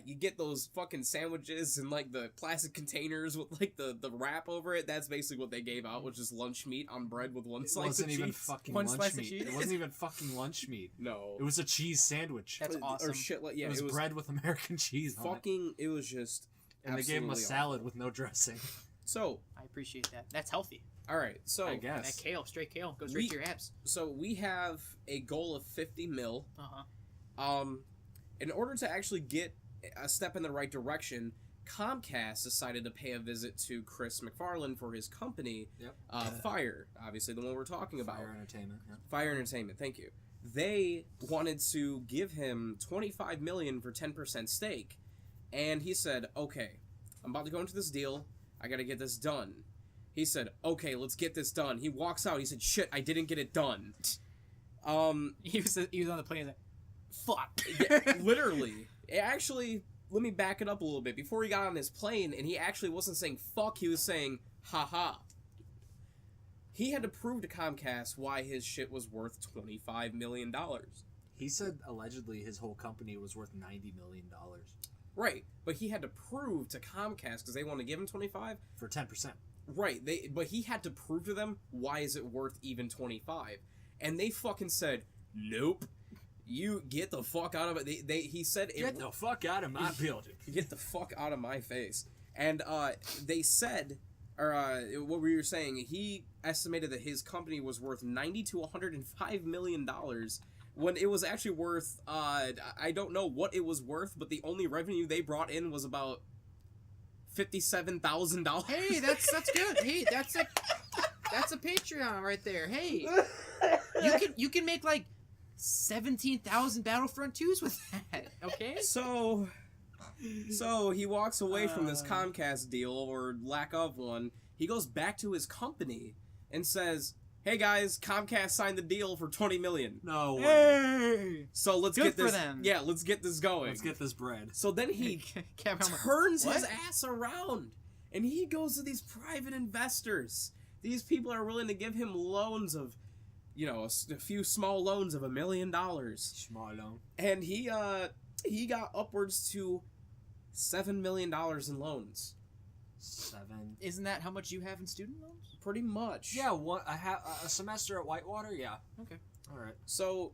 [SPEAKER 1] You get those fucking sandwiches in, like, the plastic containers with, like, the wrap over it. That's basically what they gave out, which is lunch meat on bread with one slice of cheese.
[SPEAKER 2] It wasn't even fucking
[SPEAKER 3] One
[SPEAKER 2] lunch
[SPEAKER 3] slice of
[SPEAKER 2] meat.
[SPEAKER 3] cheese?
[SPEAKER 2] It wasn't even fucking lunch meat.
[SPEAKER 1] No.
[SPEAKER 2] It was a cheese sandwich.
[SPEAKER 3] That's awesome.
[SPEAKER 1] Or shit like, yeah,
[SPEAKER 2] it was bread with American cheese on it.
[SPEAKER 1] It was just
[SPEAKER 2] And they gave him a salad
[SPEAKER 1] awful.
[SPEAKER 2] with no dressing.
[SPEAKER 1] So.
[SPEAKER 3] I appreciate that. That's healthy.
[SPEAKER 1] Alright, so.
[SPEAKER 2] I guess.
[SPEAKER 3] That kale, straight kale, goes right to your abs.
[SPEAKER 1] So we have a goal of 50 mil.
[SPEAKER 3] Uh-huh.
[SPEAKER 1] In order to actually get a step in the right direction, Comcast decided to pay a visit to Chris McFarlane for his company, Fyre, obviously the one we're talking about.
[SPEAKER 2] Fyre Entertainment. Yeah.
[SPEAKER 1] Fyre Entertainment, thank you. They wanted to give him $25 million for 10% stake, and he said, "Okay, I'm about to go into this deal. I gotta get this done." He said, "Okay, let's get this done." He walks out. He said, "Shit, I didn't get it done."
[SPEAKER 3] He was on the plane. He's like, "Fuck."
[SPEAKER 1] Yeah, literally. Actually, let me back it up a little bit. Before he got on his plane, and he actually wasn't saying "fuck," he was saying "haha." He had to prove to Comcast why his shit was worth $25 million.
[SPEAKER 2] He said allegedly his whole company was worth $90 million.
[SPEAKER 1] Right, but he had to prove to Comcast, because they want to give him 25
[SPEAKER 2] for 10%.
[SPEAKER 1] Right, but he had to prove to them, why is it worth even 25? And they fucking said, "Nope. You get the fuck out of it." He said,
[SPEAKER 2] "Get the fuck out of my building.
[SPEAKER 1] Get the fuck out of my face." And they said, or what were you saying? He estimated that his company was worth $90 to $105 million, when it was actually worth, I don't know what it was worth, but the only revenue they brought in was about $57,000.
[SPEAKER 3] Hey, that's good. Hey, that's a Patreon right there. Hey, you can make like 17,000 Battlefront 2s with that. Okay.
[SPEAKER 1] So he walks away from this Comcast deal, or lack of one. He goes back to his company and says, "Hey guys, Comcast signed the deal for $20 million.
[SPEAKER 2] No way.
[SPEAKER 3] Hey.
[SPEAKER 1] So let's
[SPEAKER 3] Good
[SPEAKER 1] get this.
[SPEAKER 3] for them.
[SPEAKER 1] Yeah, let's get this going.
[SPEAKER 2] Let's get this bread."
[SPEAKER 1] So then he turns his ass around, and he goes to these private investors. These people are willing to give him loans of, a few small loans of $1 million.
[SPEAKER 2] Small loan.
[SPEAKER 1] And he got upwards to $7 million in loans.
[SPEAKER 2] 7.
[SPEAKER 3] Isn't that how much you have in student loans?
[SPEAKER 1] Pretty much.
[SPEAKER 2] Yeah, a semester at Whitewater. Yeah.
[SPEAKER 3] Okay.
[SPEAKER 2] All right.
[SPEAKER 1] So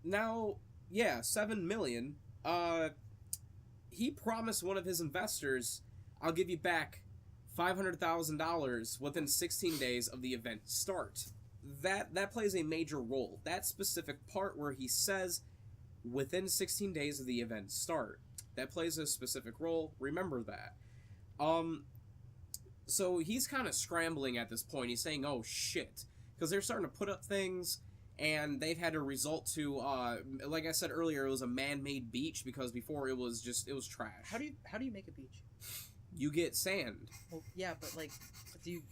[SPEAKER 1] now, yeah, $7 million. He promised one of his investors, "I'll give you back $500,000 within 16 days of the event start." That plays a major role. That specific part where he says, "within 16 days of the event start," that plays a specific role. Remember that. So he's kind of scrambling at this point. He's saying, "Oh shit," because they're starting to put up things, and they've had to result to, like I said earlier, it was a man-made beach, because before it was trash.
[SPEAKER 3] How do you make a beach?
[SPEAKER 1] You get sand.
[SPEAKER 3] Well, yeah, but like, do you?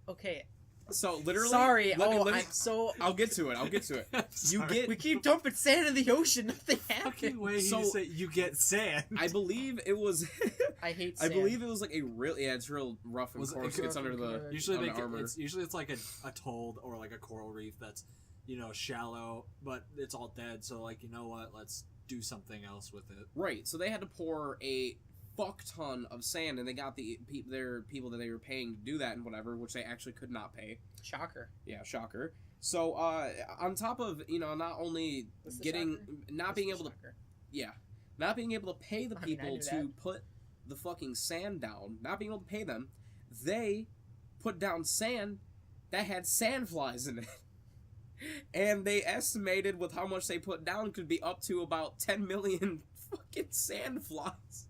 [SPEAKER 3] Okay.
[SPEAKER 1] So literally,
[SPEAKER 3] Sorry.
[SPEAKER 1] I'll get to it.
[SPEAKER 3] We keep dumping sand in the ocean. Nothing
[SPEAKER 2] Fucking way
[SPEAKER 3] happens.
[SPEAKER 2] you say you get sand.
[SPEAKER 1] I believe it was.
[SPEAKER 3] I hate sand.
[SPEAKER 1] I believe it was like a real. Yeah, it's real rough and coarse. It's under the.
[SPEAKER 2] Usually
[SPEAKER 1] armor.
[SPEAKER 2] It's like a told or like a coral reef that's, shallow, but it's all dead. So like, you know what? Let's do something else with it.
[SPEAKER 1] Right. So they had to pour a fuck ton of sand, and they got their people that they were paying to do that and whatever, which they actually could not pay.
[SPEAKER 3] Shocker.
[SPEAKER 1] Yeah, shocker. So on top of not only not being able to pay the people to put the fucking sand down, not being able to pay them, they put down sand that had sandflies in it. And they estimated with how much they put down could be up to about 10 million fucking sandflies.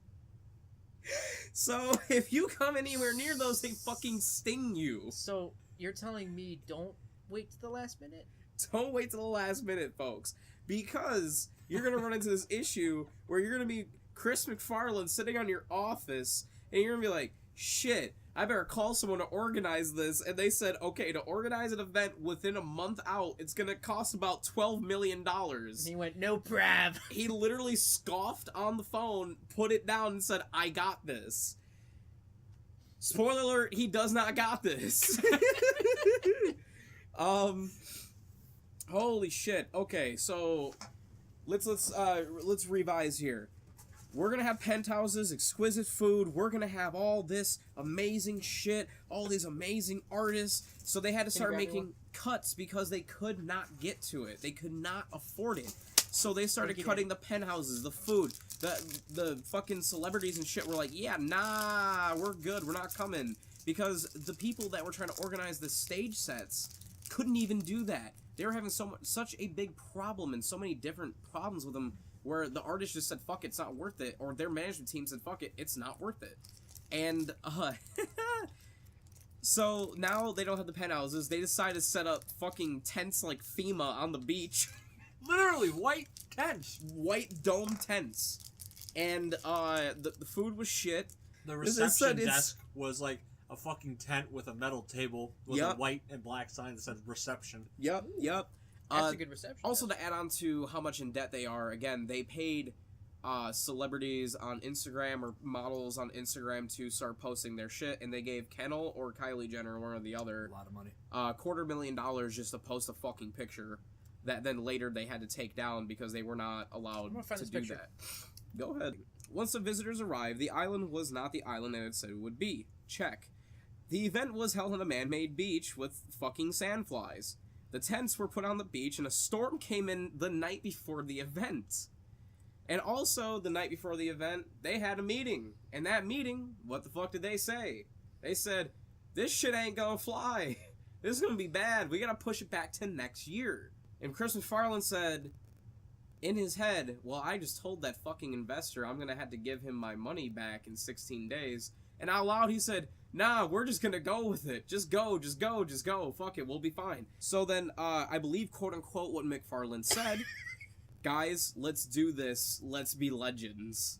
[SPEAKER 1] So if you come anywhere near those, they fucking sting you.
[SPEAKER 3] So you're telling me don't wait to the last minute?
[SPEAKER 1] Don't wait to the last minute, folks, because you're going to run into this issue where you're going to be Chris McFarlane sitting on your office, and you're going to be like, "Shit, I better call someone to organize this." And they said, "Okay, to organize an event within a month out, it's going to cost about $12 million.
[SPEAKER 3] And he went, "No prob."
[SPEAKER 1] He literally scoffed on the phone, put it down, and said, "I got this." Spoiler alert, he does not got this. Holy shit. Okay, so let's revise here. We're gonna have penthouses, exquisite food. We're gonna have all this amazing shit, all these amazing artists. So they had to start making cuts because they could not get to it. They could not afford it. So they started cutting the penthouses, the food, the fucking celebrities and shit were like, "Yeah, nah, we're good. We're not coming." Because the people that were trying to organize the stage sets couldn't even do that. they were having such a big problem and so many different problems with them, where the artist just said, fuck it, it's not worth it, or their management team said, fuck it, it's not worth it. And, so now they don't have the penthouses, they decide to set up fucking tents like FEMA on the beach.
[SPEAKER 2] Literally, white tents.
[SPEAKER 1] White dome tents. And, the food was shit.
[SPEAKER 2] The reception desk was like a fucking tent with a metal table with a white and black sign that said reception.
[SPEAKER 1] Yep.
[SPEAKER 3] That's a good reception.
[SPEAKER 1] Also, to add on to how much in debt they are, again, they paid celebrities on Instagram or models on Instagram to start posting their shit, and they gave Kendall or Kylie Jenner, one or the other,
[SPEAKER 2] A lot of money.
[SPEAKER 1] $250,000 just to post a fucking picture that then later they had to take down because they were not allowed to do that. Go ahead. Once the visitors arrived, the island was not the island that it said it would be. Check. The event was held on a man-made beach with fucking sandflies. The tents were put on the beach, and a storm came in the night before the event. And also, the night before the event, they had a meeting. And that meeting, what the fuck did they say? They said, this shit ain't gonna fly. This is gonna be bad. We gotta push it back to next year. And Chris McFarlane said, in his head, well, I just told that fucking investor I'm gonna have to give him my money back in 16 days. And out loud, he said, nah, we're just gonna go with it. Just go. Fuck it, we'll be fine. So then, I believe, quote-unquote, what McFarlane said, guys, let's do this. Let's be legends.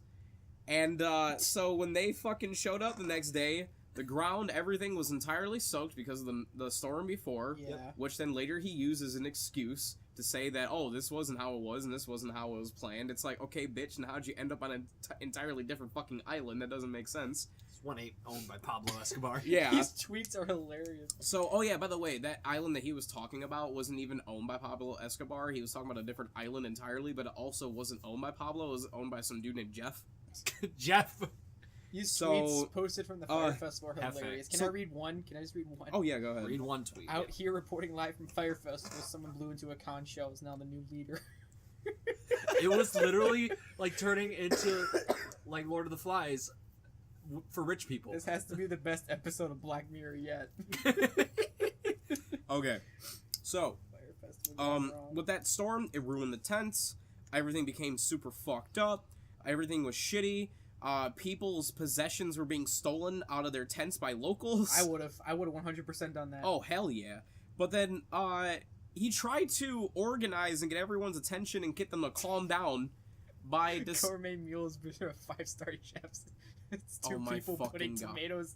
[SPEAKER 1] And, so when they fucking showed up the next day, the ground, everything was entirely soaked because of the storm before, which then later he used as an excuse to say that, oh, this wasn't how it was, and this wasn't how it was planned. It's like, okay, bitch, and how'd you end up on an entirely different fucking island? That doesn't make sense.
[SPEAKER 2] This one ain't owned by Pablo Escobar.
[SPEAKER 1] Yeah.
[SPEAKER 3] These tweets are hilarious.
[SPEAKER 1] So, oh yeah, by the way, that island that he was talking about wasn't even owned by Pablo Escobar. He was talking about a different island entirely, but it also wasn't owned by Pablo. It was owned by some dude named Jeff.
[SPEAKER 2] Jeff.
[SPEAKER 3] These tweets posted from the Fyre Festival are hilarious. Can I read one? Can I just read one?
[SPEAKER 1] Oh yeah, go ahead.
[SPEAKER 2] Read one tweet.
[SPEAKER 3] Out here reporting live from Fyre Festival, someone blew into a con show, is now the new leader.
[SPEAKER 2] It was literally like turning into like Lord of the Flies for rich people.
[SPEAKER 3] This has to be the best episode of Black Mirror yet.
[SPEAKER 1] Okay, so
[SPEAKER 3] Fyre Festival gone wrong.
[SPEAKER 1] with that storm, it ruined the tents. Everything became super fucked up. Everything was shitty. People's possessions were being stolen out of their tents by locals.
[SPEAKER 3] I would have 100% done that.
[SPEAKER 1] Oh, hell yeah. But then, he tried to organize and get everyone's attention and get them to calm down by
[SPEAKER 3] gourmet mules are 5-star chefs. It's two
[SPEAKER 1] my
[SPEAKER 3] people putting
[SPEAKER 1] fucking God.
[SPEAKER 3] tomatoes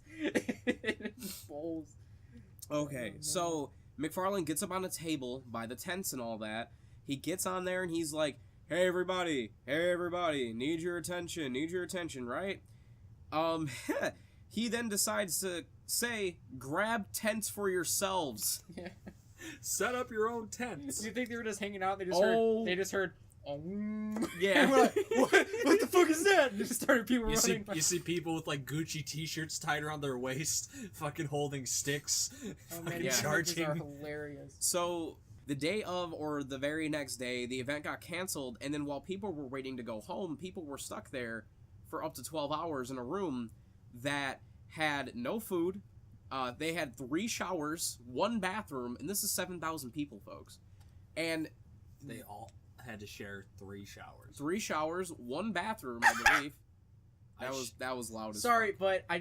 [SPEAKER 3] in bowls.
[SPEAKER 1] Okay, so McFarlane gets up on a table by the tents and all that. He gets on there and he's like, hey everybody, need your attention, right? He then decides to say, grab tents for yourselves.
[SPEAKER 3] Yeah.
[SPEAKER 2] Set up your own tents.
[SPEAKER 3] Do you think they were just hanging out? They just heard,
[SPEAKER 1] yeah.
[SPEAKER 3] And we're like, what the fuck is that? And just started people running.
[SPEAKER 2] You see people with like Gucci t-shirts tied around their waist, fucking holding sticks,
[SPEAKER 3] Oh man,
[SPEAKER 2] fucking
[SPEAKER 3] these
[SPEAKER 2] charging.
[SPEAKER 3] images are hilarious.
[SPEAKER 1] So the day of, or the very next day, the event got canceled, and then while people were waiting to go home, people were stuck there for up to 12 hours in a room that had no food. They had 3 showers, 1 bathroom, and this is 7,000 people, folks. And
[SPEAKER 2] They all had to share 3 showers.
[SPEAKER 1] 3 showers, 1 bathroom, I believe. That was loud as
[SPEAKER 3] Sorry,
[SPEAKER 1] fuck.
[SPEAKER 3] but I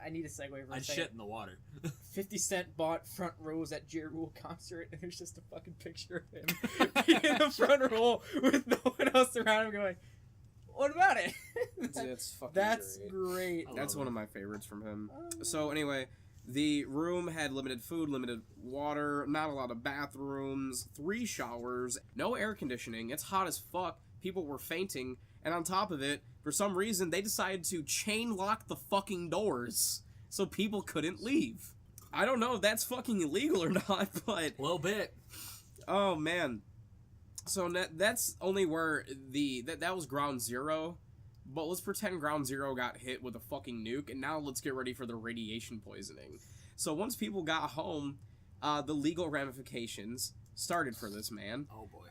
[SPEAKER 3] need a segue for a
[SPEAKER 2] I'd
[SPEAKER 3] second.
[SPEAKER 2] shit in the water.
[SPEAKER 3] 50 Cent bought front rows at J. Rule concert, and there's just a fucking picture of him in the front row with no one else around him going, what about it? That's great.
[SPEAKER 1] That's one of my favorites from him. So anyway, the room had limited food, limited water, not a lot of bathrooms, 3 showers, no air conditioning. It's hot as fuck. People were fainting, and on top of it, for some reason, they decided to chain lock the fucking doors so people couldn't leave. I don't know if that's fucking illegal or not, but...
[SPEAKER 2] A little bit.
[SPEAKER 1] Oh, man. So that's only where that was ground zero, but let's pretend ground zero got hit with a fucking nuke, and now let's get ready for the radiation poisoning. So once people got home, the legal ramifications started for this man.
[SPEAKER 2] Oh boy.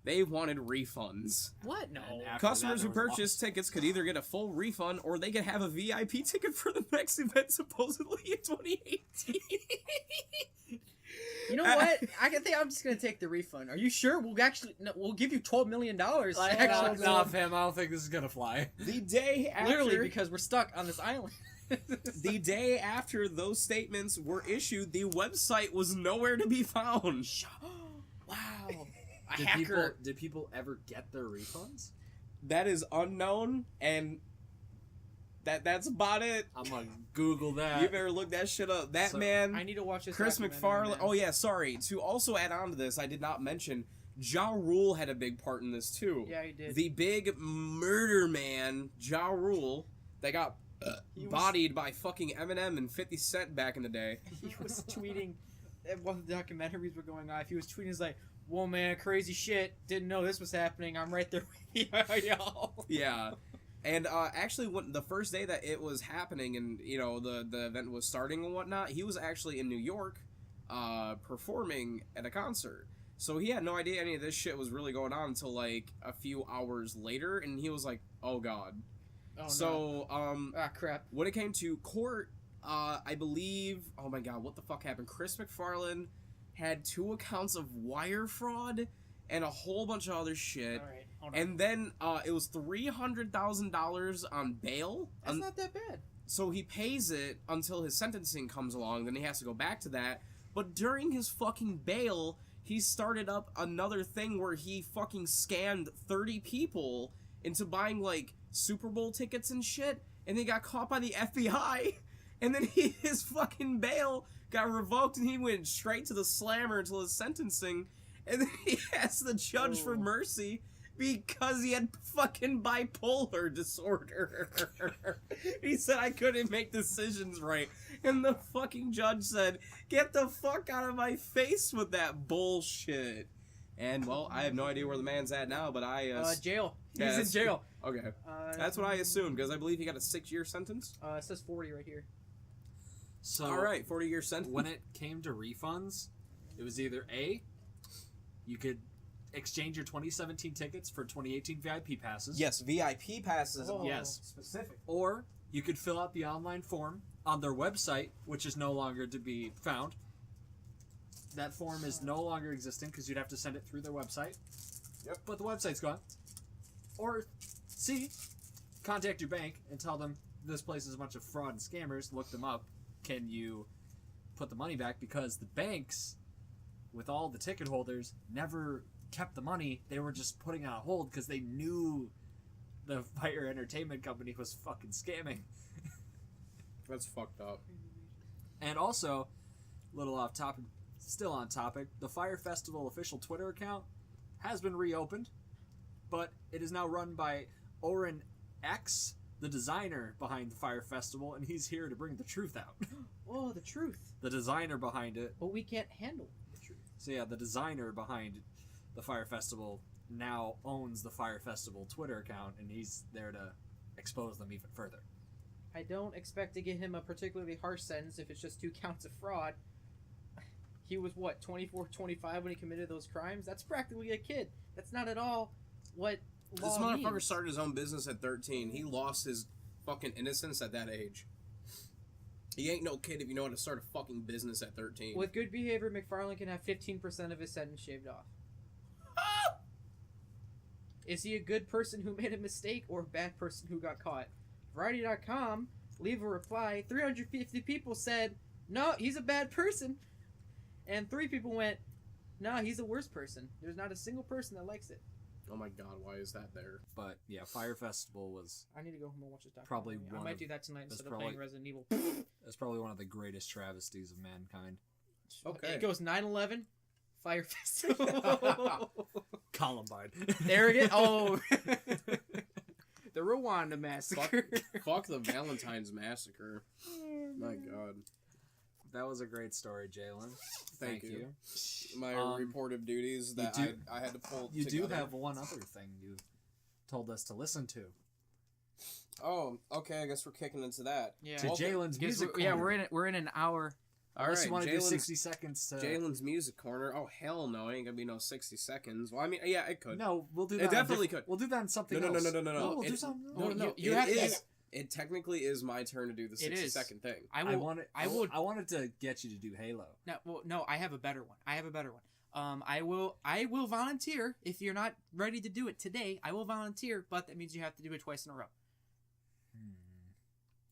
[SPEAKER 1] They wanted refunds.
[SPEAKER 3] What? No.
[SPEAKER 1] Customers who purchased tickets could either get a full refund or they could have a VIP ticket for the next event, supposedly in 2018.
[SPEAKER 3] You know what? I think I'm just gonna take the refund. Are you sure? We'll give you $12 million. Actually,
[SPEAKER 2] Nah, fam, I don't think this is gonna fly.
[SPEAKER 1] The day after,
[SPEAKER 3] literally because we're stuck on this island.
[SPEAKER 1] the day after those statements were issued, the website was nowhere to be found.
[SPEAKER 3] Wow. A hacker.
[SPEAKER 2] Did people ever get their refunds?
[SPEAKER 1] That is unknown, and that's about it.
[SPEAKER 2] I'm gonna Google that.
[SPEAKER 1] You better look that shit up. That
[SPEAKER 2] So,
[SPEAKER 1] man,
[SPEAKER 3] I need to watch this.
[SPEAKER 1] Chris
[SPEAKER 3] documentary,
[SPEAKER 1] McFarlane.
[SPEAKER 3] man.
[SPEAKER 1] Oh yeah, sorry. To also add on to this, I did not mention Ja Rule had a big part in this too.
[SPEAKER 3] Yeah, he did.
[SPEAKER 1] The big murder man, Ja Rule, that got bodied by fucking Eminem and 50 Cent back in the day.
[SPEAKER 3] He was tweeting while the documentaries were going on. He was tweeting, he's like, "Whoa, man, crazy shit. Didn't know this was happening. I'm right there with you, y'all."
[SPEAKER 1] Yeah. And actually, when the first day that it was happening and, you know, the event was starting and whatnot, he was actually in New York performing at a concert. So he had no idea any of this shit was really going on until, like, a few hours later, and he was like, oh, God.
[SPEAKER 3] Oh,
[SPEAKER 1] So,
[SPEAKER 3] ah, crap.
[SPEAKER 1] when it came to court, I believe, oh my God, what the fuck happened? Chris McFarlane had 2 accounts of wire fraud and a whole bunch of other shit.
[SPEAKER 3] All right, hold on.
[SPEAKER 1] And then it was $300,000 on bail.
[SPEAKER 3] That's not that bad.
[SPEAKER 1] So he pays it until his sentencing comes along. Then he has to go back to that. But during his fucking bail, he started up another thing where he fucking scammed 30 people into buying, like, Super Bowl tickets and shit. And they got caught by the FBI. And then his fucking bail got revoked and he went straight to the slammer until his sentencing. And then he asked the judge for mercy because he had fucking bipolar disorder. He said, I couldn't make decisions right. And the fucking judge said, get the fuck out of my face with that bullshit. And, well, I have no idea where the man's at now, but
[SPEAKER 3] Jail.
[SPEAKER 1] Yeah,
[SPEAKER 3] He's in jail.
[SPEAKER 1] Okay. That's what I assumed, because I believe he got a 6-year sentence.
[SPEAKER 3] It says 40 right here.
[SPEAKER 2] So,
[SPEAKER 1] Alright, 40-year sentence.
[SPEAKER 2] when it came to refunds, it was either A, you could exchange your 2017 tickets for 2018 VIP passes.
[SPEAKER 1] Yes, VIP passes.
[SPEAKER 3] Oh.
[SPEAKER 2] Yes.
[SPEAKER 1] Specific.
[SPEAKER 2] Or you could fill out the online form on their website, which is no longer to be found. That form is no longer existing because you'd have to send it through their website.
[SPEAKER 1] Yep.
[SPEAKER 2] But the website's gone. Or C, contact your bank and tell them this place is a bunch of fraud and scammers. Look them up. Can you put the money back? Because the banks, with all the ticket holders, never kept the money. They were just putting on hold because they knew the Fyre Entertainment Company was fucking scamming.
[SPEAKER 1] That's fucked up.
[SPEAKER 2] And also, little off topic, still on topic, the Fyre Festival official Twitter account has been reopened, but it is now run by Oren X, the designer behind the Fyre Festival, and he's here to bring the truth out.
[SPEAKER 3] Oh, the truth.
[SPEAKER 2] The designer behind it.
[SPEAKER 3] But we can't handle the truth.
[SPEAKER 2] So yeah, the designer behind the Fyre Festival now owns the Fyre Festival Twitter account, and he's there to expose them even further.
[SPEAKER 3] I don't expect to get him a particularly harsh sentence if it's just 2 counts of fraud. He was, what, 24, 25 when he committed those crimes? That's practically a kid. That's not at all what law
[SPEAKER 1] This motherfucker
[SPEAKER 3] means.
[SPEAKER 1] started his own business at 13. He lost his fucking innocence at that age. He ain't no kid if you know how to start a fucking business at 13.
[SPEAKER 3] With good behavior, McFarlane can have 15% of his sentence shaved off. Is he a good person who made a mistake or a bad person who got caught? Variety.com, leave a reply. 350 people said, no, he's a bad person. And 3 people went, no, he's a worse person. There's not a single person that likes it.
[SPEAKER 1] Oh my god, why is that there?
[SPEAKER 2] But yeah, Fyre Festival was
[SPEAKER 3] I need to go home and watch this documentary.
[SPEAKER 2] Probably
[SPEAKER 3] I
[SPEAKER 2] one
[SPEAKER 3] might
[SPEAKER 2] of-
[SPEAKER 3] do that tonight
[SPEAKER 2] that's
[SPEAKER 3] instead of
[SPEAKER 2] probably-
[SPEAKER 3] playing Resident Evil.
[SPEAKER 2] that's probably one of the greatest travesties of mankind.
[SPEAKER 1] Okay.
[SPEAKER 3] It goes 9/11, Fyre Festival.
[SPEAKER 2] Columbine.
[SPEAKER 3] There it is. Oh. The Rwanda massacre.
[SPEAKER 1] Fuck the Valentine's Massacre. My god.
[SPEAKER 2] That was a great story, Jaylen.
[SPEAKER 1] Thank you. My
[SPEAKER 2] Um,
[SPEAKER 1] report of duties that
[SPEAKER 2] do-
[SPEAKER 1] I had to pull
[SPEAKER 2] You
[SPEAKER 1] together.
[SPEAKER 2] do have one other thing you told us to listen to.
[SPEAKER 1] Oh, okay, I guess we're kicking into that.
[SPEAKER 3] Yeah.
[SPEAKER 2] To Jaylen's music corner.
[SPEAKER 3] Yeah, we're in an hour.
[SPEAKER 2] Unless
[SPEAKER 1] Alright,
[SPEAKER 2] you want to do
[SPEAKER 1] Jaylen's-
[SPEAKER 2] 60 seconds to...
[SPEAKER 1] Jalen's music corner. Oh, hell no, it ain't gonna be no 60 seconds. Well, I mean, yeah, it could.
[SPEAKER 2] No, we'll do
[SPEAKER 1] It
[SPEAKER 2] that.
[SPEAKER 1] definitely could.
[SPEAKER 2] We'll do that on something
[SPEAKER 1] No, no,
[SPEAKER 2] else.
[SPEAKER 1] no.
[SPEAKER 2] We'll do
[SPEAKER 1] It-
[SPEAKER 2] something
[SPEAKER 1] No,
[SPEAKER 2] else.
[SPEAKER 1] no,
[SPEAKER 3] you
[SPEAKER 1] it
[SPEAKER 3] have to-
[SPEAKER 1] is- It technically is my turn to do the 60-second thing.
[SPEAKER 2] I wanted to get you to do Halo.
[SPEAKER 3] No, I have a better one. I will volunteer. If you're not ready to do it today, I will volunteer, but that means you have to do it twice in a row.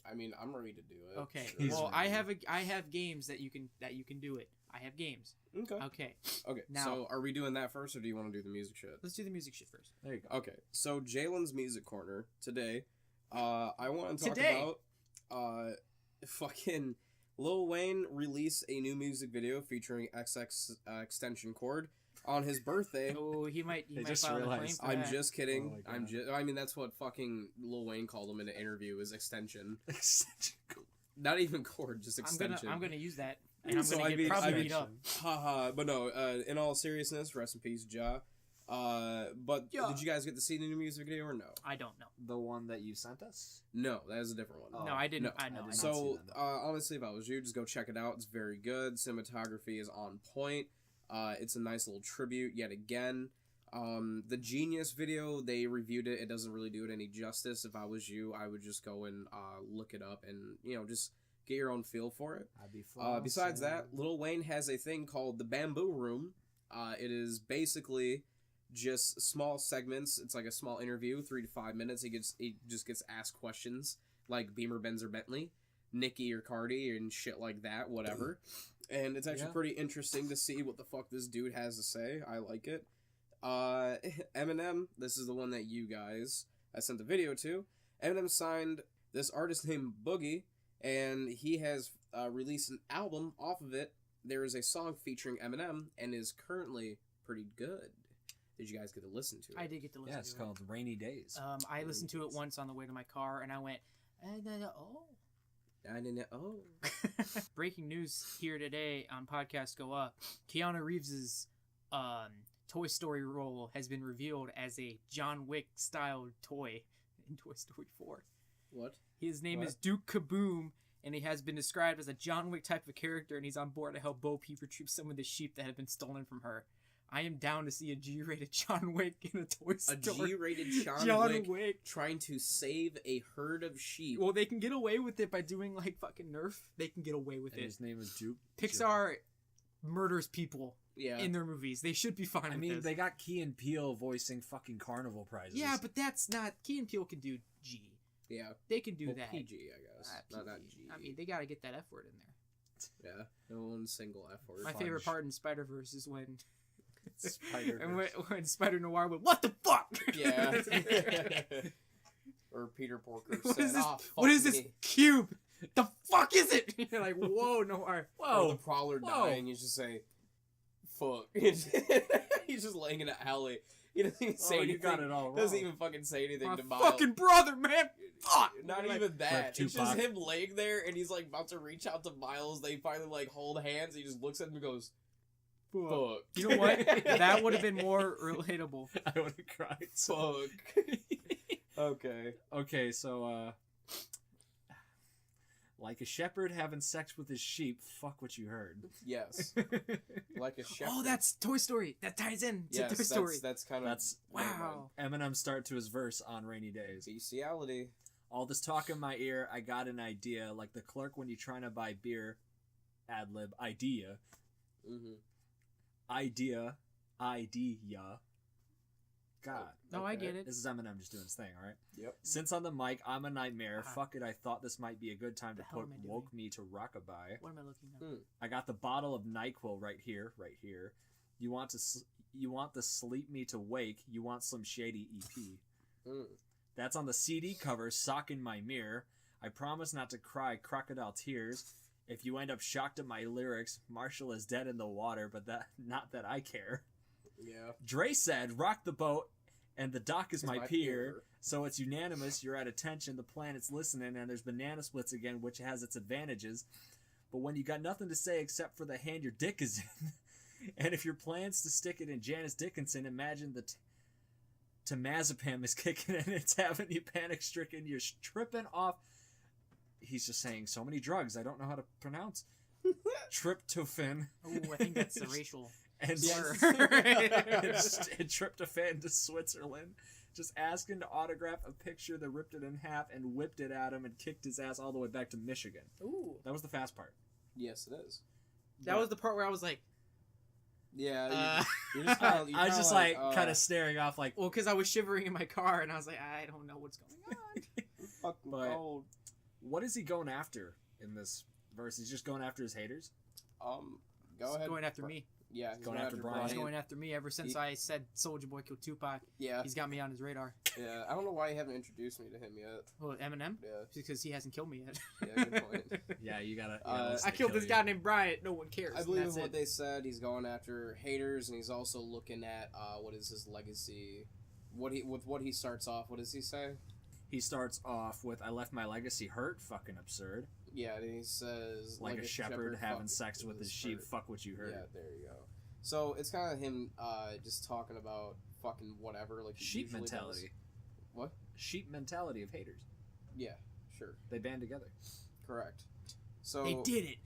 [SPEAKER 1] I mean, I'm ready to do it.
[SPEAKER 3] Okay.
[SPEAKER 1] Sure.
[SPEAKER 3] Well, I have games that you can do it. I have games.
[SPEAKER 1] Okay.
[SPEAKER 3] Okay. Now,
[SPEAKER 1] so are we doing that first, or do you want to do the music shit?
[SPEAKER 3] let's do the music shit first.
[SPEAKER 2] There you go.
[SPEAKER 1] Okay. So Jaylen's music corner today. I want to talk about fucking Lil Wayne released a new music video featuring XX Extension Cord on his birthday.
[SPEAKER 3] Oh, he might
[SPEAKER 2] just
[SPEAKER 3] file a claim
[SPEAKER 2] realized.
[SPEAKER 3] for
[SPEAKER 1] I'm
[SPEAKER 3] that.
[SPEAKER 1] just kidding.
[SPEAKER 2] Oh my God.
[SPEAKER 1] I mean, that's what fucking Lil Wayne called him in an interview, is extension.
[SPEAKER 2] Extension cord.
[SPEAKER 1] Not even cord, just extension.
[SPEAKER 3] I'm gonna use that, and I'm
[SPEAKER 1] So
[SPEAKER 3] gonna get probably beat up.
[SPEAKER 1] Haha, but no, in all seriousness, rest in peace, Ja. But
[SPEAKER 3] Ja.
[SPEAKER 1] did you guys get to see the new music video or no?
[SPEAKER 3] I don't know.
[SPEAKER 2] The one that you sent us?
[SPEAKER 1] No, that is a different one.
[SPEAKER 3] No, I didn't.
[SPEAKER 1] No.
[SPEAKER 3] I know.
[SPEAKER 2] I did not.
[SPEAKER 1] So,
[SPEAKER 2] see that.
[SPEAKER 1] honestly, if I was you, just go check it out. It's very good. Cinematography is on point. It's a nice little tribute yet again. The Genius video, they reviewed it. It doesn't really do it any justice. If I was you, I would just go and look it up and, just get your own feel for it.
[SPEAKER 2] I'd be
[SPEAKER 1] Besides that, Lil Wayne has a thing called the Bamboo Room. It is basically just small segments. It's like a small interview, 3 to 5 minutes. He just gets asked questions like Beamer, Benz, or Bentley, Nicki or Cardi, and shit like that, whatever. And it's actually pretty interesting to see what the fuck this dude has to say. I like it. Eminem, this is the one that I sent the video to. Eminem signed this artist named Boogie, and he has released an album off of it. There is a song featuring Eminem, and is currently pretty good. Did you guys get to listen to it?
[SPEAKER 3] I did get to listen to it.
[SPEAKER 2] Yeah, it's called Rainy Days.
[SPEAKER 3] I listened to it once on the way to my car, and I went, oh.
[SPEAKER 1] I didn't know. Oh.
[SPEAKER 3] Breaking news here today on Podcast Go Up. Keanu Reeves's Toy Story role has been revealed as a John Wick-style toy in Toy Story 4.
[SPEAKER 1] What?
[SPEAKER 3] His name is Duke Kaboom, and he has been described as a John Wick type of character, and he's on board to help Bo Peep retrieve some of the sheep that have been stolen from her. I am down to see a G-rated John Wick in a Toy Story.
[SPEAKER 1] A G-rated John Wick trying to save a herd of sheep.
[SPEAKER 3] Well, they can get away with it by doing, like, fucking Nerf. They can get away with
[SPEAKER 2] And
[SPEAKER 3] it.
[SPEAKER 2] his name is Duke.
[SPEAKER 3] Pixar murders people
[SPEAKER 1] Yeah.
[SPEAKER 3] in their movies. They should be fine with this.
[SPEAKER 2] They got Key and Peele voicing fucking carnival prizes.
[SPEAKER 3] Yeah, but that's not... Key and Peele can do G.
[SPEAKER 1] Yeah.
[SPEAKER 3] They can do that.
[SPEAKER 1] PG, I guess. Not G.
[SPEAKER 3] I mean, they gotta get that F word in there.
[SPEAKER 1] Yeah. No one single F word.
[SPEAKER 3] My favorite part in Spider-Verse is when...
[SPEAKER 2] Spider-Verse.
[SPEAKER 3] and when Spider-Noir went, what the fuck?
[SPEAKER 1] Yeah. Or Peter Porker said,
[SPEAKER 3] what is this cube? The fuck is it? You're like, whoa, Noir.
[SPEAKER 1] Or the Prowler dying, you just say, fuck. He's just laying in an alley. He doesn't even say anything.
[SPEAKER 2] You got it all wrong.
[SPEAKER 1] Doesn't even fucking say anything
[SPEAKER 3] My
[SPEAKER 1] to Miles.
[SPEAKER 3] fucking brother, man. Fuck.
[SPEAKER 1] Not even that. It's just
[SPEAKER 2] Tupac.
[SPEAKER 1] him laying there, and he's like about to reach out to Miles. They finally like hold hands. He just looks at him and goes, "Fuck."
[SPEAKER 3] You know what? That would have been more relatable.
[SPEAKER 2] I would have cried.
[SPEAKER 1] Fuck. Okay.
[SPEAKER 2] Okay, so like a shepherd having sex with his sheep. Fuck what you heard.
[SPEAKER 1] Yes. Like a shepherd.
[SPEAKER 3] Oh, that's Toy Story. That ties in to Toy Story.
[SPEAKER 1] That's kind of
[SPEAKER 3] Wow.
[SPEAKER 2] Eminem start to his verse on Rainy Days.
[SPEAKER 1] Bestiality.
[SPEAKER 2] All this talk in my ear, I got an idea. Like the clerk when you're trying to buy beer. Ad lib. Idea. Idea. God.
[SPEAKER 3] No, I get it.
[SPEAKER 2] This is Eminem just doing his thing, alright?
[SPEAKER 1] Yep.
[SPEAKER 2] Since on the mic, I'm a nightmare. Fuck it, I thought this might be a good time to
[SPEAKER 3] hell
[SPEAKER 2] put
[SPEAKER 3] am I doing?
[SPEAKER 2] Woke Me to Rockabye.
[SPEAKER 3] What am I looking at?
[SPEAKER 2] I got the bottle of NyQuil right here. You want the Sleep Me to Wake, you want some shady EP. That's on the CD cover, Sock in My Mirror. I promise not to cry crocodile tears. If you end up shocked at my lyrics, Marshall is dead in the water, but not that I care.
[SPEAKER 1] Yeah.
[SPEAKER 2] Dre said, rock the boat, and the dock is my peer. So it's unanimous, you're at attention, the planet's listening, and there's banana splits again, which has its advantages. But when you got nothing to say except for the hand your dick is in, and if your plan's to stick it in Janice Dickinson, imagine the temazepam is kicking in, it's having you panic-stricken, you're tripping off. He's just saying so many drugs, I don't know how to pronounce. Tryptophan.
[SPEAKER 3] Oh, I think that's the racial...
[SPEAKER 2] And
[SPEAKER 3] slur.
[SPEAKER 2] and tryptophan to Switzerland. just asking to autograph a picture that ripped it in half and whipped it at him and kicked his ass all the way back to Michigan.
[SPEAKER 3] Ooh.
[SPEAKER 2] That was the fast part.
[SPEAKER 1] Yes, it is.
[SPEAKER 3] That was the part where I was like,
[SPEAKER 1] Yeah, you're just kinda,
[SPEAKER 2] I was just like kind of staring off like,
[SPEAKER 3] well, because I was shivering in my car and I was like, I don't know what's going on.
[SPEAKER 1] fucking
[SPEAKER 2] But-
[SPEAKER 1] cold.
[SPEAKER 2] what is he going after in this verse? He's just going after his haters?
[SPEAKER 1] Go
[SPEAKER 3] He's
[SPEAKER 1] ahead.
[SPEAKER 3] going after me.
[SPEAKER 1] Yeah, he's
[SPEAKER 2] Going after Brian.
[SPEAKER 3] He's going after me ever since I said Soulja Boy killed Tupac.
[SPEAKER 1] Yeah,
[SPEAKER 3] He's got me on his radar.
[SPEAKER 1] yeah. I don't know why you haven't introduced me to him yet.
[SPEAKER 3] Well, Eminem?
[SPEAKER 1] Yeah,
[SPEAKER 3] Because he hasn't killed me yet.
[SPEAKER 1] yeah, good point.
[SPEAKER 2] Yeah, you gotta.
[SPEAKER 3] I killed this guy named Bryant. No one cares.
[SPEAKER 1] I believe
[SPEAKER 3] That's
[SPEAKER 1] in what
[SPEAKER 3] it.
[SPEAKER 1] they said. He's going after haters, and he's also looking at what is his legacy. What he starts off. What does he say?
[SPEAKER 2] He starts off with, "I left my legacy hurt." Fucking absurd.
[SPEAKER 1] Yeah, and he says
[SPEAKER 2] Like a shepherd having
[SPEAKER 1] fuck
[SPEAKER 2] sex with his sheep.
[SPEAKER 1] herd.
[SPEAKER 2] Fuck what you heard.
[SPEAKER 1] Yeah, there you go. So it's kind of him just talking about fucking whatever, like he
[SPEAKER 2] Sheep
[SPEAKER 1] usually
[SPEAKER 2] mentality.
[SPEAKER 1] does. What?
[SPEAKER 2] Sheep mentality of haters.
[SPEAKER 1] Yeah, sure,
[SPEAKER 2] They band together.
[SPEAKER 1] correct. So
[SPEAKER 3] They did it.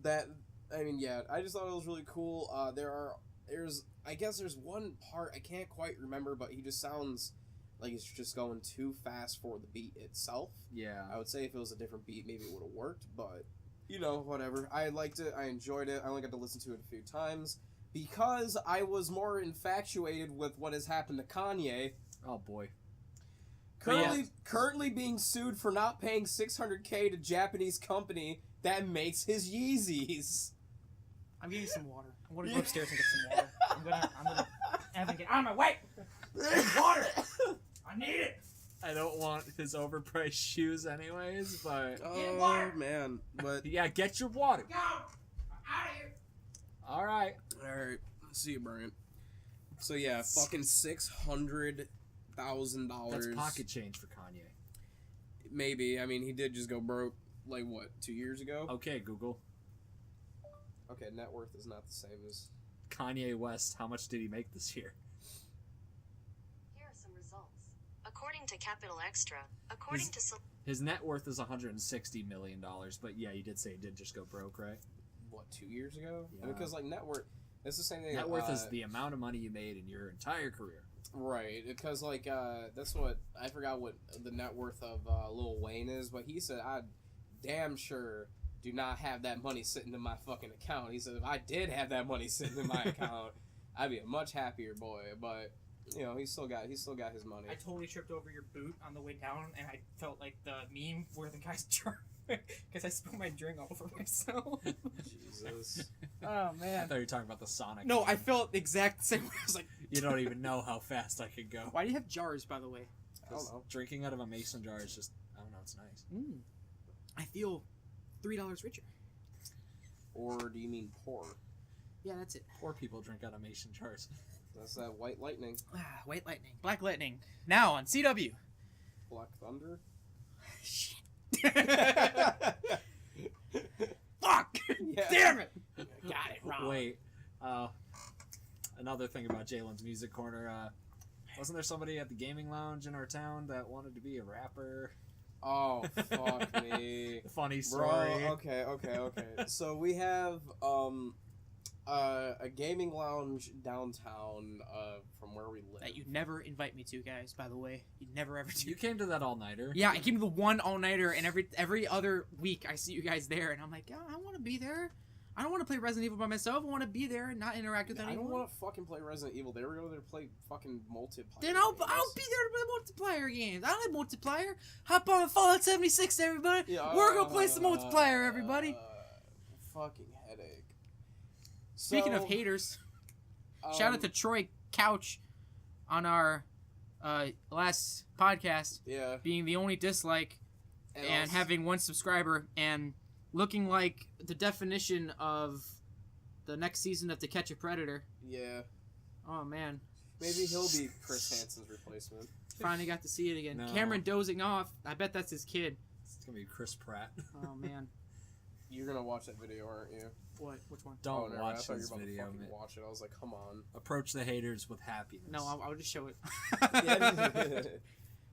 [SPEAKER 1] that, I mean, yeah, I just thought it was really cool. There's I guess there's one part I can't quite remember, but he just sounds like he's just going too fast for the beat itself.
[SPEAKER 2] Yeah.
[SPEAKER 1] I would say if it was a different beat, maybe it would have worked, but you know, whatever. I liked it. I enjoyed it. I only got to listen to it a few times because I was more infatuated with what has happened to Kanye.
[SPEAKER 2] Oh boy.
[SPEAKER 1] Currently being sued for not paying $600K to Japanese company that makes his Yeezys.
[SPEAKER 3] I'm getting some water. I'm gonna go upstairs and get some water. I'm gonna Evan, get out of my way. Water. I need it.
[SPEAKER 2] I don't want his overpriced shoes anyways, but...
[SPEAKER 1] Oh, man. But,
[SPEAKER 2] Yeah, get your water.
[SPEAKER 3] Go. I'm out of here.
[SPEAKER 2] Alright.
[SPEAKER 1] alright. See you, Brian. So, yeah, fucking $600,000.
[SPEAKER 2] That's pocket change for Kanye.
[SPEAKER 1] Maybe. I mean, he did just go broke, like, what, 2 years ago?
[SPEAKER 2] Okay, Google.
[SPEAKER 1] Okay, net worth is not the same as...
[SPEAKER 2] Kanye West, how much did he make this year?
[SPEAKER 4] Here are some results. According to Capital Extra, according to
[SPEAKER 2] His net worth is $160 million, but yeah, you did say he did just go broke, right?
[SPEAKER 1] What, 2 years ago?
[SPEAKER 2] Yeah.
[SPEAKER 1] Because, like, net worth... It's the same thing.
[SPEAKER 2] Net worth is the amount of money you made in your entire career.
[SPEAKER 1] Right, because, like, that's what... I forgot what the net worth of Lil Wayne is, but he said, I damn sure do not have that money sitting in my fucking account. He said, if I did have that money sitting in my account, I'd be a much happier boy, but... You know, he's still got his money.
[SPEAKER 3] I totally tripped over your boot on the way down, and I felt like the meme where the guy's drunk because I spilled my drink all over myself.
[SPEAKER 1] Jesus.
[SPEAKER 3] Oh
[SPEAKER 2] I
[SPEAKER 3] man.
[SPEAKER 2] thought you were talking about the Sonic.
[SPEAKER 3] No, I felt the exact same way. I was like,
[SPEAKER 2] You don't even know how fast I could go.
[SPEAKER 3] why do you have jars, by the way?
[SPEAKER 1] I don't know.
[SPEAKER 2] Drinking out of a mason jar is just, I don't know, it's nice.
[SPEAKER 3] I feel $3 richer.
[SPEAKER 1] Or do you mean poor?
[SPEAKER 3] Yeah, that's it.
[SPEAKER 2] Poor people drink out of mason jars.
[SPEAKER 1] That's that white lightning.
[SPEAKER 3] White lightning, black lightning. Now on CW.
[SPEAKER 1] Black thunder?
[SPEAKER 3] Shit. Fuck!
[SPEAKER 1] Yeah.
[SPEAKER 3] Damn it! Got it wrong.
[SPEAKER 2] Wait, another thing about Jaylen's Music Corner, wasn't there somebody at the gaming lounge in our town that wanted to be a rapper?
[SPEAKER 1] Oh, fuck me.
[SPEAKER 2] Funny story.
[SPEAKER 1] Bro, okay. So we have a gaming lounge downtown from where we live.
[SPEAKER 3] That you never invite me to, guys, by the way. You never ever do.
[SPEAKER 2] You came to that all-nighter.
[SPEAKER 3] Yeah, I came to the one all-nighter, and every other week I see you guys there, and I'm like, I want to be there. I don't want to play Resident Evil by myself. I want to be there and not interact with
[SPEAKER 1] I
[SPEAKER 3] anyone.
[SPEAKER 1] don't want to fucking play Resident Evil. They were going to play fucking multiplayer.
[SPEAKER 3] Then I'll
[SPEAKER 1] games.
[SPEAKER 3] be there to play multiplayer games. I like multiplayer. Hop on Fallout 76, everybody.
[SPEAKER 1] Yeah,
[SPEAKER 3] We're gonna play some multiplayer, everybody.
[SPEAKER 1] Fucking headache.
[SPEAKER 3] Speaking of haters, shout out to Troy Couch on our last podcast
[SPEAKER 1] Yeah.
[SPEAKER 3] being the only dislike and
[SPEAKER 1] also-
[SPEAKER 3] having one subscriber and looking like the definition of the next season of To Catch a Predator.
[SPEAKER 1] Yeah.
[SPEAKER 3] Oh man,
[SPEAKER 1] Maybe he'll be Chris Hansen's replacement.
[SPEAKER 3] finally got to see it again.
[SPEAKER 2] No.
[SPEAKER 3] Cameron dozing off. I bet that's his kid.
[SPEAKER 2] It's gonna be Chris Pratt.
[SPEAKER 3] Oh man,
[SPEAKER 1] You're gonna watch that video, aren't you?
[SPEAKER 3] what? Which one?
[SPEAKER 2] Don't
[SPEAKER 1] never mind. I
[SPEAKER 2] watch
[SPEAKER 1] thought you
[SPEAKER 2] this
[SPEAKER 1] were about
[SPEAKER 2] video,
[SPEAKER 1] to
[SPEAKER 2] man.
[SPEAKER 1] fucking watch it. I was like, come on.
[SPEAKER 2] Approach the haters with happiness.
[SPEAKER 3] No, I'll just show it.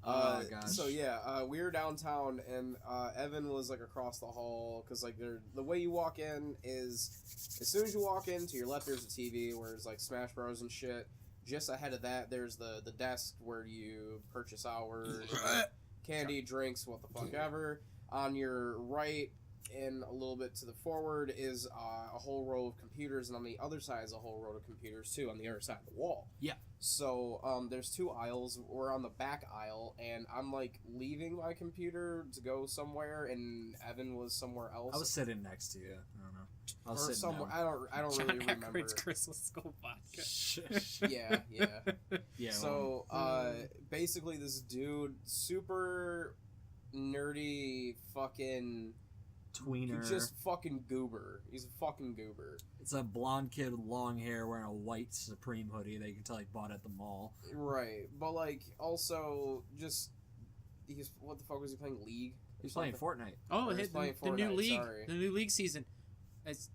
[SPEAKER 2] Oh, gosh.
[SPEAKER 1] So yeah, we were downtown, and Evan was like across the hall because like the way you walk in is as soon as you walk in to your left there's a TV where it's like Smash Bros and shit. just ahead of that, there's the desk where you purchase hours, candy, drinks, what the fuck ever. On your right and a little bit to the forward is a whole row of computers, and on the other side is a whole row of computers too, on the other side of the wall.
[SPEAKER 3] Yeah.
[SPEAKER 1] So there's 2 aisles. We're on the back aisle, and I'm like leaving my computer to go somewhere, and Evan was somewhere else.
[SPEAKER 2] I was sitting next to you. I don't know. I was
[SPEAKER 1] or
[SPEAKER 2] sitting
[SPEAKER 1] somewhere.
[SPEAKER 2] down.
[SPEAKER 1] I don't
[SPEAKER 3] John
[SPEAKER 1] really remember.
[SPEAKER 3] Aykroyd's Crystal Skull vodka.
[SPEAKER 1] Yeah.
[SPEAKER 2] Yeah.
[SPEAKER 1] So basically, this dude, super nerdy, fucking
[SPEAKER 2] tweener.
[SPEAKER 1] just fucking goober. He's a fucking goober.
[SPEAKER 2] It's a blonde kid with long hair wearing a white Supreme hoodie that you can tell he bought at the mall.
[SPEAKER 1] Right, but like also just what the fuck was he playing? League?
[SPEAKER 2] He's playing Fortnite.
[SPEAKER 3] Oh,
[SPEAKER 1] He's playing
[SPEAKER 3] the new
[SPEAKER 1] Fortnite,
[SPEAKER 3] league,
[SPEAKER 1] sorry.
[SPEAKER 3] the new league season. It's,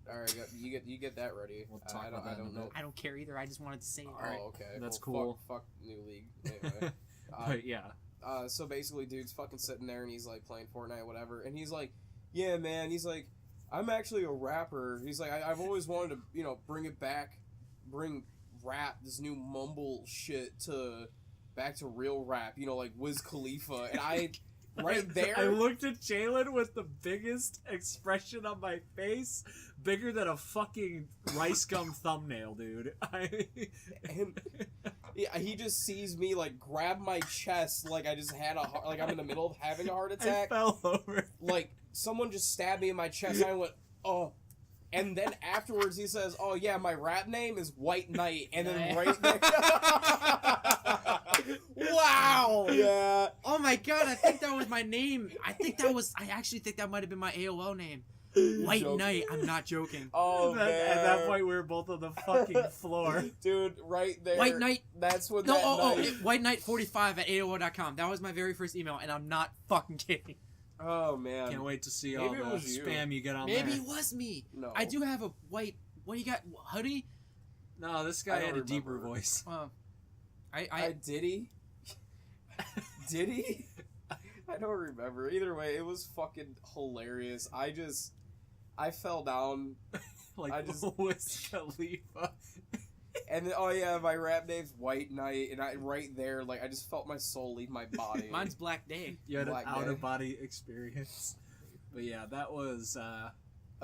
[SPEAKER 1] All right, you get that ready.
[SPEAKER 2] We'll talk
[SPEAKER 1] I
[SPEAKER 2] about that in a
[SPEAKER 1] don't know.
[SPEAKER 2] bit.
[SPEAKER 3] I don't care either. I just wanted to say it.
[SPEAKER 1] Oh,
[SPEAKER 3] All right.
[SPEAKER 1] okay.
[SPEAKER 2] That's
[SPEAKER 1] well,
[SPEAKER 2] cool.
[SPEAKER 1] Fuck new league. Anyway.
[SPEAKER 2] But yeah.
[SPEAKER 1] So basically, dude's fucking sitting there and he's like playing Fortnite, whatever. And he's like, "Yeah, man." He's like, "I'm actually a rapper." He's like, "I've always wanted to, bring it back, bring rap, this new mumble shit back to real rap. Like Wiz Khalifa." And I, right there,
[SPEAKER 2] I looked at JAYLEN with the biggest expression on my face, bigger than a fucking rice gum thumbnail, dude.
[SPEAKER 1] and yeah, he just sees me like grab my chest like I just had like I'm in the middle of having a heart
[SPEAKER 2] I
[SPEAKER 1] attack.
[SPEAKER 2] fell over.
[SPEAKER 1] Like someone just stabbed me in my chest. And I went, "Oh." And then afterwards he says, "Oh yeah, my rap name is White Knight." And then right there,
[SPEAKER 3] Wow.
[SPEAKER 1] yeah.
[SPEAKER 3] Oh my god, I think that was my name. I actually think that might have been my AOL name. White
[SPEAKER 1] Joking.
[SPEAKER 3] Knight. I'm not joking.
[SPEAKER 1] Oh man.
[SPEAKER 2] At that point, we were both on the fucking floor.
[SPEAKER 1] Dude, right there.
[SPEAKER 3] White Knight.
[SPEAKER 1] That's what
[SPEAKER 3] No,
[SPEAKER 1] that night.
[SPEAKER 3] White Knight 45 at AOL.com. That was my very first email, and I'm not fucking kidding.
[SPEAKER 1] Oh man.
[SPEAKER 2] Can't wait to see
[SPEAKER 1] Maybe
[SPEAKER 2] all
[SPEAKER 1] it
[SPEAKER 2] the
[SPEAKER 1] was you.
[SPEAKER 2] spam you get on
[SPEAKER 3] Maybe
[SPEAKER 2] there.
[SPEAKER 3] it was me.
[SPEAKER 1] No.
[SPEAKER 3] I do have a white. What do you got? Hoodie?
[SPEAKER 2] No, this
[SPEAKER 1] I
[SPEAKER 2] guy
[SPEAKER 1] don't
[SPEAKER 2] had a deeper
[SPEAKER 1] remember.
[SPEAKER 2] voice.
[SPEAKER 1] Did he? Did he? I don't remember. Either way, it was fucking hilarious. I fell down,
[SPEAKER 2] Like
[SPEAKER 1] I just-
[SPEAKER 2] Wiz Khalifa.
[SPEAKER 1] and then, oh yeah, my rap name's White Knight, and right there, like, I just felt my soul leave my body.
[SPEAKER 3] Mine's Black Day.
[SPEAKER 2] You had an
[SPEAKER 1] Black Day.
[SPEAKER 2] out-of-body experience. But yeah, that was
[SPEAKER 1] a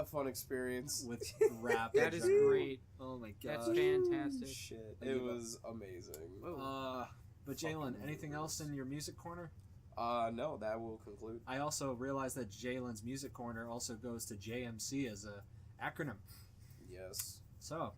[SPEAKER 1] fun experience.
[SPEAKER 2] with rap.
[SPEAKER 3] That
[SPEAKER 2] in
[SPEAKER 3] is
[SPEAKER 2] general.
[SPEAKER 3] great.
[SPEAKER 2] Oh my
[SPEAKER 3] That's
[SPEAKER 2] god.
[SPEAKER 3] fantastic.
[SPEAKER 1] Shit,
[SPEAKER 2] Thank
[SPEAKER 1] it
[SPEAKER 2] you,
[SPEAKER 1] was amazing.
[SPEAKER 2] But Jalen, anything else in your music corner?
[SPEAKER 1] No, that will conclude.
[SPEAKER 2] I also realized that Jalen's music corner also goes to JMC as a acronym.
[SPEAKER 1] Yes.
[SPEAKER 2] So,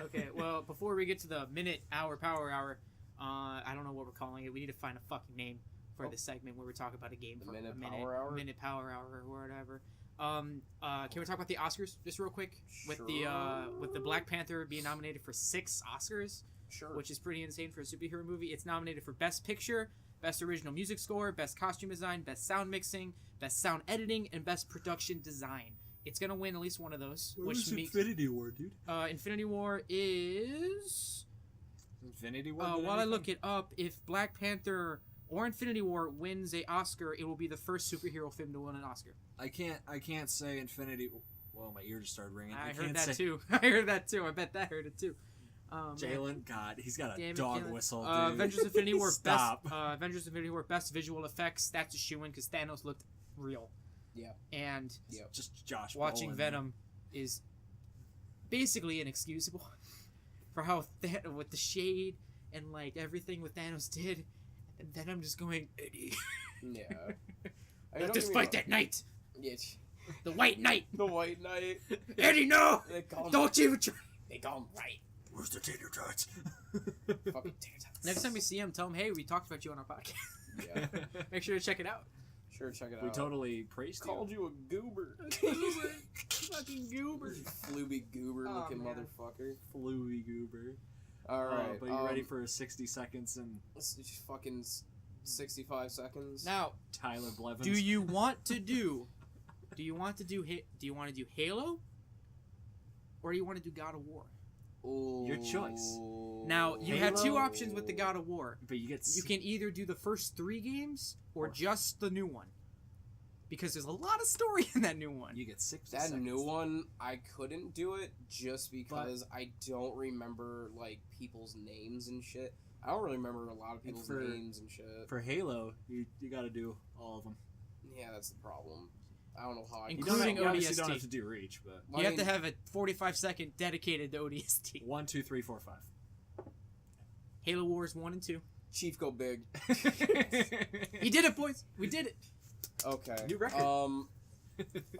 [SPEAKER 3] Okay, well, before we get to the minute, hour, power hour, I don't know what we're calling it. We need to find a fucking name for this segment where we talk about a game
[SPEAKER 1] The
[SPEAKER 3] for
[SPEAKER 1] minute
[SPEAKER 3] a minute,
[SPEAKER 1] power hour?
[SPEAKER 3] minute power hour or whatever. Can we talk about the Oscars just real quick? With the Black Panther being nominated for 6 Oscars,
[SPEAKER 1] Sure.
[SPEAKER 3] which is pretty insane for a superhero movie. It's nominated for Best Picture, Best Original Music Score, Best Costume Design, Best Sound Mixing, Best Sound Editing, and Best Production Design. It's gonna win at least one of those. Which makes
[SPEAKER 2] Infinity War, dude?
[SPEAKER 3] Infinity War is.
[SPEAKER 2] Infinity War.
[SPEAKER 3] While I look it up, if Black Panther or Infinity War wins a Oscar, it will be the first superhero film to win an Oscar.
[SPEAKER 2] I can't say Infinity. Well, my ear just started ringing.
[SPEAKER 3] I heard
[SPEAKER 2] can't
[SPEAKER 3] that
[SPEAKER 2] say
[SPEAKER 3] too. I heard that too. I bet that heard it too.
[SPEAKER 2] Jalen, God, he's got a
[SPEAKER 3] Damn it,
[SPEAKER 2] dog
[SPEAKER 3] Jalen.
[SPEAKER 2] whistle, dude.
[SPEAKER 3] Avengers Infinity War
[SPEAKER 2] Stop.
[SPEAKER 3] best. Avengers Infinity War best visual effects. That's a shoo-in because Thanos looked real.
[SPEAKER 1] Yeah.
[SPEAKER 3] And
[SPEAKER 2] Just Josh.
[SPEAKER 3] watching
[SPEAKER 2] Brolin.
[SPEAKER 3] Venom is basically inexcusable for how with the shade and like everything what Thanos did, and then I'm just going, Eddie.
[SPEAKER 1] Yeah.
[SPEAKER 3] Let us fight that knight,
[SPEAKER 1] Yeah.
[SPEAKER 3] the White Knight.
[SPEAKER 1] The White Knight.
[SPEAKER 3] Eddie, no!
[SPEAKER 1] They call him,
[SPEAKER 3] Don't even try.
[SPEAKER 1] They call him Right.
[SPEAKER 2] Where's the tater tots?
[SPEAKER 1] Fucking tater.
[SPEAKER 3] Next time you see him, tell him, hey, we talked about you on our podcast.
[SPEAKER 1] Yeah.
[SPEAKER 3] Make sure to check it out.
[SPEAKER 1] Sure, check it out.
[SPEAKER 2] We totally praised
[SPEAKER 1] Called you a goober.
[SPEAKER 3] Fucking goober.
[SPEAKER 1] Flooby goober
[SPEAKER 3] Oh,
[SPEAKER 1] looking
[SPEAKER 3] man.
[SPEAKER 1] motherfucker.
[SPEAKER 2] Fluey goober.
[SPEAKER 1] Alright.
[SPEAKER 2] But you ready for 60 seconds and
[SPEAKER 1] It's just fucking 65 seconds.
[SPEAKER 3] Now,
[SPEAKER 2] Tyler Blevins?
[SPEAKER 3] do you want to do Halo? Or do you want to do God of War?
[SPEAKER 1] Ooh.
[SPEAKER 2] Your choice.
[SPEAKER 3] Now, you have 2
[SPEAKER 2] Halo?
[SPEAKER 3] options with the God of War.
[SPEAKER 2] But you get.
[SPEAKER 3] You can either do the first 3 games or just the new one. because there's a lot of story in that new one.
[SPEAKER 2] You get 60
[SPEAKER 1] That
[SPEAKER 2] seconds.
[SPEAKER 1] new one, I couldn't do it just because I don't remember like people's names and shit. I don't really remember a lot of people's names and shit.
[SPEAKER 2] For Halo, you got to do all of them.
[SPEAKER 1] Yeah, that's the problem. I don't know how I
[SPEAKER 2] You
[SPEAKER 1] can
[SPEAKER 2] don't,
[SPEAKER 3] Including
[SPEAKER 2] you obviously
[SPEAKER 3] ODST.
[SPEAKER 2] don't have to do Reach, but
[SPEAKER 3] You have to have a 45-second dedicated to ODST.
[SPEAKER 2] 1, 2, 3, 4, 5.
[SPEAKER 3] Halo Wars 1 and 2.
[SPEAKER 1] Chief go big.
[SPEAKER 3] He did it, boys. We did it.
[SPEAKER 1] Okay.
[SPEAKER 2] New record.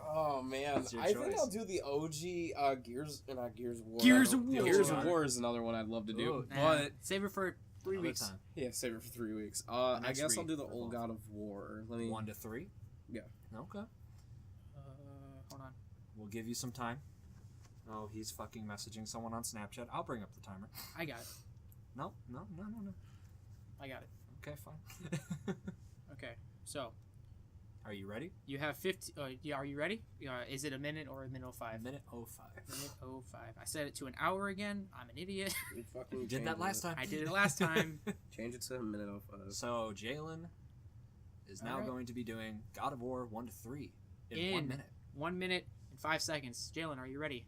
[SPEAKER 1] Oh man,
[SPEAKER 2] It's your
[SPEAKER 1] I think
[SPEAKER 2] choice.
[SPEAKER 1] I'll do the OG Gears, not Gears of War.
[SPEAKER 3] Gears
[SPEAKER 1] I
[SPEAKER 3] of
[SPEAKER 1] don't-
[SPEAKER 3] War.
[SPEAKER 1] Gears of War is another one I'd love to do,
[SPEAKER 2] Ooh.
[SPEAKER 1] but
[SPEAKER 3] Save it for 3
[SPEAKER 2] Another
[SPEAKER 3] weeks.
[SPEAKER 2] time.
[SPEAKER 1] yeah, save it for 3 weeks. I
[SPEAKER 2] Next
[SPEAKER 1] guess I'll
[SPEAKER 2] week
[SPEAKER 1] do the
[SPEAKER 2] for
[SPEAKER 1] old
[SPEAKER 2] both.
[SPEAKER 1] God of War. Let me.
[SPEAKER 2] 1 to 3?
[SPEAKER 1] Yeah.
[SPEAKER 2] Okay.
[SPEAKER 3] Hold on.
[SPEAKER 2] We'll give you some time. Oh, he's fucking messaging someone on Snapchat. I'll bring up the timer.
[SPEAKER 3] I got it.
[SPEAKER 2] No.
[SPEAKER 3] I got it.
[SPEAKER 2] Okay, fine.
[SPEAKER 3] Okay. So,
[SPEAKER 2] Are you ready?
[SPEAKER 3] you have 50. Yeah, are you ready? Is it a minute or a minute 05?
[SPEAKER 2] Minute 05.
[SPEAKER 3] Minute 05. I set it to an hour again. I'm an idiot.
[SPEAKER 1] You fucking
[SPEAKER 2] You did
[SPEAKER 1] change
[SPEAKER 2] that last
[SPEAKER 1] it.
[SPEAKER 2] time.
[SPEAKER 3] I did it last time.
[SPEAKER 1] Change it to a minute of.
[SPEAKER 2] So, Jaylen is now
[SPEAKER 3] Alright.
[SPEAKER 2] going to be doing God of War 1 to 3 in 1
[SPEAKER 3] In.
[SPEAKER 2] minute.
[SPEAKER 3] 1 minute and 5 seconds. Jaylen, are you ready?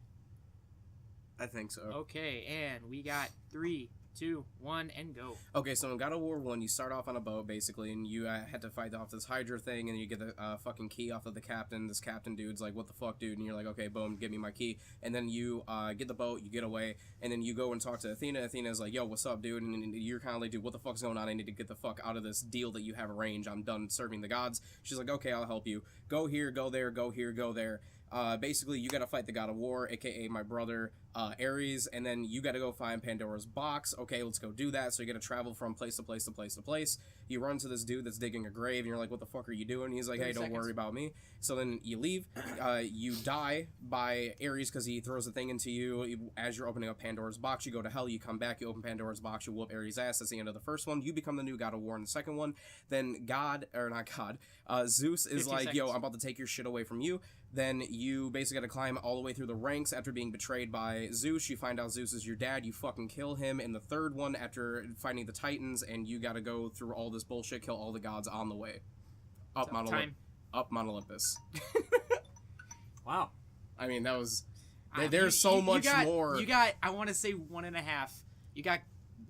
[SPEAKER 1] I think so.
[SPEAKER 3] Okay, and we got 3, 2, 1, and go.
[SPEAKER 1] Okay, so in God of War 1, you start off on a boat, basically, and you had to fight off this Hydra thing, and you get the fucking key off of the captain. This captain dude's like, what the fuck, dude? And you're like, okay, boom, give me my key. And then you get the boat, you get away, and then you go and talk to Athena. Athena's like, yo, what's up, dude? And you're kind of like, dude, what the fuck's going on? I need to get the fuck out of this deal that you have arranged. I'm done serving the gods. She's like, okay, I'll help you. Go here, go there, go here, go there. Basically, you gotta fight the God of War, aka my brother, Ares, and then you gotta go find Pandora's box. Okay, let's go do that. So you gotta travel from place to place to place to place. You run to this dude that's digging a grave, and you're like, what the fuck are you doing? He's like, hey,
[SPEAKER 3] 30
[SPEAKER 1] don't
[SPEAKER 3] seconds.
[SPEAKER 1] worry about me. So then you leave. You die by Ares because he throws a thing into you. As you're opening up Pandora's box, you go to hell, you come back, you open Pandora's box, you whoop Ares' ass. That's the end of the first one. You become the new God of War in the second one. Then Zeus is
[SPEAKER 3] 15
[SPEAKER 1] like, yo,
[SPEAKER 3] seconds.
[SPEAKER 1] I'm about to take your shit away from you. Then you basically got to climb all the way through the ranks after being betrayed by Zeus. You find out Zeus is your dad. You fucking kill him in the third one after fighting the Titans, and you got to go through all this bullshit, kill all the gods on the way. Up
[SPEAKER 3] So,
[SPEAKER 1] Mount
[SPEAKER 3] time.
[SPEAKER 1] Up Mount Olympus.
[SPEAKER 2] Wow.
[SPEAKER 1] I mean, that was...
[SPEAKER 3] You-
[SPEAKER 1] There's so much
[SPEAKER 3] got,
[SPEAKER 1] more.
[SPEAKER 3] You got, I want to say 1.5. You got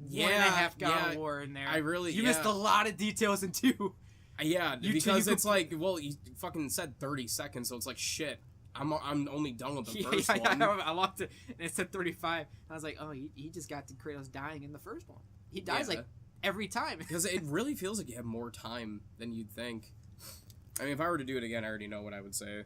[SPEAKER 1] Yeah,
[SPEAKER 3] 1.5 God
[SPEAKER 1] yeah,
[SPEAKER 3] of War in there.
[SPEAKER 1] I really...
[SPEAKER 3] You
[SPEAKER 1] yeah.
[SPEAKER 3] missed a lot of details in 2.
[SPEAKER 1] Yeah,
[SPEAKER 3] You-
[SPEAKER 1] because
[SPEAKER 3] you
[SPEAKER 1] it's like, well, you fucking said 30 seconds, so it's like, shit. I'm only done with the
[SPEAKER 3] Yeah,
[SPEAKER 1] first
[SPEAKER 3] yeah,
[SPEAKER 1] one.
[SPEAKER 3] I locked it, and it said 35. I was like, oh, he just got to Kratos dying in the first one. He dies
[SPEAKER 1] Yeah.
[SPEAKER 3] like every time.
[SPEAKER 1] Because it really feels like you have more time than you'd think. I mean, if I were to do it again, I already know what I would say.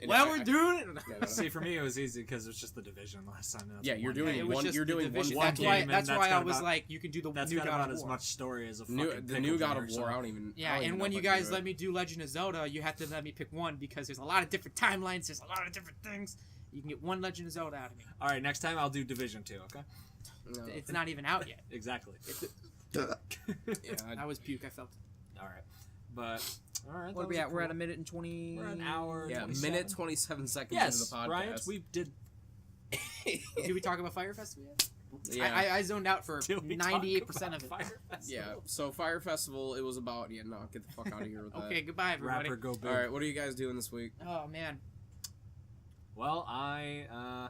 [SPEAKER 1] And
[SPEAKER 3] Well,
[SPEAKER 1] I-
[SPEAKER 3] we're doing it.
[SPEAKER 1] Yeah, no.
[SPEAKER 2] See, for me, it was easy because it was just the division last time. That's
[SPEAKER 1] Yeah, you're
[SPEAKER 2] one
[SPEAKER 1] doing
[SPEAKER 2] game.
[SPEAKER 3] It was
[SPEAKER 1] one.
[SPEAKER 3] just
[SPEAKER 1] You're
[SPEAKER 3] the
[SPEAKER 1] doing one.
[SPEAKER 3] division.
[SPEAKER 2] one
[SPEAKER 3] That's
[SPEAKER 2] game,
[SPEAKER 3] why.
[SPEAKER 2] and
[SPEAKER 3] That's
[SPEAKER 2] that's
[SPEAKER 3] why I
[SPEAKER 2] got
[SPEAKER 3] was
[SPEAKER 2] about-
[SPEAKER 3] like, you can do the
[SPEAKER 2] That's
[SPEAKER 3] new
[SPEAKER 2] got
[SPEAKER 3] God
[SPEAKER 2] about
[SPEAKER 3] of
[SPEAKER 2] as
[SPEAKER 3] War.
[SPEAKER 2] much story as a fucking
[SPEAKER 1] The new
[SPEAKER 2] pickle
[SPEAKER 1] God
[SPEAKER 2] jar,
[SPEAKER 1] of War.
[SPEAKER 2] so-
[SPEAKER 1] I don't even.
[SPEAKER 3] Yeah,
[SPEAKER 1] I don't even
[SPEAKER 3] and
[SPEAKER 1] know
[SPEAKER 3] when
[SPEAKER 1] if
[SPEAKER 3] you
[SPEAKER 1] I can
[SPEAKER 3] guys
[SPEAKER 1] do
[SPEAKER 3] let
[SPEAKER 1] it.
[SPEAKER 3] me do Legend of Zelda, you have to let me pick one because there's a lot of different timelines. There's a lot of different things. You can get one Legend of Zelda out of me.
[SPEAKER 2] All right, next time I'll do Division 2, okay?
[SPEAKER 1] No.
[SPEAKER 3] It's not even out yet.
[SPEAKER 2] Exactly.
[SPEAKER 1] Yeah,
[SPEAKER 3] That was puke. I felt.
[SPEAKER 2] All right. But, all right.
[SPEAKER 3] What are we at? We're at a minute and 20.
[SPEAKER 2] We're an hour.
[SPEAKER 1] yeah.
[SPEAKER 2] 27.
[SPEAKER 1] Minute 27 seconds
[SPEAKER 2] Yes,
[SPEAKER 1] into the podcast.
[SPEAKER 2] Bryant, we did.
[SPEAKER 3] Did we talk about Fyre Festival yet?
[SPEAKER 1] Yeah.
[SPEAKER 3] I zoned out for
[SPEAKER 2] Did we talk
[SPEAKER 3] 98%
[SPEAKER 2] about
[SPEAKER 3] of it.
[SPEAKER 2] Fyre Festival?
[SPEAKER 1] Yeah. So Fyre Festival, it was about. Yeah. No, get the fuck out of here with that.
[SPEAKER 3] Okay, goodbye, everybody.
[SPEAKER 2] Rapper go big.
[SPEAKER 1] All right. What are you guys doing this week?
[SPEAKER 3] Oh man,
[SPEAKER 2] Well, I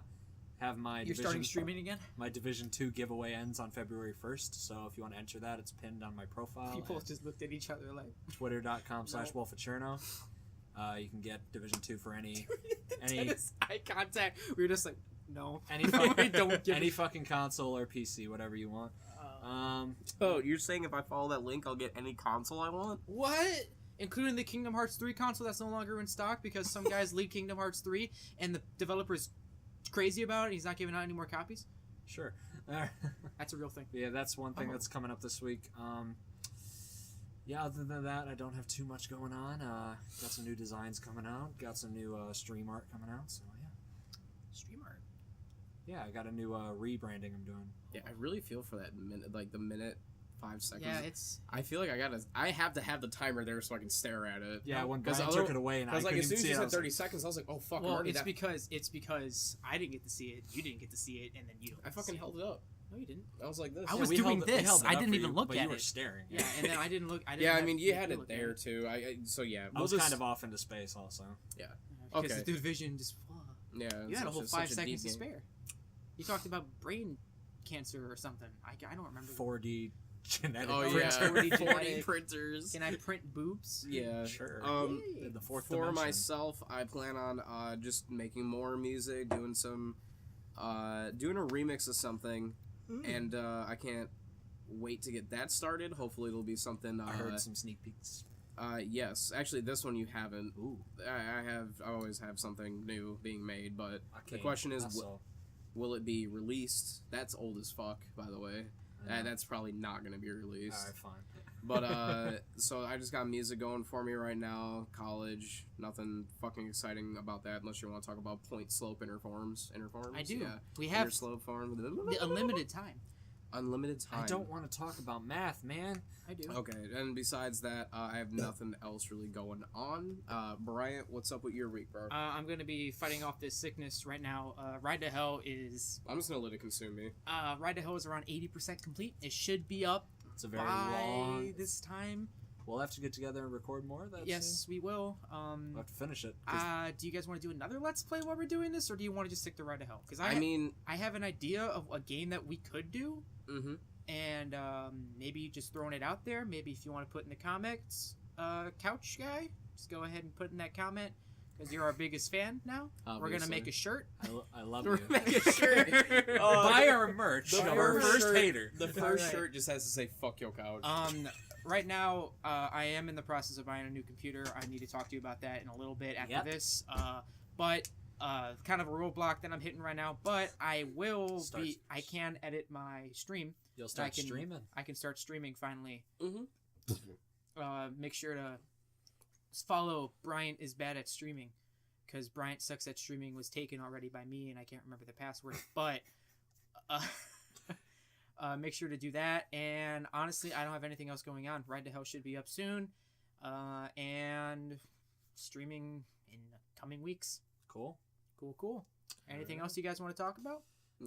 [SPEAKER 2] have my
[SPEAKER 3] you're
[SPEAKER 2] Division,
[SPEAKER 3] starting streaming again?
[SPEAKER 2] My Division 2 giveaway ends on February 1st, so if you want to enter that, it's pinned on my profile.
[SPEAKER 3] People
[SPEAKER 2] at
[SPEAKER 3] just looked at each other like.
[SPEAKER 2] Twitter.com/wolfacherno. You can get Division 2 for any
[SPEAKER 3] Dennis, eye contact. We were just like, no.
[SPEAKER 2] any
[SPEAKER 3] We
[SPEAKER 2] fucking,
[SPEAKER 3] don't give
[SPEAKER 2] any
[SPEAKER 3] a-
[SPEAKER 2] fucking console or PC, whatever you want.
[SPEAKER 1] Oh, you're saying if I follow that link, I'll get any console I want?
[SPEAKER 3] What? Including the Kingdom Hearts 3 console that's no longer in stock because some guys leaked Kingdom Hearts 3 and the developer's crazy about it. He's not giving out any more copies.
[SPEAKER 2] Sure.
[SPEAKER 3] That's a real thing.
[SPEAKER 2] Yeah, that's one thing
[SPEAKER 3] Oh.
[SPEAKER 2] that's coming up this week. Yeah, other than that, I don't have too much going on. Got some new designs coming out. Got some new stream art coming out. So yeah,
[SPEAKER 3] Stream art.
[SPEAKER 2] yeah, I got a new rebranding I'm doing.
[SPEAKER 1] Yeah, I really feel for that minute, like the minute 5 seconds.
[SPEAKER 3] Yeah, it's.
[SPEAKER 1] I feel like I have to have the timer there so I can stare at it.
[SPEAKER 2] Yeah, when
[SPEAKER 1] Because
[SPEAKER 2] Brian took it away and I
[SPEAKER 1] was like,
[SPEAKER 2] couldn't
[SPEAKER 1] as
[SPEAKER 2] even
[SPEAKER 1] soon as
[SPEAKER 2] see
[SPEAKER 1] you
[SPEAKER 2] it, I
[SPEAKER 1] said
[SPEAKER 2] was
[SPEAKER 1] 30
[SPEAKER 2] like,
[SPEAKER 1] seconds, I was like, oh fuck. I'm
[SPEAKER 3] Well,
[SPEAKER 1] already
[SPEAKER 3] it's
[SPEAKER 1] that-
[SPEAKER 3] because I didn't get to see it. You didn't get to see it, and then you don't.
[SPEAKER 1] I
[SPEAKER 3] get to
[SPEAKER 1] fucking
[SPEAKER 3] see
[SPEAKER 1] held it up.
[SPEAKER 3] No, you didn't.
[SPEAKER 1] I was like this.
[SPEAKER 3] I was
[SPEAKER 2] we
[SPEAKER 3] doing
[SPEAKER 2] held it- we
[SPEAKER 3] this.
[SPEAKER 2] held it
[SPEAKER 3] I
[SPEAKER 2] up
[SPEAKER 3] didn't
[SPEAKER 2] for
[SPEAKER 3] even
[SPEAKER 2] you,
[SPEAKER 3] look
[SPEAKER 2] but
[SPEAKER 3] at
[SPEAKER 2] you were
[SPEAKER 3] it.
[SPEAKER 2] staring.
[SPEAKER 3] Yeah, and then I didn't look. I didn't
[SPEAKER 1] Yeah, I
[SPEAKER 3] have
[SPEAKER 1] mean, you
[SPEAKER 3] Nick
[SPEAKER 1] had
[SPEAKER 3] to
[SPEAKER 1] it
[SPEAKER 3] look at
[SPEAKER 1] there too. So yeah,
[SPEAKER 2] I was kind of off into space also.
[SPEAKER 3] Because
[SPEAKER 1] Okay.
[SPEAKER 3] the division just.
[SPEAKER 1] Yeah,
[SPEAKER 3] You had a whole
[SPEAKER 1] such
[SPEAKER 3] 5
[SPEAKER 1] a
[SPEAKER 3] seconds to
[SPEAKER 1] deep game.
[SPEAKER 3] spare. You talked about brain cancer or something. I don't remember.
[SPEAKER 2] 4D genetic
[SPEAKER 1] Oh
[SPEAKER 2] printer.
[SPEAKER 1] yeah,
[SPEAKER 3] 40
[SPEAKER 1] 40
[SPEAKER 3] genetic.
[SPEAKER 1] printers.
[SPEAKER 3] Can I print boobs?
[SPEAKER 1] Yeah,
[SPEAKER 2] Sure.
[SPEAKER 3] Yay.
[SPEAKER 2] In the fourth
[SPEAKER 1] for
[SPEAKER 2] dimension.
[SPEAKER 1] myself, I plan on just making more music, doing some, doing a remix of something, and I can't wait to get that started. Hopefully, it'll be something.
[SPEAKER 2] I heard some sneak peeks.
[SPEAKER 1] Yes, actually, this one you haven't.
[SPEAKER 2] Ooh.
[SPEAKER 1] I always have something new being made, but the
[SPEAKER 2] Okay,
[SPEAKER 1] question is,
[SPEAKER 2] that's all.
[SPEAKER 1] will it be released? That's old as fuck, by the way.
[SPEAKER 2] Yeah.
[SPEAKER 1] That's probably not gonna be released.
[SPEAKER 2] Alright, fine.
[SPEAKER 1] But so I just got music going for me right now. College, nothing fucking exciting about that unless you want to talk about point slope interforms.
[SPEAKER 3] I do.
[SPEAKER 1] Yeah.
[SPEAKER 3] We have
[SPEAKER 1] Interslope form.
[SPEAKER 3] the unlimited time.
[SPEAKER 1] Unlimited time.
[SPEAKER 2] I don't want to talk about math, man.
[SPEAKER 3] I do.
[SPEAKER 1] Okay, and besides that, I have nothing else really going on. Bryant, what's up with your week, bro?
[SPEAKER 3] I'm gonna be fighting off this sickness right now. Ride to Hell is
[SPEAKER 1] I'm just gonna let it consume me.
[SPEAKER 3] Ride to Hell is around 80% complete. It should be up
[SPEAKER 2] It's a very
[SPEAKER 3] by
[SPEAKER 2] long.
[SPEAKER 3] this time.
[SPEAKER 2] We'll have to get together and record more. Of that
[SPEAKER 3] Yes, we will.
[SPEAKER 2] soon. We'll have to finish it. 'cause
[SPEAKER 3] Do you guys want to do another Let's Play while we're doing this, or do you want to just stick to Ride to Hell? Because
[SPEAKER 1] I mean,
[SPEAKER 3] I have an idea of a game that we could do,
[SPEAKER 1] mm-hmm.
[SPEAKER 3] and maybe just throwing it out there. Maybe if you want to put in the comments, Couch Guy, just go ahead and put in that comment because you're our biggest fan now. We're gonna make a shirt.
[SPEAKER 2] I love
[SPEAKER 3] We're
[SPEAKER 2] you.
[SPEAKER 3] gonna make a shirt.
[SPEAKER 2] Buy our merch.
[SPEAKER 1] The
[SPEAKER 2] of our
[SPEAKER 1] first
[SPEAKER 2] first
[SPEAKER 1] shirt-
[SPEAKER 2] hater.
[SPEAKER 1] The first
[SPEAKER 3] Alright.
[SPEAKER 1] shirt just has to say "fuck your couch."
[SPEAKER 3] Right now, I am in the process of buying a new computer. I need to talk to you about that in a little bit after
[SPEAKER 2] Yep.
[SPEAKER 3] this. But kind of a roadblock that I'm hitting right now. But I will
[SPEAKER 2] Starts-
[SPEAKER 3] I can edit my stream.
[SPEAKER 2] You'll start
[SPEAKER 3] I can-
[SPEAKER 2] streaming.
[SPEAKER 3] I can start streaming finally.
[SPEAKER 1] Mm-hmm.
[SPEAKER 3] Make sure to follow Bryant is bad at streaming, because Bryant sucks at streaming was taken already by me and I can't remember the password. But make sure to do that. And honestly, I don't have anything else going on. Ride to Hell should be up soon, and streaming in the coming weeks.
[SPEAKER 2] Cool.
[SPEAKER 3] Cool. Anything else you guys want to talk about?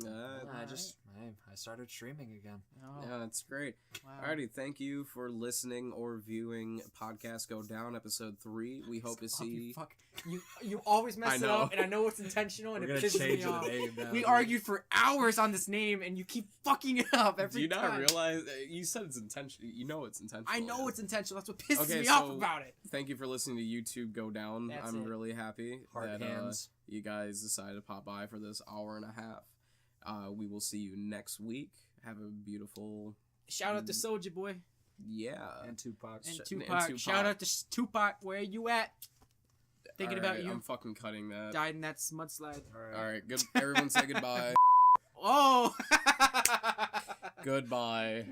[SPEAKER 2] I started streaming again.
[SPEAKER 3] Oh,
[SPEAKER 1] Yeah, that's great.
[SPEAKER 3] wow.
[SPEAKER 1] Alrighty, thank you for listening or viewing Podcast Go Down episode 3. We hope to see.
[SPEAKER 3] You always mess
[SPEAKER 1] I
[SPEAKER 3] it
[SPEAKER 1] know.
[SPEAKER 3] up, and I know it's intentional, and
[SPEAKER 2] We're
[SPEAKER 3] it
[SPEAKER 2] gonna
[SPEAKER 3] pisses
[SPEAKER 2] change
[SPEAKER 3] me
[SPEAKER 2] the
[SPEAKER 3] off.
[SPEAKER 2] name now.
[SPEAKER 3] We argued for hours on this name, and you keep fucking it up every
[SPEAKER 1] Do you
[SPEAKER 3] time.
[SPEAKER 1] not realize? You said it's intentional. You know it's intentional.
[SPEAKER 3] I know it's intentional. That's what pisses
[SPEAKER 1] Okay,
[SPEAKER 3] me off
[SPEAKER 1] so-
[SPEAKER 3] about it.
[SPEAKER 1] Thank you for listening to YouTube Go Down.
[SPEAKER 3] That's
[SPEAKER 1] I'm
[SPEAKER 3] it.
[SPEAKER 1] really happy
[SPEAKER 2] Heart
[SPEAKER 1] that
[SPEAKER 2] hands.
[SPEAKER 1] you guys decided to pop by for this hour and a half. We will see you next week. Have a beautiful
[SPEAKER 3] Shout out to Soulja Boy
[SPEAKER 2] And Tupac.
[SPEAKER 3] and
[SPEAKER 1] Sh-
[SPEAKER 3] Tupac.
[SPEAKER 1] and Tupac.
[SPEAKER 3] Shout out to Tupac. Where you at? Thinking about
[SPEAKER 1] Alright,
[SPEAKER 3] you.
[SPEAKER 1] I'm fucking cutting that.
[SPEAKER 3] Died in that mudslide.
[SPEAKER 1] Alright, good. Everyone say goodbye.
[SPEAKER 3] Oh.
[SPEAKER 1] Goodbye.